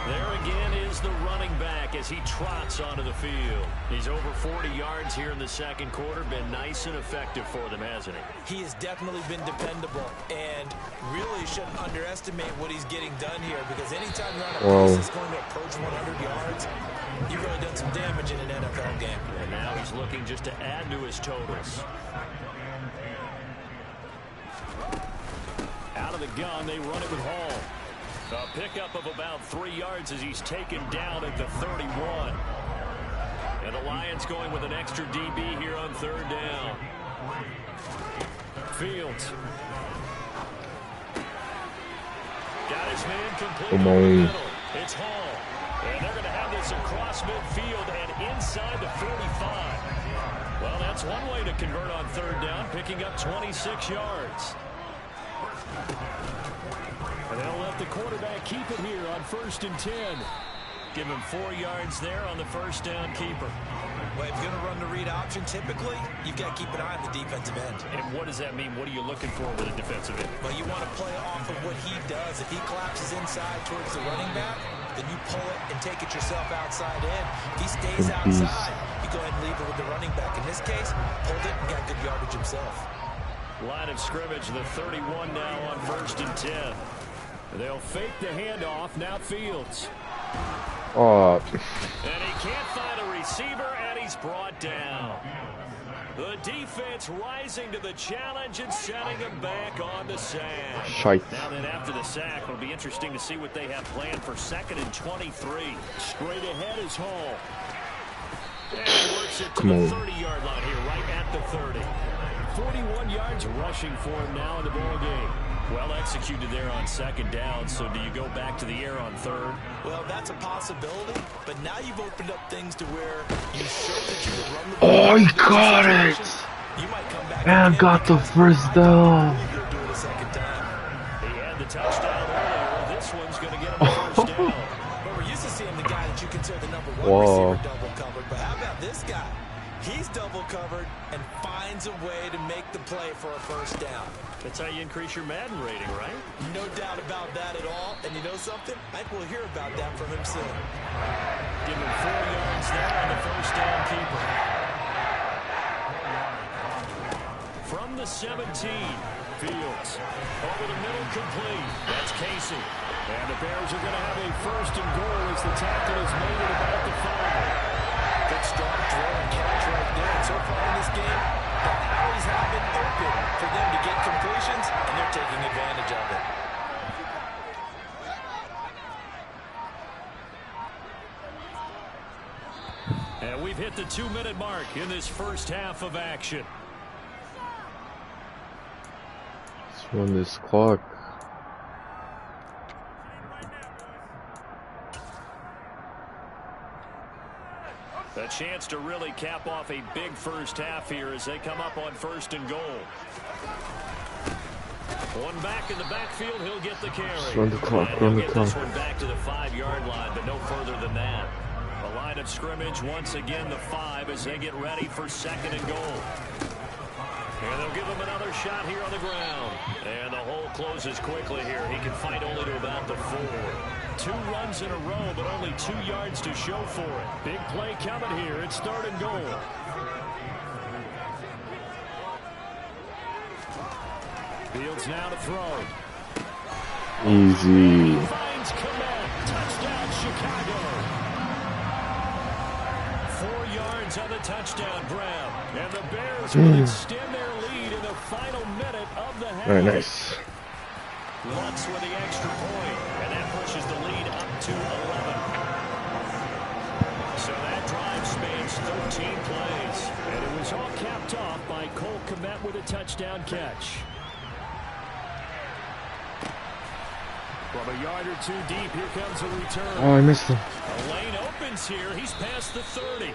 There again is the running back as he trots onto the field. He's over 40 yards here in the second quarter. Been nice and effective for them, hasn't he? He has definitely been dependable and really shouldn't underestimate what he's getting done here because anytime you're on a pace that's going to approach 100 yards, you've really done some damage in an NFL game. And now he's looking just to add to his totals. Out of the gun, they run it with Hall. A pickup of about 3 yards as he's taken down at the 31. And the Lions going with an extra DB here on 3rd down. Fields. Got his man completely in the middle. It's Hall. And they're going to have this across midfield and inside the 45. Well, that's one way to convert on 3rd down, picking up 26 yards. And they'll let the quarterback keep it here on 1st and 10. Give him 4 yards there on the first down keeper. Well, if you're going to run the read option, typically, you've got to keep an eye on the defensive end. And what does that mean? What are you looking for with a defensive end? Well, you want to play off of what he does. If he collapses inside towards the running back, then you pull it and take it yourself outside in. If he stays outside, you go ahead and leave it with the running back. In this case, pulled it and got good yardage himself. Line of scrimmage, the 31 now on 1st and 10. They'll fake the handoff. Now Fields. Oh. And he can't find a receiver, and he's brought down. The defense rising to the challenge and setting him back on the sack. Shite. Now then, after the sack, it'll be interesting to see what they have planned for 2nd and 23. Straight ahead is Hall. And he works it to the 30-yard line here, right at the 30. 41 yards rushing for him now in the ball game. Well executed there on 2nd down, so do you go back to the air on 3rd? Well, that's a possibility, but now you've opened up things to where you showed that you would run the ball. Oh, he got it! You might come back and got the 1st down. Do it a second time. He had the touchdown earlier. This one's going to get him a first down. But we're used to seeing the guy that you consider the number one Whoa. receiver double covered. But how about this guy? He's double covered and finds a way to make the play for a first down. That's how you increase your Madden rating, right? No doubt about that at all. And you know something? I think we'll hear about that from him soon. Give him 4 yards there on the first down keeper. From the 17, Fields. Over the middle, complete. That's Casey. And the Bears are going to have a first and goal as the tackle is made at about the 5. Good strong throw and catch right there. And so far in this game, the alleys have been open for them to get completions, and they're taking advantage of it. And we've hit the 2-minute mark in this first half of action. Let's run this clock. A chance to really cap off a big first half here as they come up on first and goal. One back in the backfield, he'll get the carry. Run the clock, and run he'll the get clock. this one back to the 5-yard line, but no further than that. A line of scrimmage, once again the 5 as they get ready for second and goal. And they'll give him another shot here on the ground. And the hole closes quickly here. He can fight only to about the 4. 2 runs in a row, but only 2 yards to show for it. Big play coming here. It's third and goal. Fields now to throw. Easy. Finds Komet. Touchdown, Chicago. 4 yards on the touchdown grab. And the Bears will extend their lead in the final minute of the half. Very nice. Lutz with the extra point, and that pushes the lead up to 11. So that drive spans 13 plays, and it was all capped off by Cole Kmet with a touchdown catch. From a yard or 2 deep, here comes a return. Oh, I missed him. A lane opens here. He's past the 30.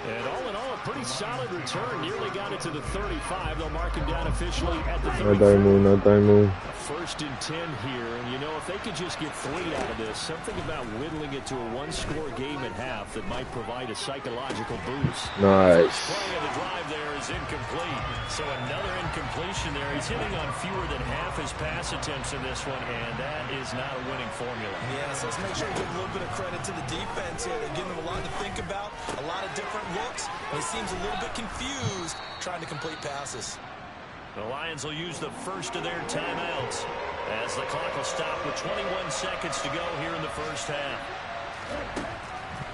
And all in all, a pretty solid return. Nearly got it to the 35. They'll mark him down officially at the 34. Not Daimu. First and 10 here, and you know, if they could just get 3 out of this, something about whittling it to a 1-score game at half that might provide a psychological boost. Nice. First play of the drive there is incomplete, so another incompletion there. He's hitting on fewer than half his pass attempts in this one, and that is not a winning formula. Yes, let's make sure we give a little bit of credit to the defense here. They're giving him a lot to think about, a lot of different looks, and he seems a little bit confused trying to complete passes. The Lions will use the first of their timeouts as the clock will stop with 21 seconds to go here in the first half.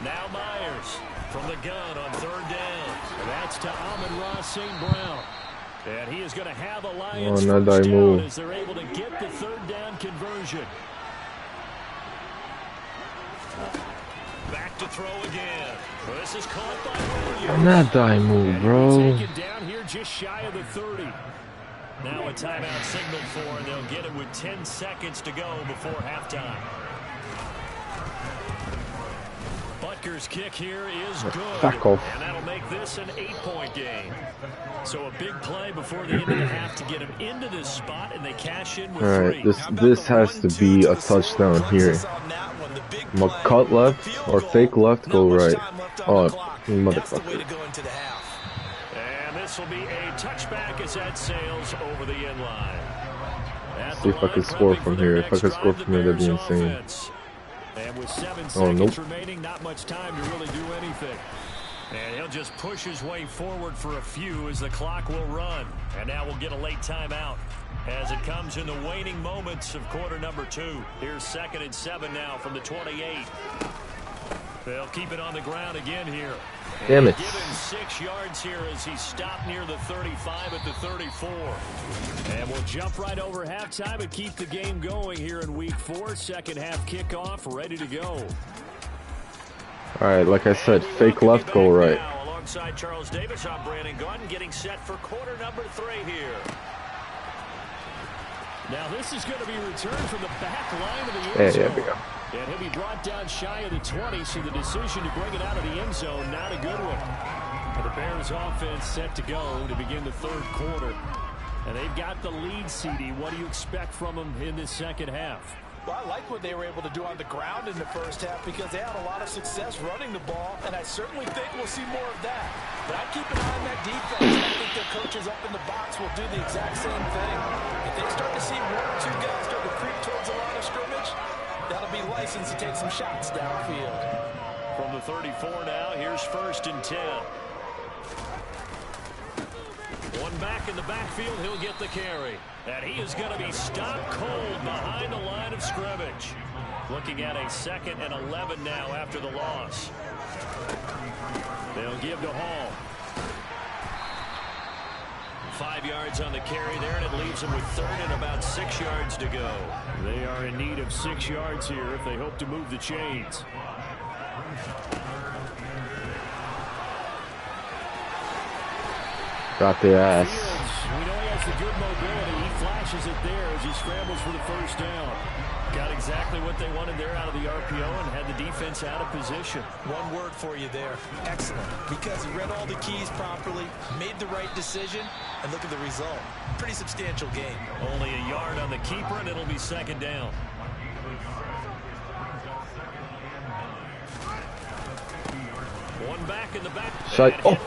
Now Myers from the gun on third down. And that's to Amon-Ra St. Brown. And he is going to have a Lions first down as they're able to get the third down conversion. Back to throw again. This is caught by Williams. Not Daimu, bro. Taken down here just shy of the 30. Now a timeout signaled for, and they'll get it with 10 seconds to go before halftime. Butker's kick here is good. Back off. And that'll make this an 8-point game. So a big play before the end of the half to get him into this spot, and they cash in with 3. This has to be a touchdown here. Cut left or fake left, go right. Oh, motherfucker. And this will be a touchback as that sails over the end line. See if I can score from here. If I could score from here, that'd be insane. And with 7 seconds remaining, not much time to really do anything. And he'll just push his way forward for a few as the clock will run. And now we'll get a late timeout as it comes in the waning moments of quarter number 2. Here's 2nd and 7 now from the 28. They'll keep it on the ground again here. Damn it. Give him 6 yards here as he stopped near the 35 at the 34. And we'll jump right over halftime and keep the game going here in week 4. Second half kickoff ready to go. Alright, like I said, fake left, go right. Now, alongside Charles Davis, I'm Brandon Gunn, getting set for quarter number 3 here. Now this is going to be returned from the back line of the end zone. There we go. And he'll be brought down shy of the 20, so the decision to bring it out of the end zone, not a good one. And the Bears offense set to go to begin the third quarter. And they've got the lead, CD. What do you expect from them in this second half? Well, I like what they were able to do on the ground in the first half because they had a lot of success running the ball, and I certainly think we'll see more of that. But I keep an eye on that defense. I think their coaches up in the box will do the exact same thing. If they start to see one or two guys start to creep towards the line of scrimmage, that'll be license to take some shots downfield. From the 34 now, here's 1st and 10. One back in the backfield, he'll get the carry. And he is going to be stopped cold behind the line of scrimmage. Looking at a 2nd and 11 now after the loss. They'll give to Hall. 5 yards on the carry there, and it leaves them with 3rd and about 6 yards to go. They are in need of 6 yards here if they hope to move the chains. Got the ass. We know he has the good mobility. He flashes it there as he scrambles for the 1st down. Got exactly what they wanted there out of the RPO and had the defense out of position. One word for you there. Excellent. Because he read all the keys properly, made the right decision, and look at the result. Pretty substantial gain. Only a yard on the keeper, and it'll be 2nd down. One back in the back.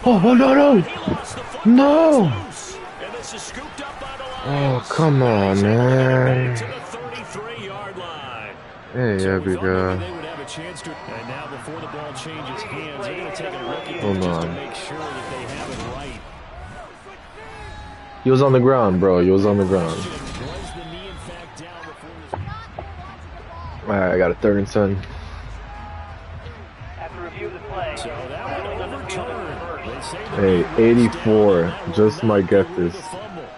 Oh, no. No. And this is scooped up by the Oh, come on, man. to the 33-yard line. Hey, there we go. They would have a chance to. And now before the ball changes hands, they're going to take a look at Hold it just to on. make sure that they have it right. He was on the ground, bro. He was on the ground. Was the knee in fact down before this? Alright, I got a 3rd and 10. So that one overturned. They say the Hey, knee was 84. down, and that Just will might get prove this. the fumble.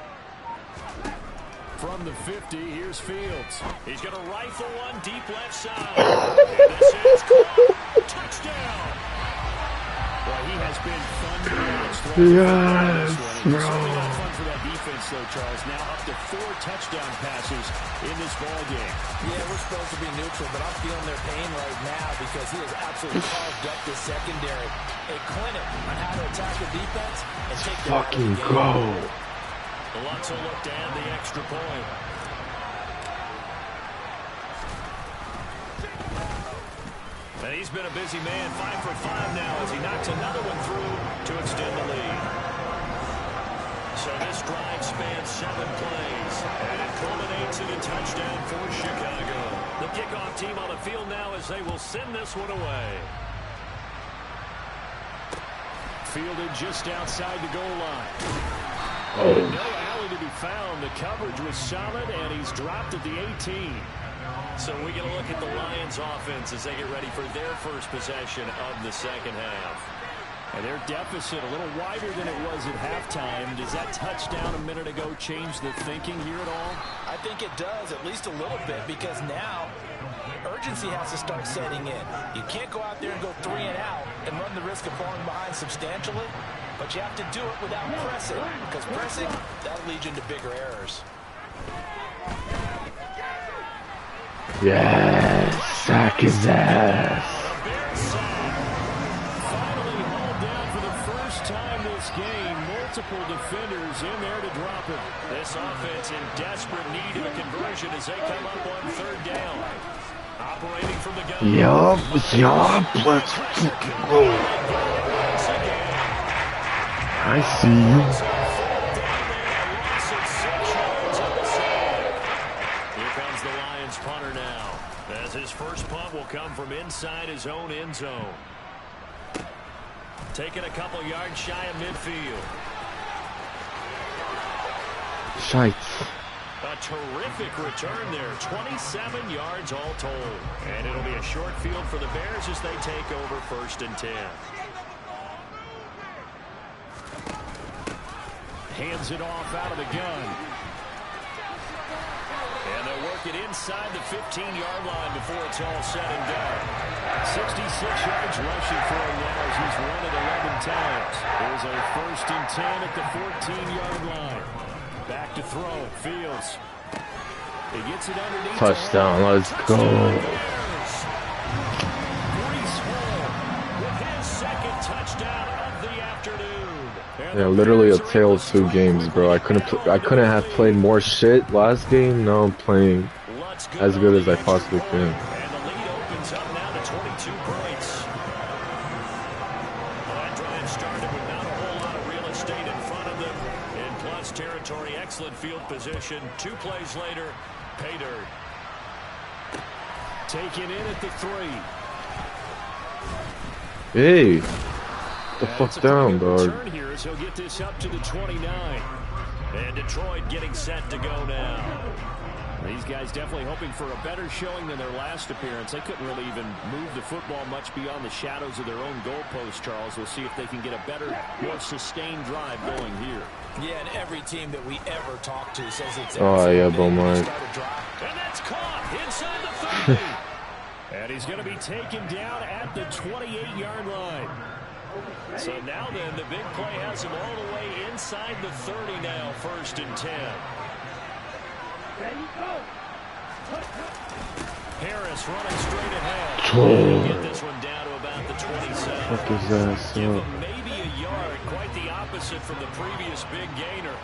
From the 50, here's Fields. He's going to rifle one deep left side. And this is caught. Touchdown. Well, he has been fun to watch. Yes, Certainly bro. not fun for that defense, though, Charles. Now up to 4 touchdown passes in this ball game. Yeah, we're supposed to be neutral, but I'm feeling their pain right now because he has absolutely carved up this secondary. A clinic on how to attack the defense and take them out of the Fucking game. go. Lutz will look to add the extra point. And he's been a busy man, 5 for 5 now as he knocks another one through to extend the lead. So this drive spans 7 plays, and it culminates in a touchdown for Chicago. The kickoff team on the field now as they will send this one away. Fielded just outside the goal line. No alley to be found. The coverage was solid, and he's dropped at the 18. So we get a look at the Lions offense as they get ready for their first possession of the second half. And their deficit a little wider than it was at halftime. Does that touchdown a minute ago change the thinking here at all? I think it does, at least a little bit, because now urgency has to start setting in. You can't go out there and go 3 and out and run the risk of falling behind substantially, but you have to do it without pressing, because pressing, that leads you into bigger errors. Yes, sack his ass. Finally hauled down for the first time this game. Multiple defenders in there to drop it. This offense in desperate need of a conversion as they come up on 3rd down. Operating from the gun. Yup, let's fucking go. I see you. Punter now, as his first punt will come from inside his own end zone. Taking a couple yards shy of midfield. Shite. A terrific return there, 27 yards all told. And it'll be a short field for the Bears as they take over 1st and 10. Hands it off out of the gun. And they'll work it inside the 15-yard line before it's all said and done. 66 yards rushing for him now as he's run it 11 times. There's a 1st and 10 at the 14-yard line. Back to throw. Fields. He gets it underneath. Touchdown, let's go. Breece Hall with his 2nd touchdown of the afternoon. Yeah, literally a tale of two games, bro. I couldn't have played more shit last game. Now I'm playing as good as I possibly can. And the lead opens up now to 22 points. Well, that drive started with not a whole lot of real estate in front of them. In plus territory, excellent field position. 2 plays later, pay dirt. Taken in at the 3. Hey, the fuck down, dog. Turn here as he'll get this up to the 29. And Detroit getting set to go now. These guys definitely hoping for a better showing than their last appearance. They couldn't really even move the football much beyond the shadows of their own goalpost, Charles. We'll see if they can get a better, more sustained drive going here. Yeah, and every team that we ever talk to says it's Oh, yeah, Beaumont. And that's caught inside the 30. And he's going to be taken down at the 28-yard line. So now then, the big play has him all the way inside the 30 now, 1st and 10. Harris running straight ahead. He'll get this one down to about the 27. Fuck is that? Give him maybe a yard, quite the opposite from the previous big gainer.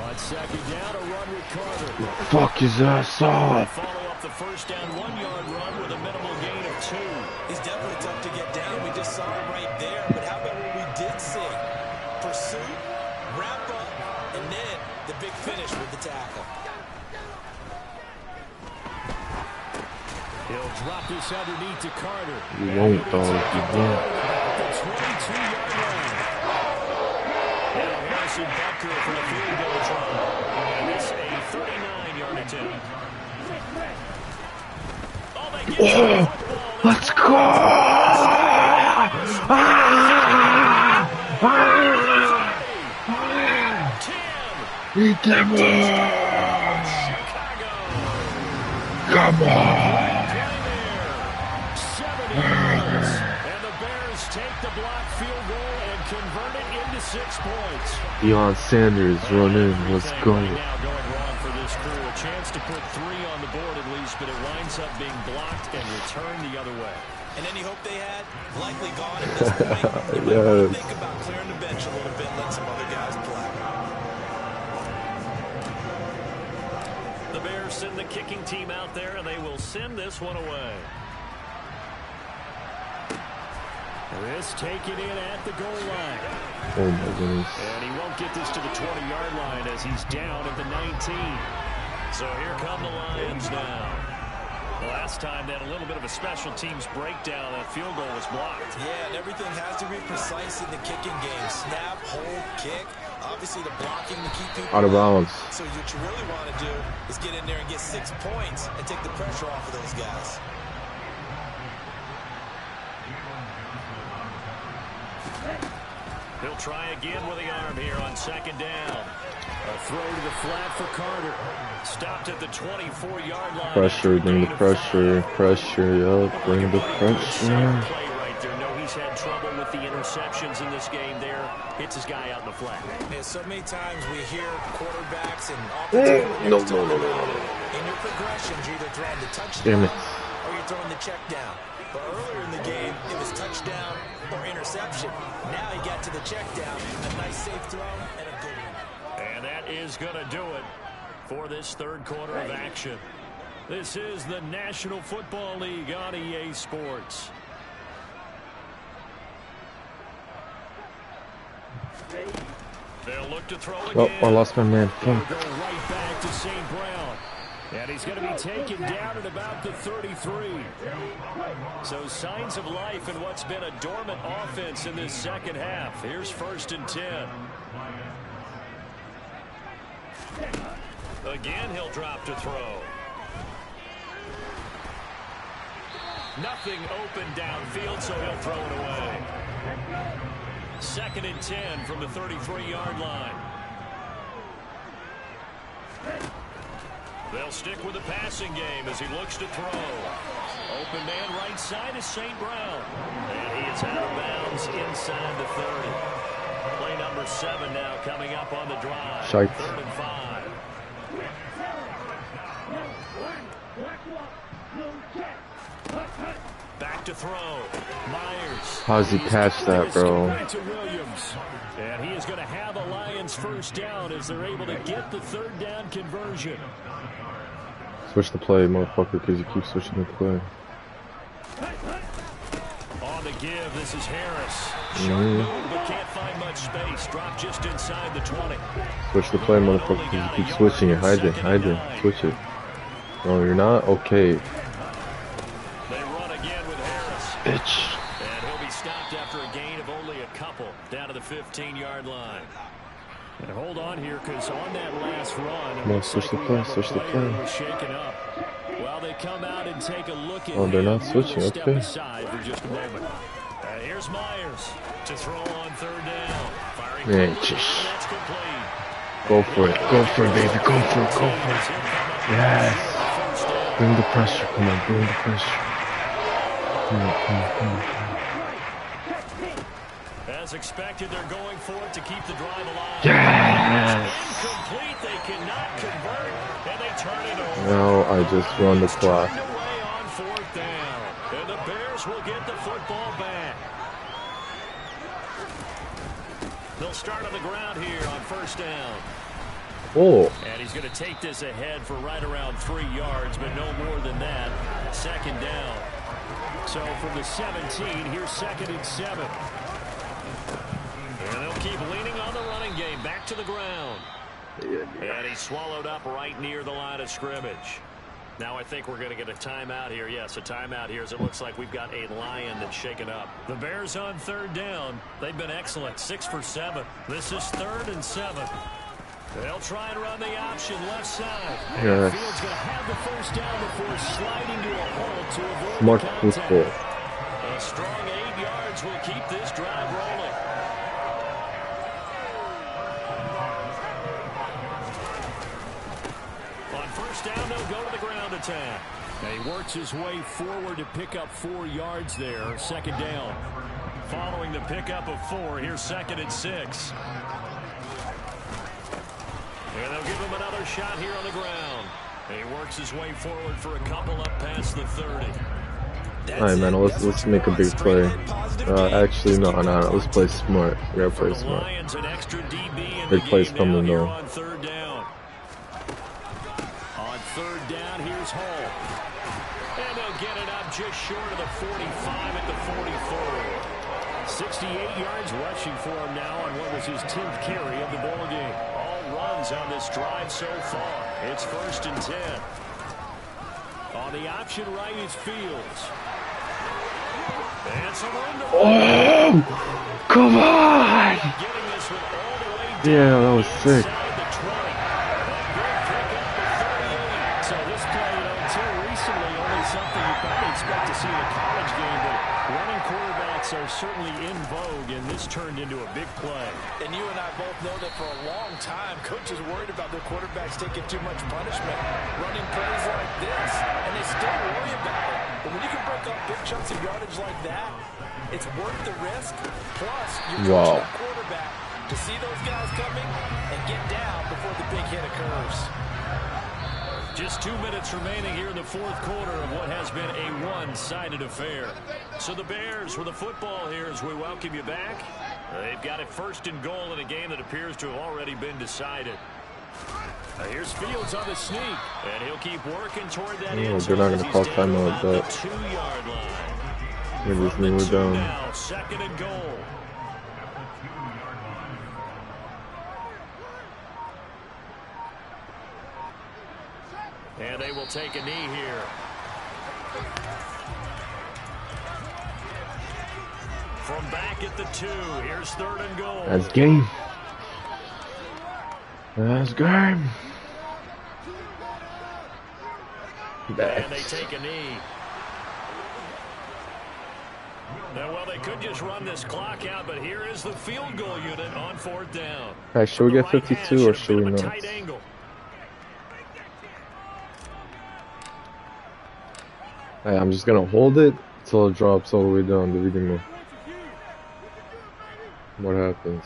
On 2nd down, a run with Carter. Fuck his ass off. Follow up the 1st down 1-yard run with a minimal gain of 2. He's definitely tough to get down. We just saw it right there. But how about what we did see? Pursuit, wrap up, and then the big finish with the tackle. He'll drop this underneath to Carter. You won't, dog. You won't. The 22-yard line. And Harrison Butker for the field goal try. And this a 39-yard attempt. Oh, they get Let's go! Eat them all! Come on! And the Bears take the block field goal and convert it into 6 points. Deion Sanders run in. Let's go. Now going wrong for this crew. A chance to put 3 on the board at least, but it winds up being blocked and returned the other way. And any hope they had, likely gone at this point. You might want to think about clearing the bench a little bit, let some other guys play. The Bears send the kicking team out there, and they will send this one away. This taken in at the goal line. Oh my goodness. And he won't get this to the 20-yard line as he's down at the 19. So here come the Lions now. The last time they had a little bit of a special teams breakdown, that field goal was blocked. Yeah, and everything has to be precise in the kicking game. Snap, hold, kick. Obviously the blocking to keep people Out of bounds. So what you really want to do is get in there and get 6 points and take the pressure off of those guys. He'll try again with the arm here on 2nd down. A throw to the flat for Carter. Stopped at the 24-yard line. Pressure, bring the pressure. Pressure, yup. Bring the pressure. Play right there. No, he's had trouble with the interceptions in this game there. Hits his guy out in the flat. Yeah, so many times we hear quarterbacks and offensive No. in your progressions, you're either throwing the touchdown Damn it. or you're throwing the check down. But earlier in the game, it was touchdown or interception. Now he got to the check down, a nice safe throw, and a good one. And that is going to do it for this 3rd quarter of action. This is the National Football League on EA Sports. They'll look to throw again. Oh, I lost my man. They'll Fuck. go right back to St. Brown. And he's going to be taken down at about the 33. So signs of life in what's been a dormant offense in this 2nd half. Here's 1st and 10. Again, he'll drop to throw. Nothing open downfield, so he'll throw it away. 2nd and 10 from the 33-yard line. They'll stick with the passing game as he looks to throw. Open man right side is St. Brown. And he is out of bounds inside the 30. Play number 7 now coming up on the drive. Shite. 3rd and 5. Back to throw. Myers. How's he catch that, bro? And he is going to have the Lions first down as they're able to get the third down conversion. Switch the play, motherfucker, because you keep switching the play. On the give, this is Harris. Short move, but can't find much space. Drop just inside the 20. Switch the play, motherfucker, because you keep switching it. Hide it. Switch it. No, you're not? Okay. They run again with Harris. Bitch. And he'll be stopped after a gain of only a couple. Down to the 15-yard line. And hold on here, because on that last run, Come on, switch the play, switch the play. was shaken up. Well, they come out and take a look at Oh, they're not switching, step okay. aside for just a moment. Here's Myers to throw on third down. Firing Yeah, that's complete. Go for it, baby, go for it. Yes. Bring the pressure, come on, bring the pressure. Come on. As expected, they're going for it to keep the drive alive. Yes. Incomplete, they cannot convert, and they turn it over. Now I just run the clock. Away on fourth down, and the Bears will get the football back. They'll start on the ground here on first down. Oh. And he's going to take this ahead for right around 3 yards, but no more than that. Second down. So from the 17, here's 2nd and 7. And they'll keep leaning on the running game. Back to the ground. And he's swallowed up right near the line of scrimmage. Now I think we're going to get a timeout here. Yes, a timeout here as it looks like we've got a Lion that's shaken up. The Bears on third down. They've been excellent. 6 for 7. This is 3rd and 7. They'll try and run the option left side. Yes. Field's going to have the first down before sliding to a halt to avoid Smart contact. football. A strong 8 yards will keep this drive rolling. On first down, they'll go to the ground attack. And he works his way forward to pick up 4 yards there. Second down. Following the pickup of 4, here's 2nd and 6. And they'll give him another shot here on the ground. He works his way forward for a couple up past the 30. Alright, man, let's make a big play. Actually, no, let's play smart. We gotta play smart. Big play's coming, though. On third down. On third down, here's Hall. And they'll get it up just short of the 45 at the 44. 68 yards rushing for him now on what was his 10th carry of the ball game. All runs on this drive so far. It's 1st and 10. On the option right is Fields. And some room to Oh! Come on! Yeah, that was sick. So this play, until recently, only something you probably expect to see in a college game, but running quarterbacks are certainly in vogue, and this turned into a big play. And you and I both know that for a long time, coaches worried about their quarterbacks taking too much punishment, running plays like this, and they still worry about it. But when you can break up big chunks of yardage like that, it's worth the risk. Plus, you're coaching a quarterback to see those guys coming and get down before the big hit occurs. Just 2 minutes remaining here in the fourth quarter of what has been a one-sided affair. So the Bears with the football here as we welcome you back. They've got it 1st and goal in a game that appears to have already been decided. Here's Fields on the sneak, and he'll keep working toward that end They're not going to call timeout, but 2-yard line. we just knew we're down. Now, 2nd and goal. And they will take a knee here. From back at the 2, here's 3rd and goal. That's game. That's game. And they take a knee. Now, well, they could just run this clock out, but here is the field goal unit on 4th down. Hey, should we get 52 or should we not? Hey, I'm just gonna hold it until it drops all the way down the video. What happens?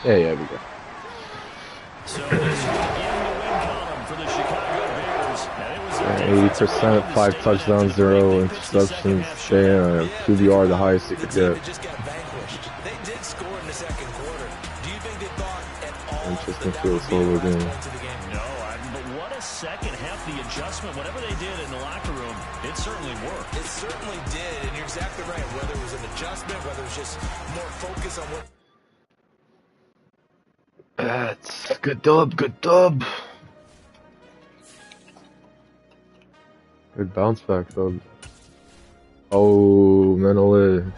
Yeah, we go. So this will begin the win column for the 80%, 5 touchdowns, 0 interceptions. Damn, QBR the highest you could get. Just got vanquished. They did score in the second quarter. Do you think they thought at all Interesting that field would be the solo last game. points of the game? No, but what a second half. The adjustment, whatever they did in the locker room, it certainly worked. It certainly did, and you're exactly right. Whether it was an adjustment, whether it was just more focus on what. That's good dub, good dub. Good bounce back dub. Oh, Manole.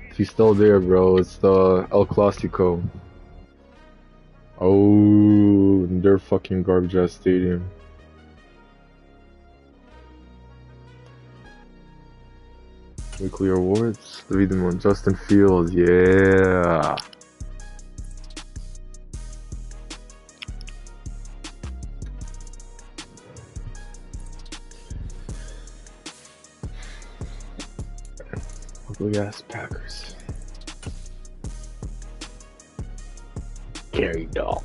If he's still there, bro, it's the El Clasico. Oh, their fucking garbage ass stadium. Weekly awards. Read them on Justin Fields, yeah. Ugly ass Packers. Gary Doll.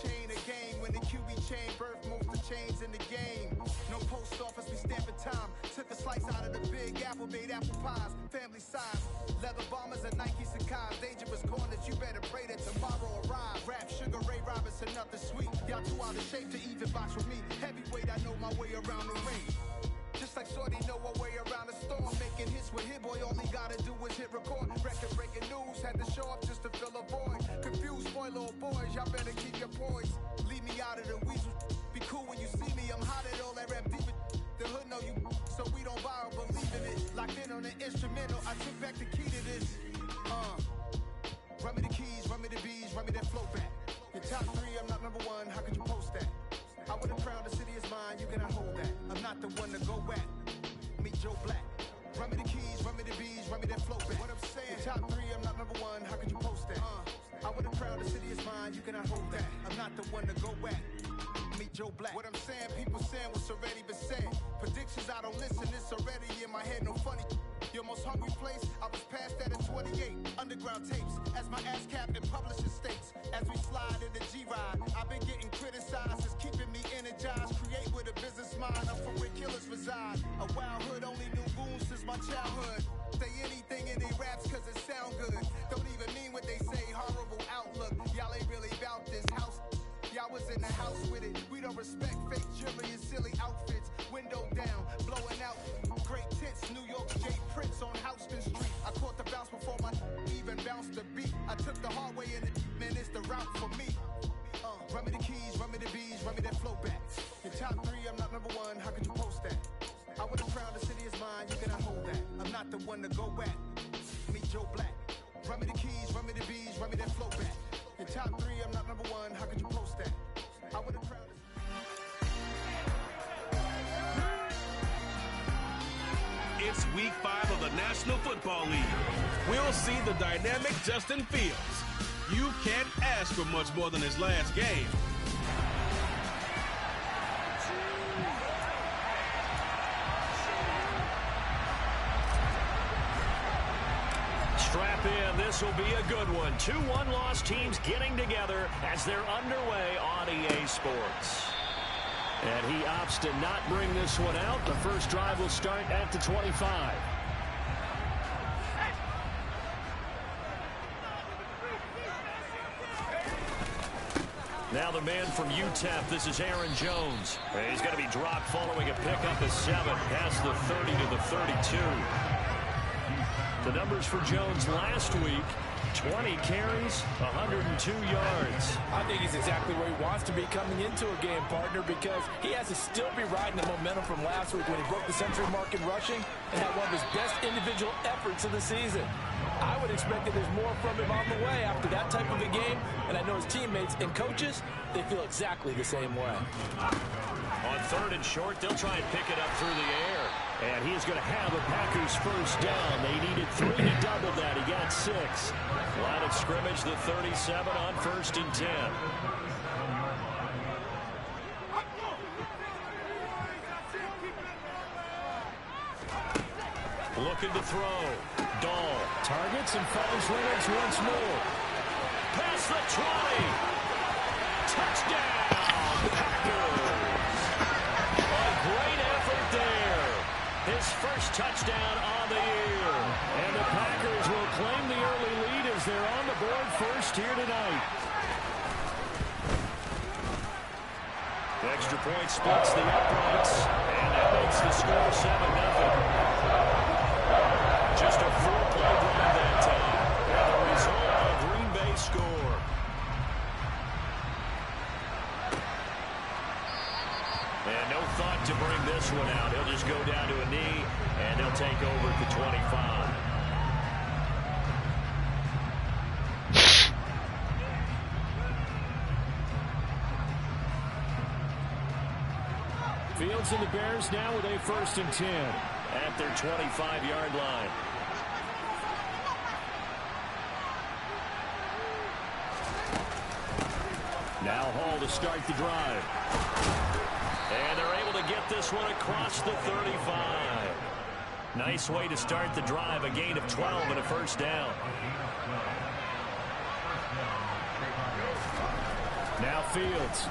chain a game when the QB chain birth most of chains in the game. No post office, we stamping time. Took a slice out of the big apple, made apple pies, family size. Leather bombers and Nike Sacai's. Dangerous corners, you better pray that tomorrow arrives. Rap, Sugar Ray Robinson, nothing sweet. Y'all too out of shape to even box with me. Heavyweight, I know my way around the ring. Just like Shorty know her way around the storm. Making hits with Hit Boy, all he gotta do is hit record. Record breaking news, had to show up just to fill a void. Confused boy, little boys, y'all better keep your poise. Leave me out of the weasel. Be cool when you see me, I'm hot at all that rap deep. The hood know Locked in on the instrumental, I took back the key to this. Run me the keys, run me the bees, run me that flow back. Your top 3, I'm not number 1, how could you post that? I would have crowned the city is mine, you cannot hold that. I'm not the one to go at. Meet Joe Black. Run me the keys, run me the bees, run me that flow back. What I'm saying, your top 3, I'm not number 1, how could you post that? I would have crowned the city is mine, you cannot hold that. I'm not the one to go at. Meet Joe Black. What I'm saying, people saying what's already been said. Predictions, I don't listen, it's already in my head, no funny. Your most hungry place, I was past that at 28. Underground tapes, as my ass cap in publishing states. As we slide in the G-Ride, I've been getting criticized, it's keeping me energized. Create with a business mind, I'm from where killers reside. A wild hood, only knew goons since my childhood. Say anything in they raps cause it sound good. Don't even mean what they say, horrible outlook. Y'all ain't really about this house. Y'all was in the house with it. We don't respect fake jewelry and silly outfits. Window down, blowing out. Great tits, New York J. Prince on Houston Street. I caught the bounce before my even bounced the beat. I took the hard way in it, man, it's the route for me. Run me the keys, run me the bees, run me that flow back. Your top 3, I'm not number 1, how could you post that? I would have crowned the city is mine, you cannot hold that. I'm not the one to go at. Meet Joe Black. Run me the keys, run me the bees, run me that flow back. Your top 3, I'm not number 1, how could you post that? I would have crowned It's week 5 of the National Football League. We'll see the dynamic Justin Fields. You can't ask for much more than his last game. Strap in, this will be a good one. 2 one-loss teams getting together as they're underway on EA Sports. And he opts to not bring this one out. The first drive will start at the 25. Now the man from UTEP, this is Aaron Jones. He's going to be dropped following a pickup of 7 past the 30 to the 32. The numbers for Jones last week, 20 carries, 102 yards. I think he's exactly where he wants to be coming into a game, partner, because he has to still be riding the momentum from last week when he broke the century mark in rushing and had one of his best individual efforts of the season. I would expect that there's more from him on the way after that type of a game, and I know his teammates and coaches, they feel exactly the same way. On 3rd and short, they'll try and pick it up through the air. And he's going to have the Packers first down. They needed 3. He doubled that. He got 6. Line of scrimmage, the 37 on 1st and 10. Looking to throw. Dahl targets and finds Reynolds once more. Past the 20. Touchdown, Packers. A great effort there. His first touchdown on the year. And the Packers will claim the early lead as they're on the board first here tonight. The extra point splits the uprights. And that makes the score 7-0. Just a 4-play drive that time. And the result, a Green Bay score. And no thought to bring this one out. He'll just go down to a knee, and they'll take over at the 25. Fields and the Bears now with a 1st and 10 at their 25-yard line. Now Hall to start the drive. And they're able to get this one across the 35. Nice way to start the drive, a gain of 12 and a first down. Now Fields.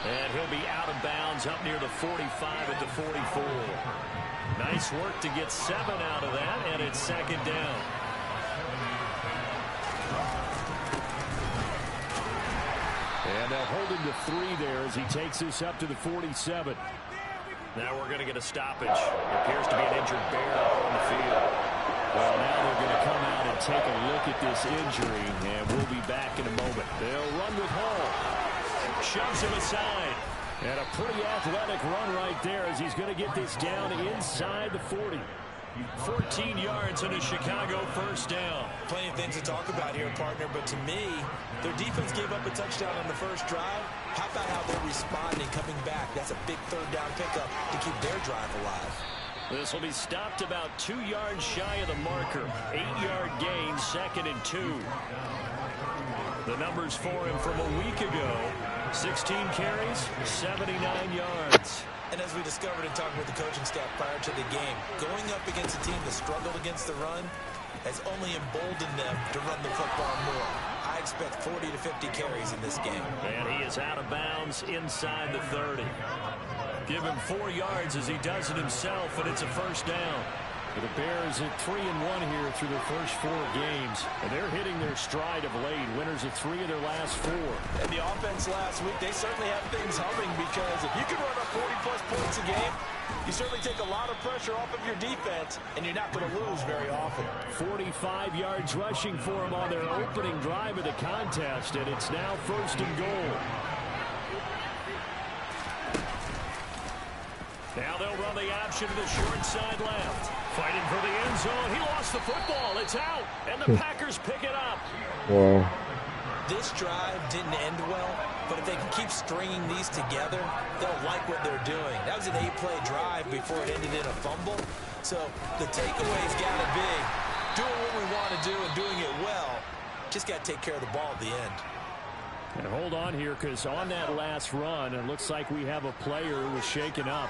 And he'll be out of bounds up near the 45 at the 44. Nice work to get 7 out of that, and it's 2nd down. And they'll hold him to 3 there as he takes this up to the 47. Now we're going to get a stoppage. It appears to be an injured bear on the field. Well, now they're going to come out and take a look at this injury, and we'll be back in a moment. They'll run with Hall. Shoves him aside. And a pretty athletic run right there as he's going to get this down inside the 40. 14 yards and a Chicago first down. Plenty of things to talk about here, partner, but to me, their defense gave up a touchdown on the first drive. How about how they're responding, coming back? That's a big third down pickup to keep their drive alive. This will be stopped about 2 yards shy of the marker. 8-yard gain, 2nd and 2. The numbers for him from a week ago: 16 carries, 79 yards. And as we discovered in talking with the coaching staff prior to the game, going up against a team that struggled against the run has only emboldened them to run the football more. I expect 40 to 50 carries in this game. And he is out of bounds inside the 30. Give him 4 yards as he does it himself, and it's a first down. The Bears at 3-1 here through their first 4 games. And they're hitting their stride of late. Winners of 3 of their last 4. And the offense last week, they certainly have things humming, because if you can run up 40-plus points a game, you certainly take a lot of pressure off of your defense, and you're not going to lose very often. 45 yards rushing for him on their opening drive of the contest, and it's now 1st and goal. Now they'll run the option to the short side left. Fighting for the end zone. He lost the football. It's out. And the Packers pick it up. Wow. This drive didn't end well, but if they can keep stringing these together, they'll like what they're doing. That was an 8-play drive before it ended in a fumble. So the takeaway's got to be doing what we want to do and doing it well. Just got to take care of the ball at the end. And hold on here, because on that last run, it looks like we have a player who was shaken up.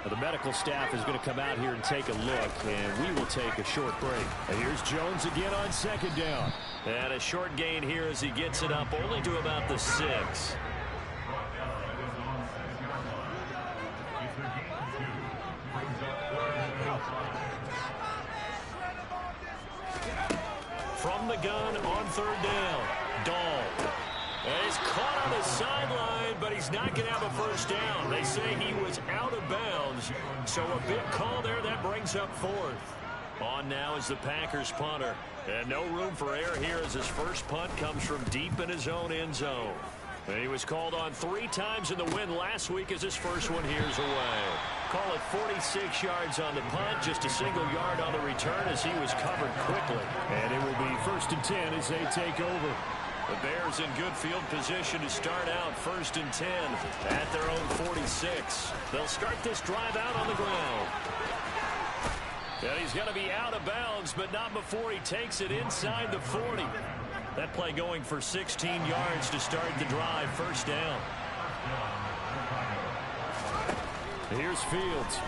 The medical staff is going to come out here and take a look, and we will take a short break. And here's Jones again on 2nd down. And a short gain here as he gets it up only to about the 6. From the gun on 3rd down, Dahl. He's caught on the sideline, but he's not going to have a first down. They say he was out of bounds, so a big call there. That brings up 4th. On now is the Packers punter. And no room for error here as his first punt comes from deep in his own end zone. And he was called on 3 times in the win last week as his first one here's away. Call it 46 yards on the punt, just a single yard on the return as he was covered quickly. And it will be 1st and 10 as they take over. The Bears in good field position to start out 1st and 10 at their own 46. They'll start this drive out on the ground. And he's going to be out of bounds, but not before he takes it inside the 40. That play going for 16 yards to start the drive, 1st down. Here's Fields.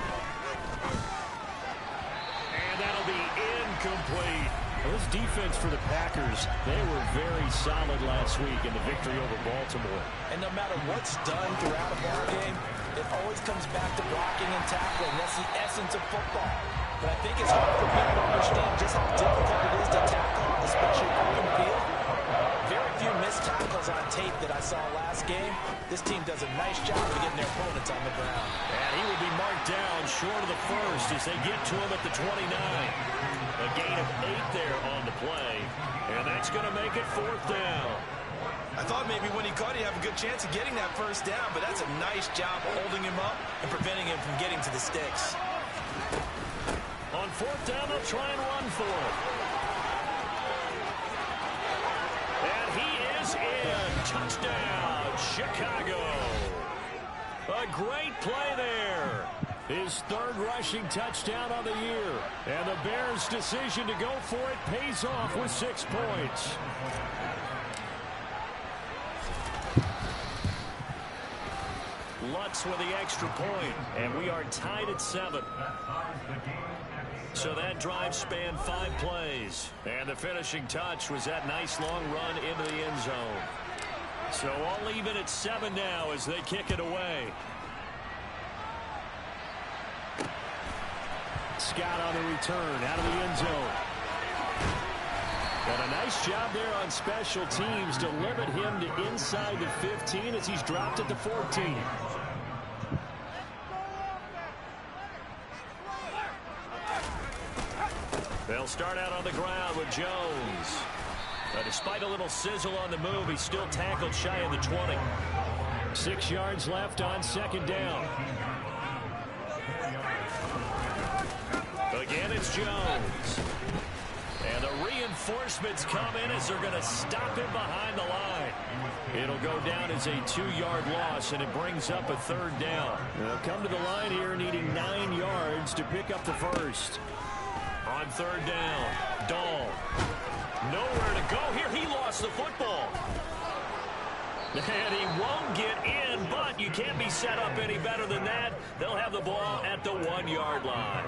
And that'll be incomplete. This defense for the Packers, they were very solid last week in the victory over Baltimore. And no matter what's done throughout a ball game, it always comes back to blocking and tackling. That's the essence of football. But I think it's hard for people to understand just how difficult it is to tackle, especially open field. Very few missed tackles on tape that I saw last game. This team does a nice job of getting their opponents on the ground. And he will be marked down short of the 1st as they get to him at the 29. A gain of 8 there on the play. And that's going to make it 4th down. I thought maybe when he caught it, he'd have a good chance of getting that first down, but that's a nice job holding him up and preventing him from getting to the sticks. On 4th down, they'll try and run for it. And he is in. Touchdown, Chicago. A great play there. His 3rd rushing touchdown on the year. And the Bears' decision to go for it pays off with 6 points. Lutz with the extra point, and we are tied at 7. So that drive spanned 5 plays. And the finishing touch was that nice long run into the end zone. So all even at 7 now as they kick it away. Scott on the return out of the end zone. And a nice job there on special teams to limit him to inside the 15 as he's dropped at the 14. They'll start out on the ground with Jones. Despite a little sizzle on the move, he's still tackled shy of the 20. 6 yards left on second down. Again, it's Jones. And the reinforcements come in as they're going to stop him behind the line. It'll go down as a 2-yard loss, and it brings up a third down. They'll come to the line here needing 9 yards to pick up the first. On third down, Dahl. Nowhere to go here. He lost the football. And he won't get in, but you can't be set up any better than that. They'll have the ball at the 1-yard line.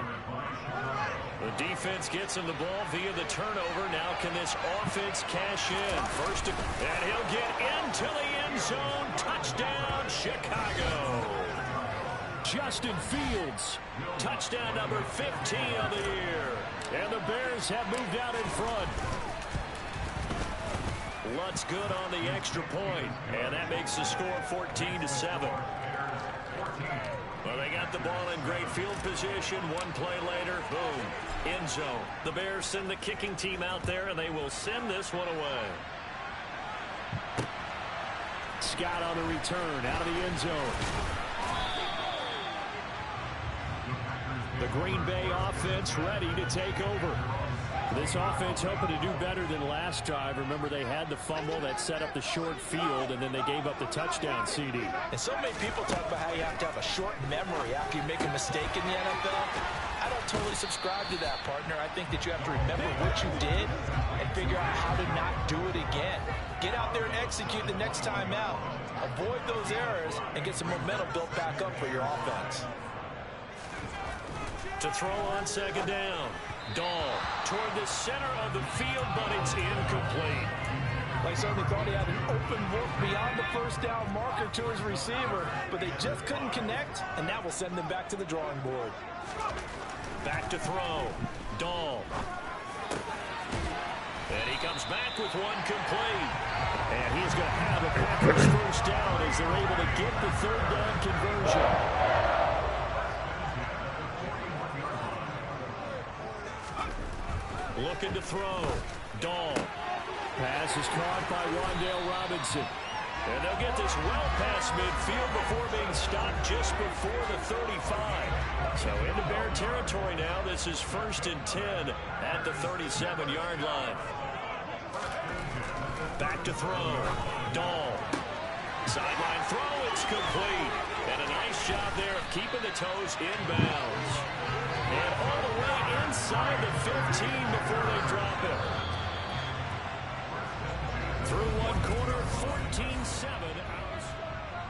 The defense gets him the ball via the turnover. Now can this offense cash in? And he'll get into the end zone. Touchdown, Chicago. Justin Fields, touchdown number 15 of the year. And the Bears have moved out in front. Lutz good on the extra point, and that makes the score 14-7. Well, they got the ball in great field position. One play later, boom, end zone. The Bears send the kicking team out there, and they will send this one away. Scott on the return out of the end zone. The Green Bay offense ready to take over. This offense hoping to do better than last drive. Remember, they had the fumble that set up the short field, and then they gave up the touchdown CD. And so many people talk about how you have to have a short memory after you make a mistake in the NFL. I don't totally subscribe to that, partner. I think that you have to remember what you did and figure out how to not do it again. Get out there and execute the next time out. Avoid those errors and get some momentum built back up for your offense. To throw on second down. Dahl toward the center of the field, but it's incomplete. They certainly thought he had an open look beyond the first down marker to his receiver, but they just couldn't connect, and that will send them back to the drawing board. Back to throw. Dahl. And he comes back with one complete. And he's going to have a Packers first down as they're able to get the third down conversion. Looking to throw. Dahl. Pass is caught by Wan'Dale Robinson. And they'll get this well past midfield before being stopped just before the 35. So into Bear territory now. This is 1st and 10 at the 37-yard line. Back to throw. Dahl. Sideline throw. It's complete. And a nice job there of keeping the toes inbounds. And all the way inside the 15 before they drop it. Through one quarter, 14-7.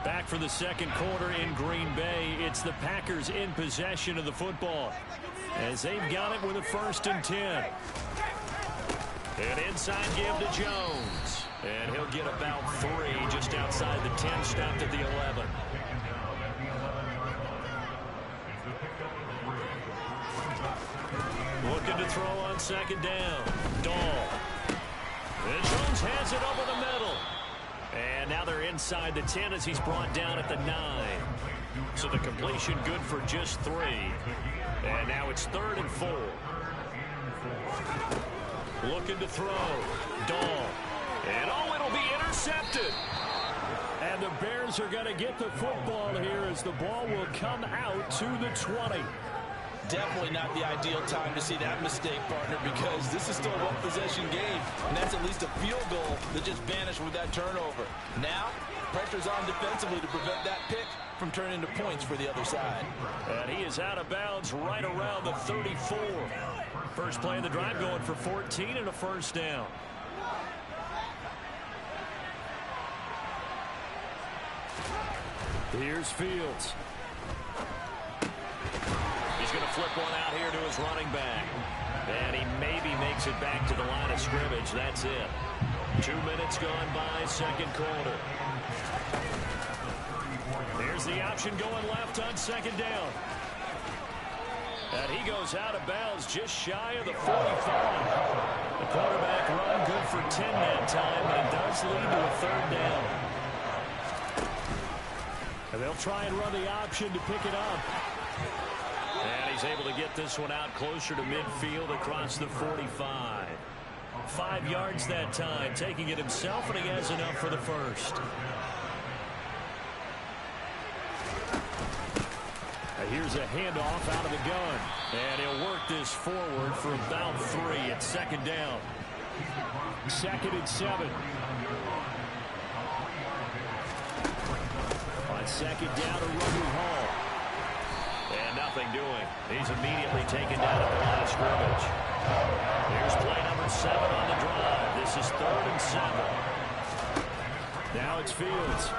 Back for the second quarter in Green Bay. It's the Packers in possession of the football as they've got it with a 1st and 10. An inside give to Jones. And he'll get about 3 just outside the 10, stopped at the 11. Looking to throw on second down. Dahl. And Jones has it over the middle. And now they're inside the 10 as he's brought down at the 9. So the completion good for just 3. And now it's 3rd and 4. Looking to throw. Dahl. And oh, it'll be intercepted. And the Bears are going to get the football here as the ball will come out to the 20. Definitely not the ideal time to see that mistake, partner, because this is still a one-possession game, and that's at least a field goal that just vanished with that turnover. Now, pressure's on defensively to prevent that pick from turning into points for the other side. And he is out of bounds right around the 34. First play of the drive going for 14 and a first down. Here's Fields. He's going to flip one out here to his running back. And he maybe makes it back to the line of scrimmage. That's it. 2 minutes gone by, second quarter. There's the option going left on second down. And he goes out of bounds just shy of the 45. The quarterback run good for 10 that time, but it does lead to a third down. And they'll try and run the option to pick it up. And he's able to get this one out closer to midfield across the 45. 5 yards that time, taking it himself, and he has enough for the first. Here's a handoff out of the gun. And he'll work this forward for about 3. It's second down. 2nd and 7. On second down, a running Hall. And nothing doing. He's immediately taken down at the line of scrimmage. Here's play number 7 on the drive. This is 3rd and 7. Now it's Fields.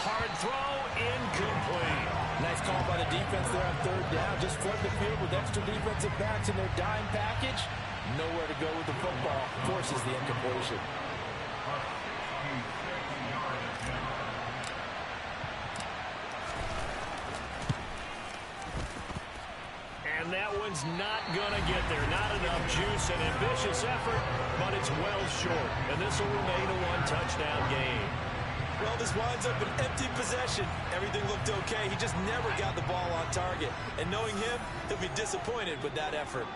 Hard throw, incomplete. Nice call by the defense there on 3rd down. Just flood the field with extra defensive backs in their dime package. Nowhere to go with the football. Forces the incompletion. And that one's not going to get there. Not enough juice. An ambitious effort, but it's well short. And this will remain a 1-touchdown game. Well, this winds up an empty possession. Everything looked okay. He just never got the ball on target. And knowing him, he'll be disappointed with that effort.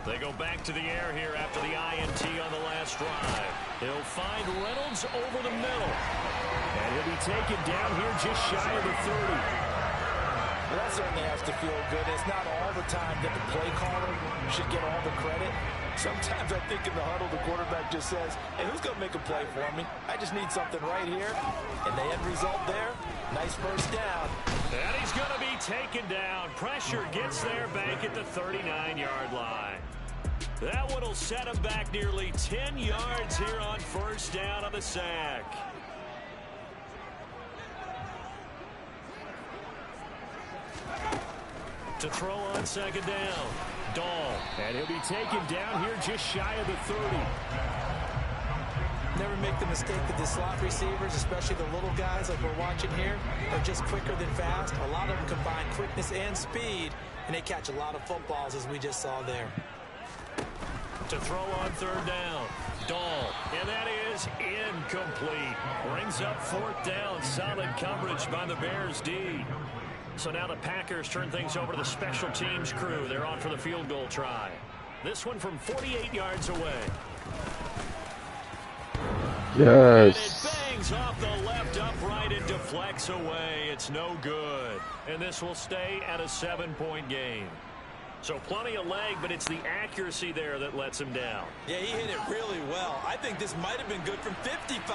They go back to the air here after the INT on the last drive. He'll find Reynolds over the middle. And he'll be taken down here just shy of the 30. Well, that certainly has to feel good. It's not all the time that the play caller should get all the credit. Sometimes I think in the huddle, the quarterback just says, hey, who's going to make a play for me? I just need something right here. And the end result there, nice first down. And he's going to be taken down. Pressure gets there back at the 39-yard line. That one will set him back nearly 10 yards here on first down on the sack. To throw on second down. Dahl. And he'll be taken down here just shy of the 30. Never make the mistake that the slot receivers, especially the little guys like we're watching here, are just quicker than fast. A lot of them combine quickness and speed, and they catch a lot of footballs, as we just saw there. To throw on third down. Dahl. And that is incomplete. Brings up 4th down. Solid coverage by the Bears D. So now the Packers turn things over to the special teams crew. They're on for the field goal try. This one from 48 yards away. Yes. And it bangs off the left upright and deflects away. It's no good. And this will stay at a 7-point game. So plenty of leg, but it's the accuracy there that lets him down. Yeah, he hit it really well. I think this might have been good from 55.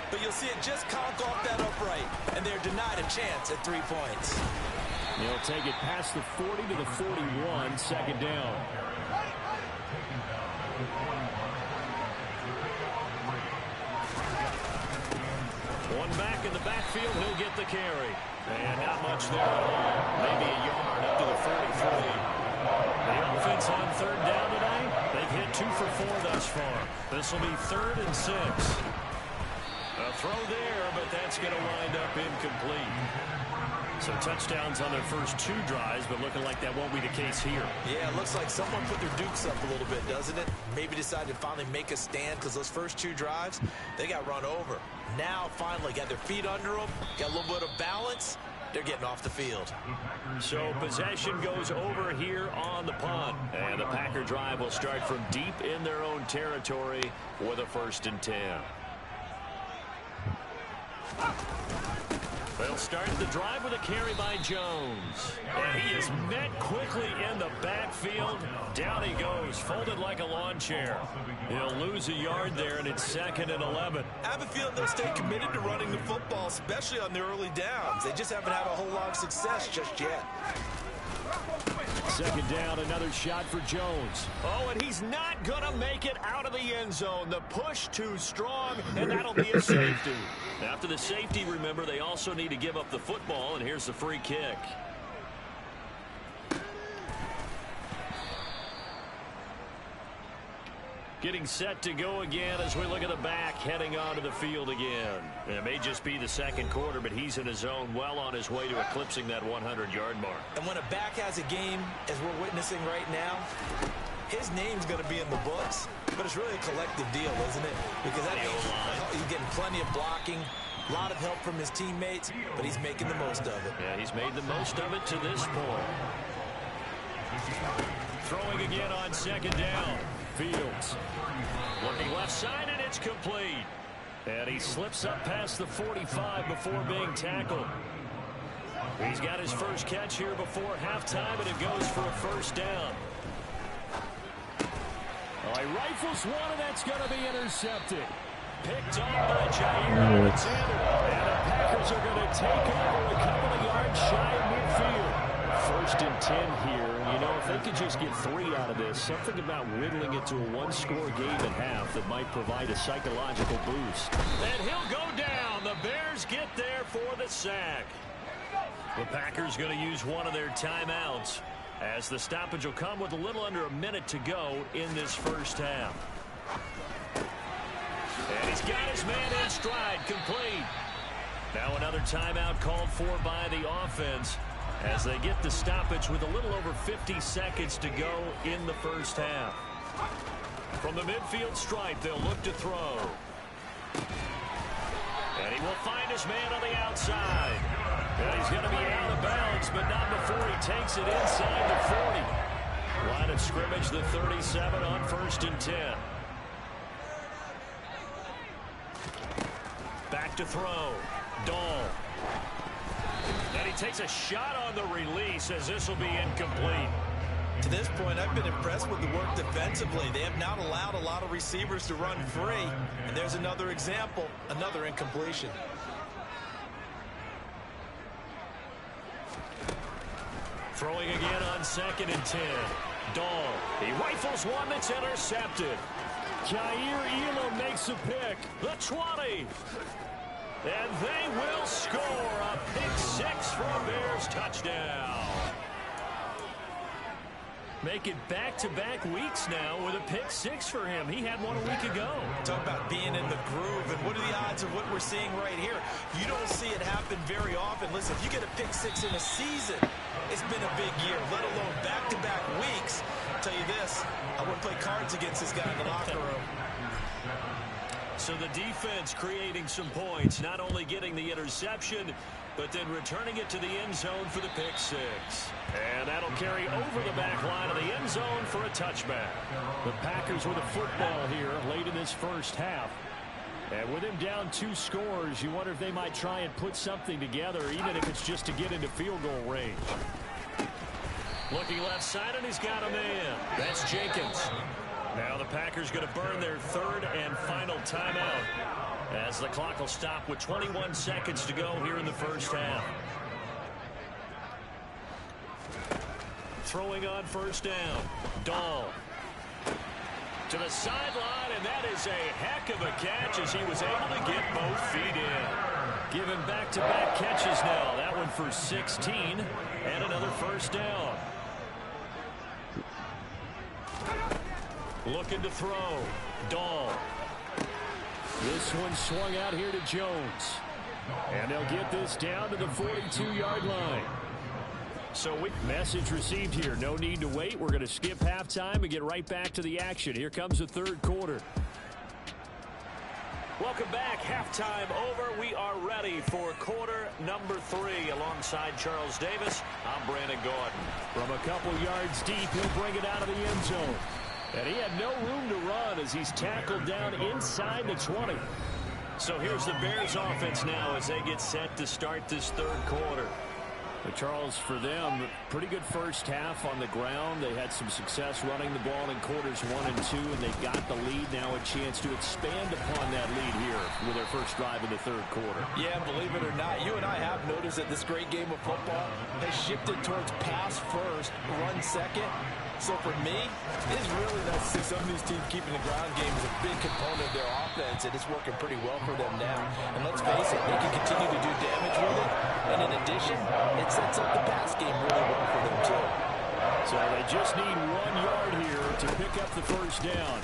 But you'll see it just conk off that upright. And they're denied a chance at 3 points. He'll take it past the 40 to the 41, second down. One back in the backfield, he'll get the carry. And not much there at all. Maybe a yard up to the 43. The offense on third down today, they've hit 2 for 4 thus far. This will be 3rd and 6. A throw there, but that's going to wind up incomplete. So touchdowns on their first 2 drives, but looking like that won't be the case here. Yeah, it looks like someone put their dukes up a little bit, doesn't it? Maybe decided to finally make a stand because those first 2 drives, they got run over. Now, finally, got their feet under them, got a little bit of balance. They're getting off the field. So possession goes over here on the punt. And the Packer drive will start from deep in their own territory with a 1st and 10. They'll start the drive with a carry by Jones. And he is met quickly in the backfield. Down he goes, folded like a lawn chair. He'll lose a yard there, and it's 2nd and 11. I have a feeling they'll stay committed to running the football, especially on the early downs. They just haven't had a whole lot of success just yet. Second down, another shot for Jones. Oh, and he's not going to make it out of the end zone. The push too strong, and that'll be a safety. After the safety, remember, they also need to give up the football, and here's the free kick. Getting set to go again as we look at the back, heading onto the field again. It may just be the second quarter, but he's in his zone, well on his way to eclipsing that 100-yard mark. And when a back has a game, as we're witnessing right now, his name's going to be in the books, but it's really a collective deal, isn't it? Because that he's getting plenty of blocking, a lot of help from his teammates, but he's making the most of it. Yeah, he's made the most of it to this point. Throwing again on second down. Fields looking left side, and pitch complete. And he slips up past the 45 before being tackled. He's got his first catch here before halftime, and it goes for a first down. Oh, he rifles one, and that's going to be intercepted. Picked off by Jair Alexander. And the Packers are going to take over a couple of yards shy of midfield. 1st and 10 here. You know, if they could just get 3 out of this, something about whittling it to a 1-score game at half that might provide a psychological boost. And he'll go down. The Bears get there for the sack. The Packers going to use one of their timeouts, as the stoppage will come with a little under a minute to go in this first half. And he's got his man in stride, complete. Now another timeout called for by the offense, as they get the stoppage with a little over 50 seconds to go in the first half. From the midfield stripe, they'll look to throw. And he will find his man on the outside. And he's going to be out of bounds, but not before he takes it inside the 40. Line of scrimmage, the 37 on 1st and 10. Back to throw. Dahl. And he takes a shot on the release, as this will be incomplete. To this point, I've been impressed with the work defensively. They have not allowed a lot of receivers to run free. And there's another example, another incompletion. Throwing again on 2nd and 10. Dahl. He rifles one that's intercepted. Jair Elam makes a pick. The 20. And they will score a pick 6 for a Bears touchdown. Make it back-to-back weeks now with a pick 6 for him. He had one a week ago. Talk about being in the groove, and what are the odds of what we're seeing right here? You don't see it happen very often. Listen, if you get a pick 6 in a season, it's been a big year, let alone back-to-back weeks. I'll tell you this, I wouldn't play cards against this guy in the locker room. So the defense creating some points, not only getting the interception, but then returning it to the end zone for the pick 6. And that'll carry over the back line of the end zone for a touchback. The Packers with a football here late in this first half. And with him down 2 scores, you wonder if they might try and put something together, even if it's just to get into field goal range. Looking left side, and he's got a man. That's Jenkins. Now the Packers going to burn their 3rd and final timeout, as the clock will stop with 21 seconds to go here in the first half. Throwing on 1st down. Dahl. To the sideline, and that is a heck of a catch, as he was able to get both feet in. Given back-to-back catches now. That one for 16, and another 1st down. Looking to throw. Dahl. This one swung out here to Jones. And they'll get this down to the 42-yard line. So message received here. No need to wait. We're going to skip halftime and get right back to the action. Here comes the 3rd quarter. Welcome back. Halftime over. We are ready for quarter number 3. Alongside Charles Davis, I'm Brandon Gordon. From a couple yards deep, he'll bring it out of the end zone. And he had no room to run as he's tackled down inside the 20. So here's the Bears offense now as they get set to start this 3rd quarter. But Charles, for them, pretty good first half on the ground. They had some success running the ball in quarters 1 and 2, and they got the lead. Now a chance to expand upon that lead here with their first drive in the 3rd quarter. Yeah, believe it or not, you and I have noticed that this great game of football has shifted towards pass first, run second. So for me, it's really nice to see some of these teams keeping the ground game is a big component of their offense, and it's working pretty well for them now. And let's face it, they can continue to do damage with it. And in addition, it sets up the pass game really well for them too. So they just need 1 yard here to pick up the first down.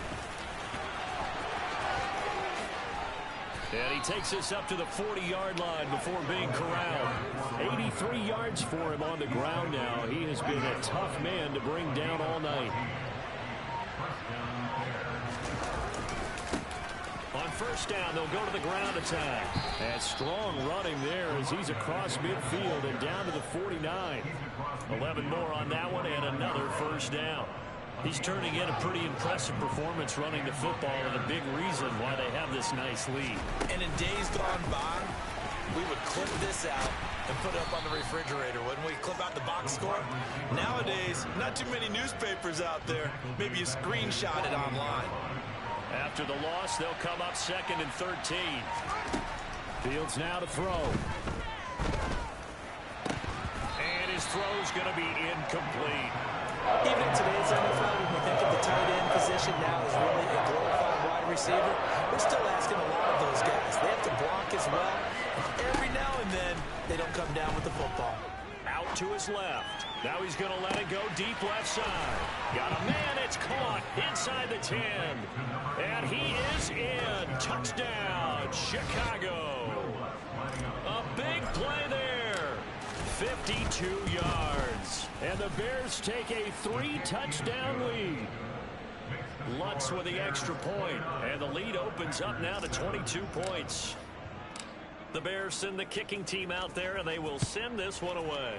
And he takes this up to the 40-yard line before being corralled. 83 yards for him on the ground now. He has been a tough man to bring down all night. On 1st down, they'll go to the ground attack. And strong running there as he's across midfield and down to the 49. 11 more on that one and another 1st down. He's turning in a pretty impressive performance running the football, and a big reason why they have this nice lead. And in days gone by, we would clip this out and put it up on the refrigerator, wouldn't we? Clip out the box score. Nowadays, not too many newspapers out there. Maybe you screenshot it online. After the loss, they'll come up 2nd and 13. Fields now to throw. And his throw's going to be incomplete. Even in today's NFL, when we think of the tight end position now as really a glorified wide receiver, we're still asking a lot of those guys. They have to block as well. Every now and then, they don't come down with the football. Out to his left. Now he's going to let it go deep left side. Got a man, it's caught inside the 10. And he is in. Touchdown, Chicago. A big play there. 52 yards. And the Bears take a 3-touchdown lead. Lutz with the extra point. And the lead opens up now to 22 points. The Bears send the kicking team out there, and they will send this one away.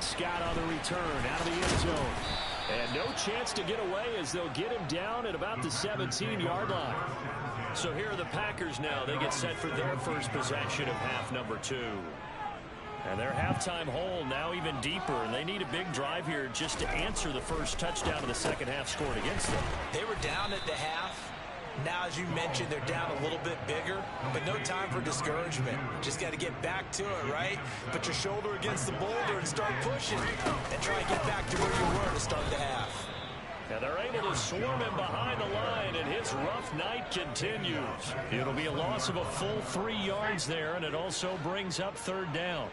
Scott on the return out of the end zone. And no chance to get away as they'll get him down at about the 17-yard line. So here are the Packers now. They get set for their first possession of half number 2. And their halftime hole now even deeper, and they need a big drive here just to answer the first touchdown of the second half scored against them. They were down at the half. Now, as you mentioned, they're down a little bit bigger, but no time for discouragement. Just got to get back to it, right? Put your shoulder against the boulder and start pushing, and try and get back to where you were to start the half. And they're able to swarm him behind the line, and his rough night continues. It'll be a loss of a full 3 yards there, and it also brings up 3rd down.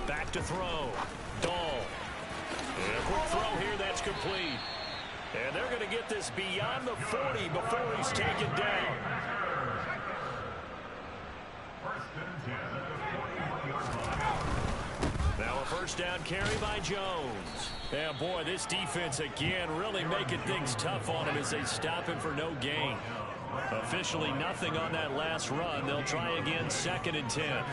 Back to throw. Dahl. And a quick throw here that's complete. And they're going to get this beyond the 40 before he's taken down. Now a first down carry by Jones. And boy, this defense again really making things tough on him as they stop him for no gain. Officially nothing on that last run. They'll try again 2nd and 10.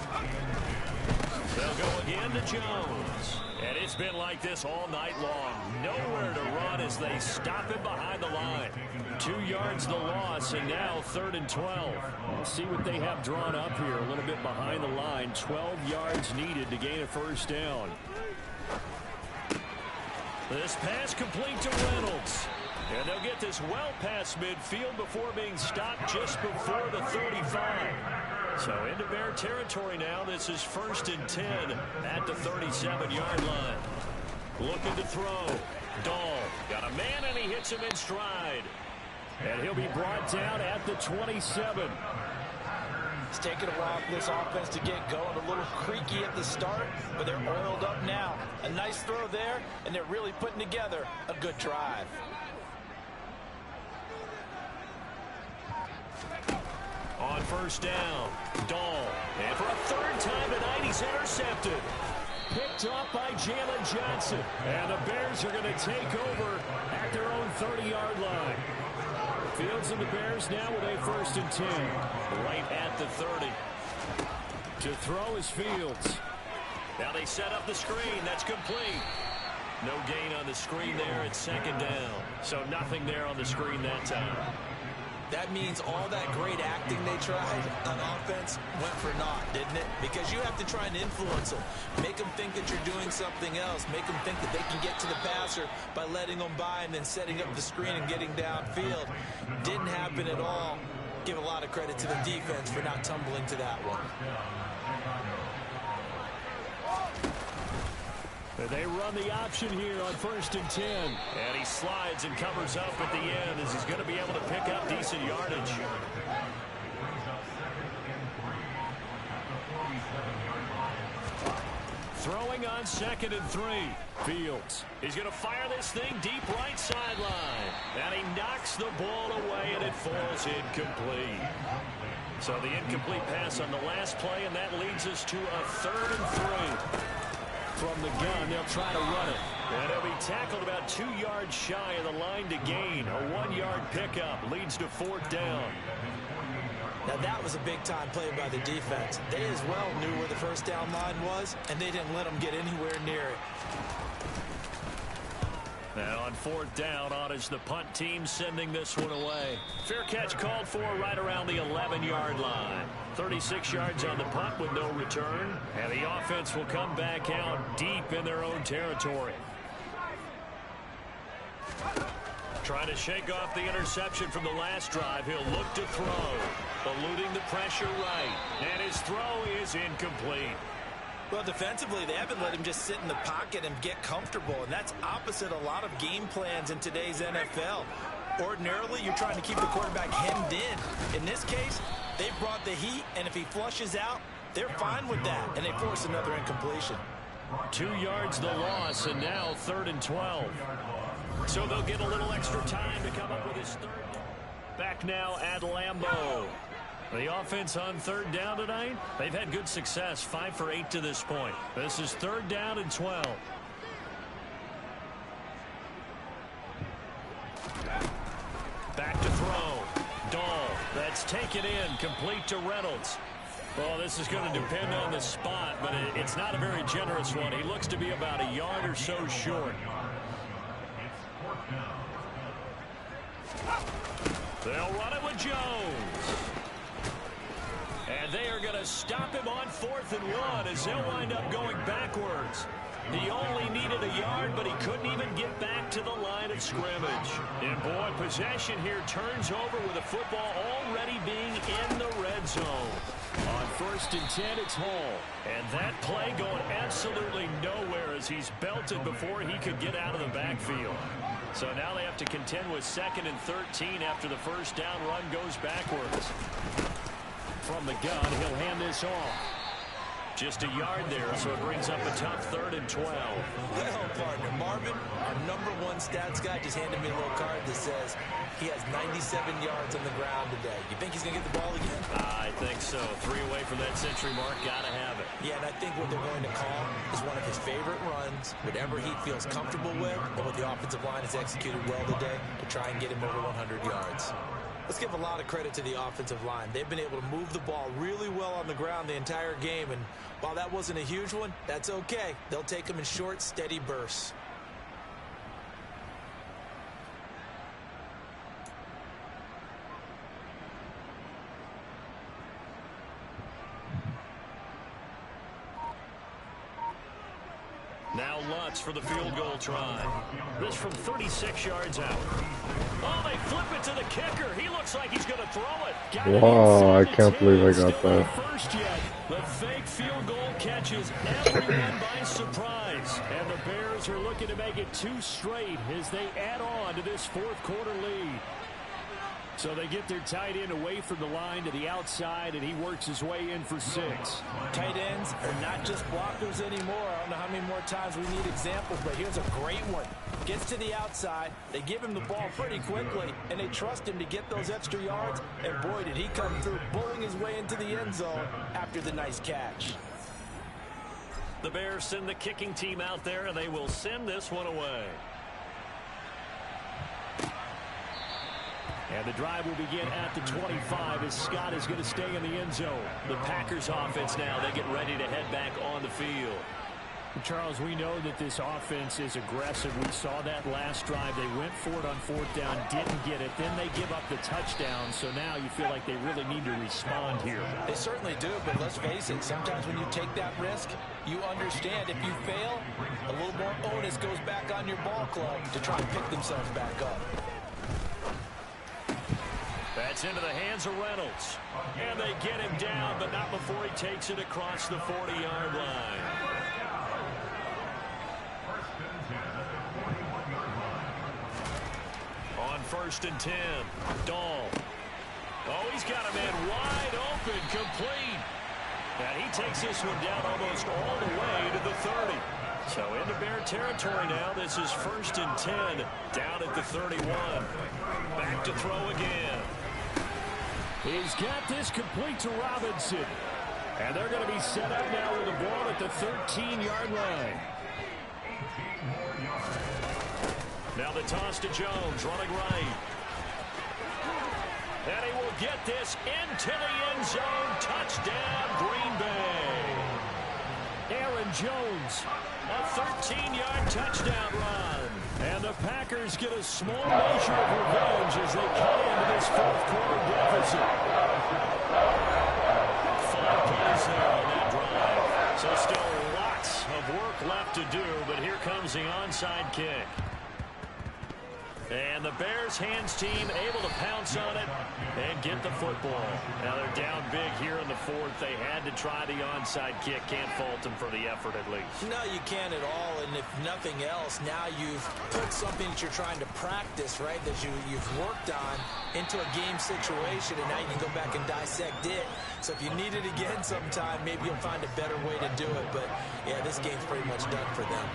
They'll go again to Jones. And it's been like this all night long. Nowhere to run as they stop him behind the line. 2 yards the loss, and now 3rd and 12. We'll see what they have drawn up here. A little bit behind the line. 12 yards needed to gain a first down. This pass complete to Reynolds. And they'll get this well past midfield before being stopped just before the 35. So into Bear territory now. This is 1st and 10 at the 37-yard line. Looking to throw. Dahl got a man, and he hits him in stride. And he'll be brought down at the 27. It's taken a while for this offense to get going. A little creaky at the start, but they're oiled up now. A nice throw there, and they're really putting together a good drive. On first down, Dahl. And for a 3rd time tonight, he's intercepted. Picked up by Jalen Johnson. And the Bears are going to take over at their own 30-yard line. Fields and the Bears now with a 1st and 10. Right at the 30. To throw is Fields. Now they set up the screen. That's complete. No gain on the screen there at 2nd down. So nothing there on the screen that time. That means all that great acting they tried on offense went for naught, didn't it? Because you have to try and influence them. Make them think that you're doing something else. Make them think that they can get to the passer by letting them by and then setting up the screen and getting downfield. Didn't happen at all. Give a lot of credit to the defense for not tumbling to that one. They run the option here on 1st and 10. And he slides and covers up at the end as he's going to be able to pick up decent yardage. Throwing on 2nd and 3. Fields. He's going to fire this thing deep right sideline. And he knocks the ball away, and it falls incomplete. So the incomplete pass on the last play, and that leads us to a 3rd and 3. From the gun, they'll try to run it. And he'll be tackled about 2 yards shy of the line to gain. A 1-yard pickup leads to 4th down. Now that was a big-time play by the defense. They as well knew where the first down line was, and they didn't let them get anywhere near it. Now on 4th down, on is the punt team sending this one away. Fair catch called for right around the 11-yard line. 36 yards on the punt with no return. And the offense will come back out deep in their own territory. Trying to shake off the interception from the last drive. He'll look to throw. Eluding the pressure right. And his throw is incomplete. Well, defensively, they haven't let him just sit in the pocket and get comfortable, and that's opposite a lot of game plans in today's NFL. Ordinarily, you're trying to keep the quarterback hemmed in. In this case, they brought the heat, and if he flushes out, they're fine with that, and they force another incompletion. 2 yards the loss, and now 3rd and 12. So they'll get a little extra time to come up with his third. Back now at Lambeau. The offense on 3rd down tonight, they've had good success, 5 for 8 to this point. This is 3rd down and 12. Back to throw. Dahl, that's taken in, complete to Reynolds. Well, this is going to depend on the spot, but it's not a very generous one. He looks to be about a yard or so short. They'll run it with Jones. And they are going to stop him on 4th and 1 as they'll wind up going backwards. He only needed a yard, but he couldn't even get back to the line of scrimmage. And boy, possession here turns over with the football already being in the red zone. On 1st and 10, it's Hall. And that play going absolutely nowhere as he's belted before he could get out of the backfield. So now they have to contend with 2nd and 13 after the first down run goes backwards. From the gun, he'll hand this off. Just a yard there, so it brings up a tough 3rd and 12. Well, partner, Marvin, our #1 stats guy, just handed me a little card that says he has 97 yards on the ground today. You think he's going to get the ball again? I think so. 3 away from that century mark. Got to have it. Yeah, and I think what they're going to call is one of his favorite runs, whatever he feels comfortable with, and what the offensive line has executed well today to try and get him over 100 yards. Let's give a lot of credit to the offensive line. They've been able to move the ball really well on the ground the entire game, and while that wasn't a huge one, that's okay. They'll take them in short, steady bursts. Now Lutz for the field goal try. This from 36 yards out. Oh, they flip it to the kicker. He looks like he's going to throw it. Wow, I can't believe I got Still that. not first yet. The fake field goal catches everyone by surprise. And the Bears are looking to make it 2 straight as they add on to this 4th quarter lead. So they get their tight end away from the line to the outside, and he works his way in for 6. Tight ends are not just blockers anymore. I don't know how many more times we need examples, but here's a great one. Gets to the outside, they give him the ball pretty quickly, and they trust him to get those extra yards, and boy, did he come through, bullying his way into the end zone after the nice catch. The Bears send the kicking team out there, and they will send this one away. And the drive will begin at the 25 as Scott is going to stay in the end zone. The Packers offense now, they get ready to head back on the field. Charles, we know that this offense is aggressive. We saw that last drive. They went for it on 4th down, didn't get it. Then they give up the touchdown. So now you feel like they really need to respond here. They certainly do, but let's face it, sometimes when you take that risk, you understand if you fail, a little more onus goes back on your ball club to try and pick themselves back up. That's into the hands of Reynolds. And they get him down, but not before he takes it across the 40-yard line. On 1st and 10, Dahl. Oh, he's got a man wide open, complete. And he takes this one down almost all the way to the 30. So into Bear territory now. This is 1st and 10, down at the 31. Back to throw again. He's got this complete to Robinson. And they're going to be set up now with the ball at the 13-yard line. Now the toss to Jones, running right. And he will get this into the end zone. Touchdown, Green Bay. Aaron Jones, a 13-yard touchdown run. And the Packers get a small measure of revenge as they cut into this fourth-quarter deficit. 5 plays there on that drive. So still lots of work left to do, but here comes the onside kick. And the Bears hands team able to pounce on it and get the football. Now they're down big here in the fourth. They had to try the onside kick. Can't fault them for the effort at least. No, you can't at all. And if nothing else, now you've put something that you're trying to practice, right, that you've worked on into a game situation, and now you can go back and dissect it. So if you need it again sometime, maybe you'll find a better way to do it. But, yeah, this game's pretty much done for them.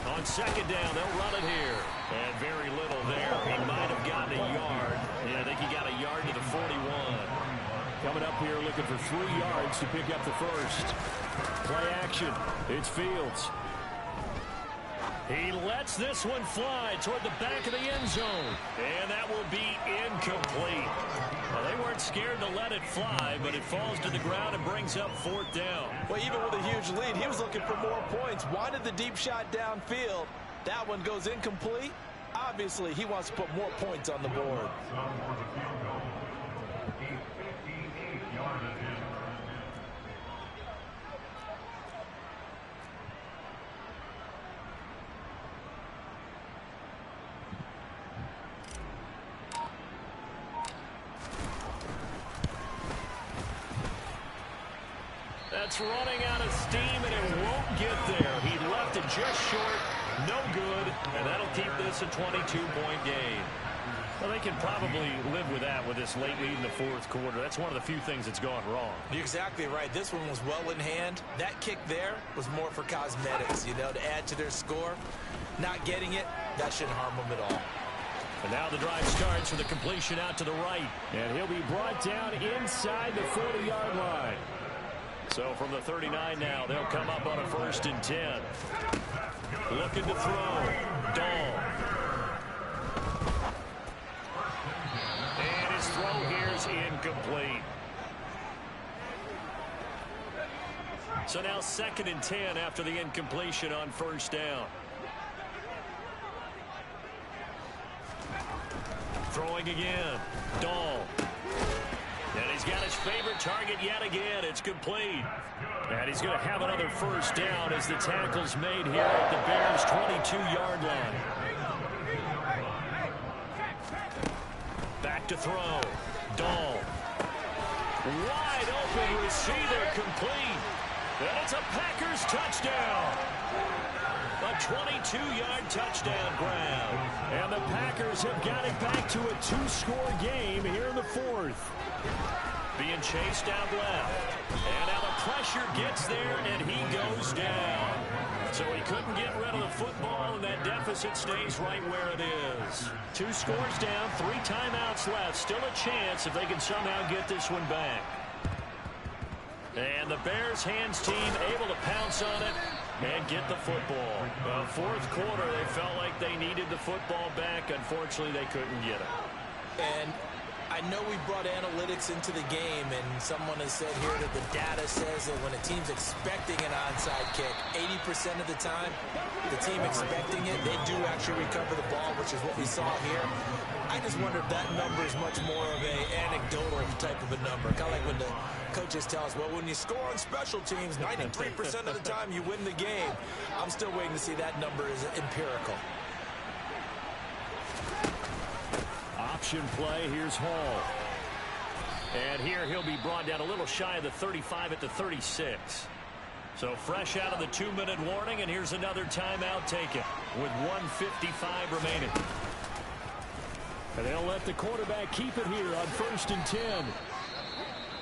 On second down, they'll run it here. And very little there. He might have gotten a yard. Yeah, I think he got a yard to the 41. Coming up here looking for 3 yards to pick up the first. Play action. It's Fields. He lets this one fly toward the back of the end zone. And that will be incomplete. Well, they weren't scared to let it fly, but it falls to the ground and brings up 4th down. Well, even with a huge lead, he was looking for more points. Wanted the deep shot downfield. That one goes incomplete. Obviously, he wants to put more points on the board. That's running out of steam, and it won't get there. He left it just short. No good. And that'll keep this a 22-point game. Well, they can probably live with that with this late lead in the fourth quarter. That's one of the few things that's gone wrong. You're exactly right. This one was well in hand. That kick there was more for cosmetics, you know, to add to their score. Not getting it, that shouldn't harm them at all. And now the drive starts with a completion out to the right. And he'll be brought down inside the 40-yard line. So from the 39 now, they'll come up on a 1st and 10. Looking to throw. Dahl. And his throw here is incomplete. So now 2nd and 10 after the incompletion on 1st down. Throwing again. Dahl. And he's got his favorite target yet again. It's complete. And he's going to have another 1st down as the tackle's made here at the Bears' 22-yard line. Back to throw. Dahl. Wide open receiver complete. And it's a Packers touchdown. A 22-yard touchdown grab. And the Packers have got it back to a 2-score game here in the fourth. Being chased out left. And now the pressure gets there, and he goes down. So he couldn't get rid of the football, and that deficit stays right where it is. 2 scores down, 3 timeouts left. Still a chance if they can somehow get this one back. And the Bears hands team able to pounce on it and get the football. Well, fourth quarter, they felt like they needed the football back. Unfortunately, they couldn't get it. And I know we brought analytics into the game, and someone has said here that the data says that when a team's expecting an onside kick, 80% of the time, the team expecting it, they do actually recover the ball, which is what we saw here. I just wonder if that number is much more of an anecdotal type of a number. Kind of like when the coaches tell us, well, when you score on special teams, 93% of the time you win the game. I'm still waiting to see that number is empirical. Option play, here's Hall. And here he'll be brought down a little shy of the 35 at the 36. So fresh out of the 2-minute warning, and here's another timeout taken with 1:55 remaining. And they'll let the quarterback keep it here on 1st and 10.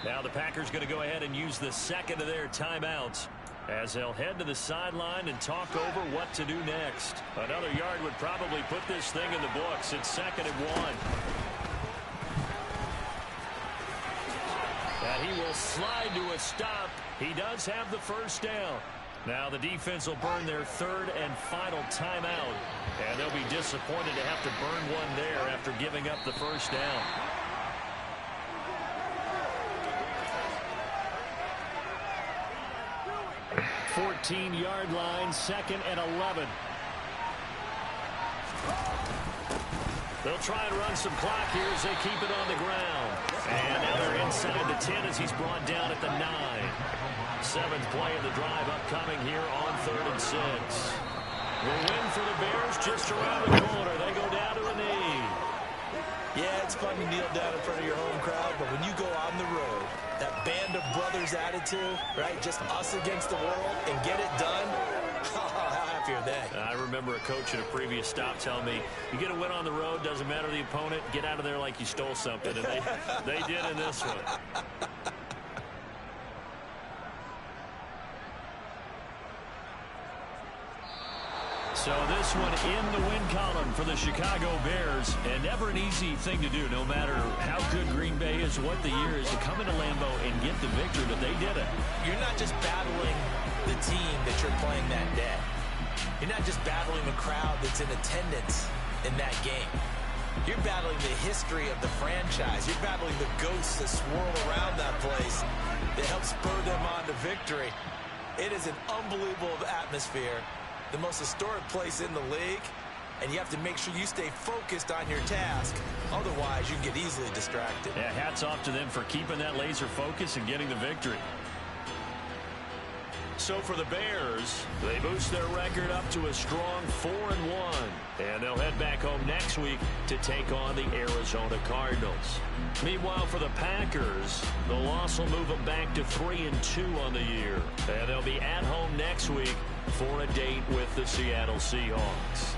Now the Packers going to go ahead and use the second of their timeouts as they'll head to the sideline and talk over what to do next. Another yard would probably put this thing in the books. It's 2nd and 1. And he will slide to a stop. He does have the 1st down. Now the defense will burn their third and final timeout, and they'll be disappointed to have to burn one there after giving up the first down. Fourteen-yard line, 2nd and 11. They'll try and run some clock here as they keep it on the ground. And now they're inside the 10 as he's brought down at the 9. 7th play of the drive upcoming here on 3rd and 6. The win for the Bears just around the corner. They go down to a knee. Yeah, it's fun to kneel down in front of your home crowd, but when you go on the road, that band of brothers attitude, right, just us against the world, and get it done, how happy are they? I remember a coach at a previous stop telling me, you get a win on the road, doesn't matter the opponent, get out of there like you stole something. And they did in this one. So this one in the win column for the Chicago Bears, and never an easy thing to do, no matter how good Green Bay is, what the year is, to come into Lambeau and get the victory, but they did it. You're not just battling the team that you're playing that day. You're not just battling the crowd that's in attendance in that game. You're battling the history of the franchise. You're battling the ghosts that swirl around that place that help spur them on to victory. It is an unbelievable atmosphere. The most historic place in the league, and you have to make sure you stay focused on your task. Otherwise, you can get easily distracted. Yeah, hats off to them for keeping that laser focus and getting the victory. So for the Bears, they boost their record up to a strong 4-1, and they'll head back home next week to take on the Arizona Cardinals. Meanwhile, for the Packers, the loss will move them back to 3-2 on the year, and they'll be at home next week for a date with the Seattle Seahawks.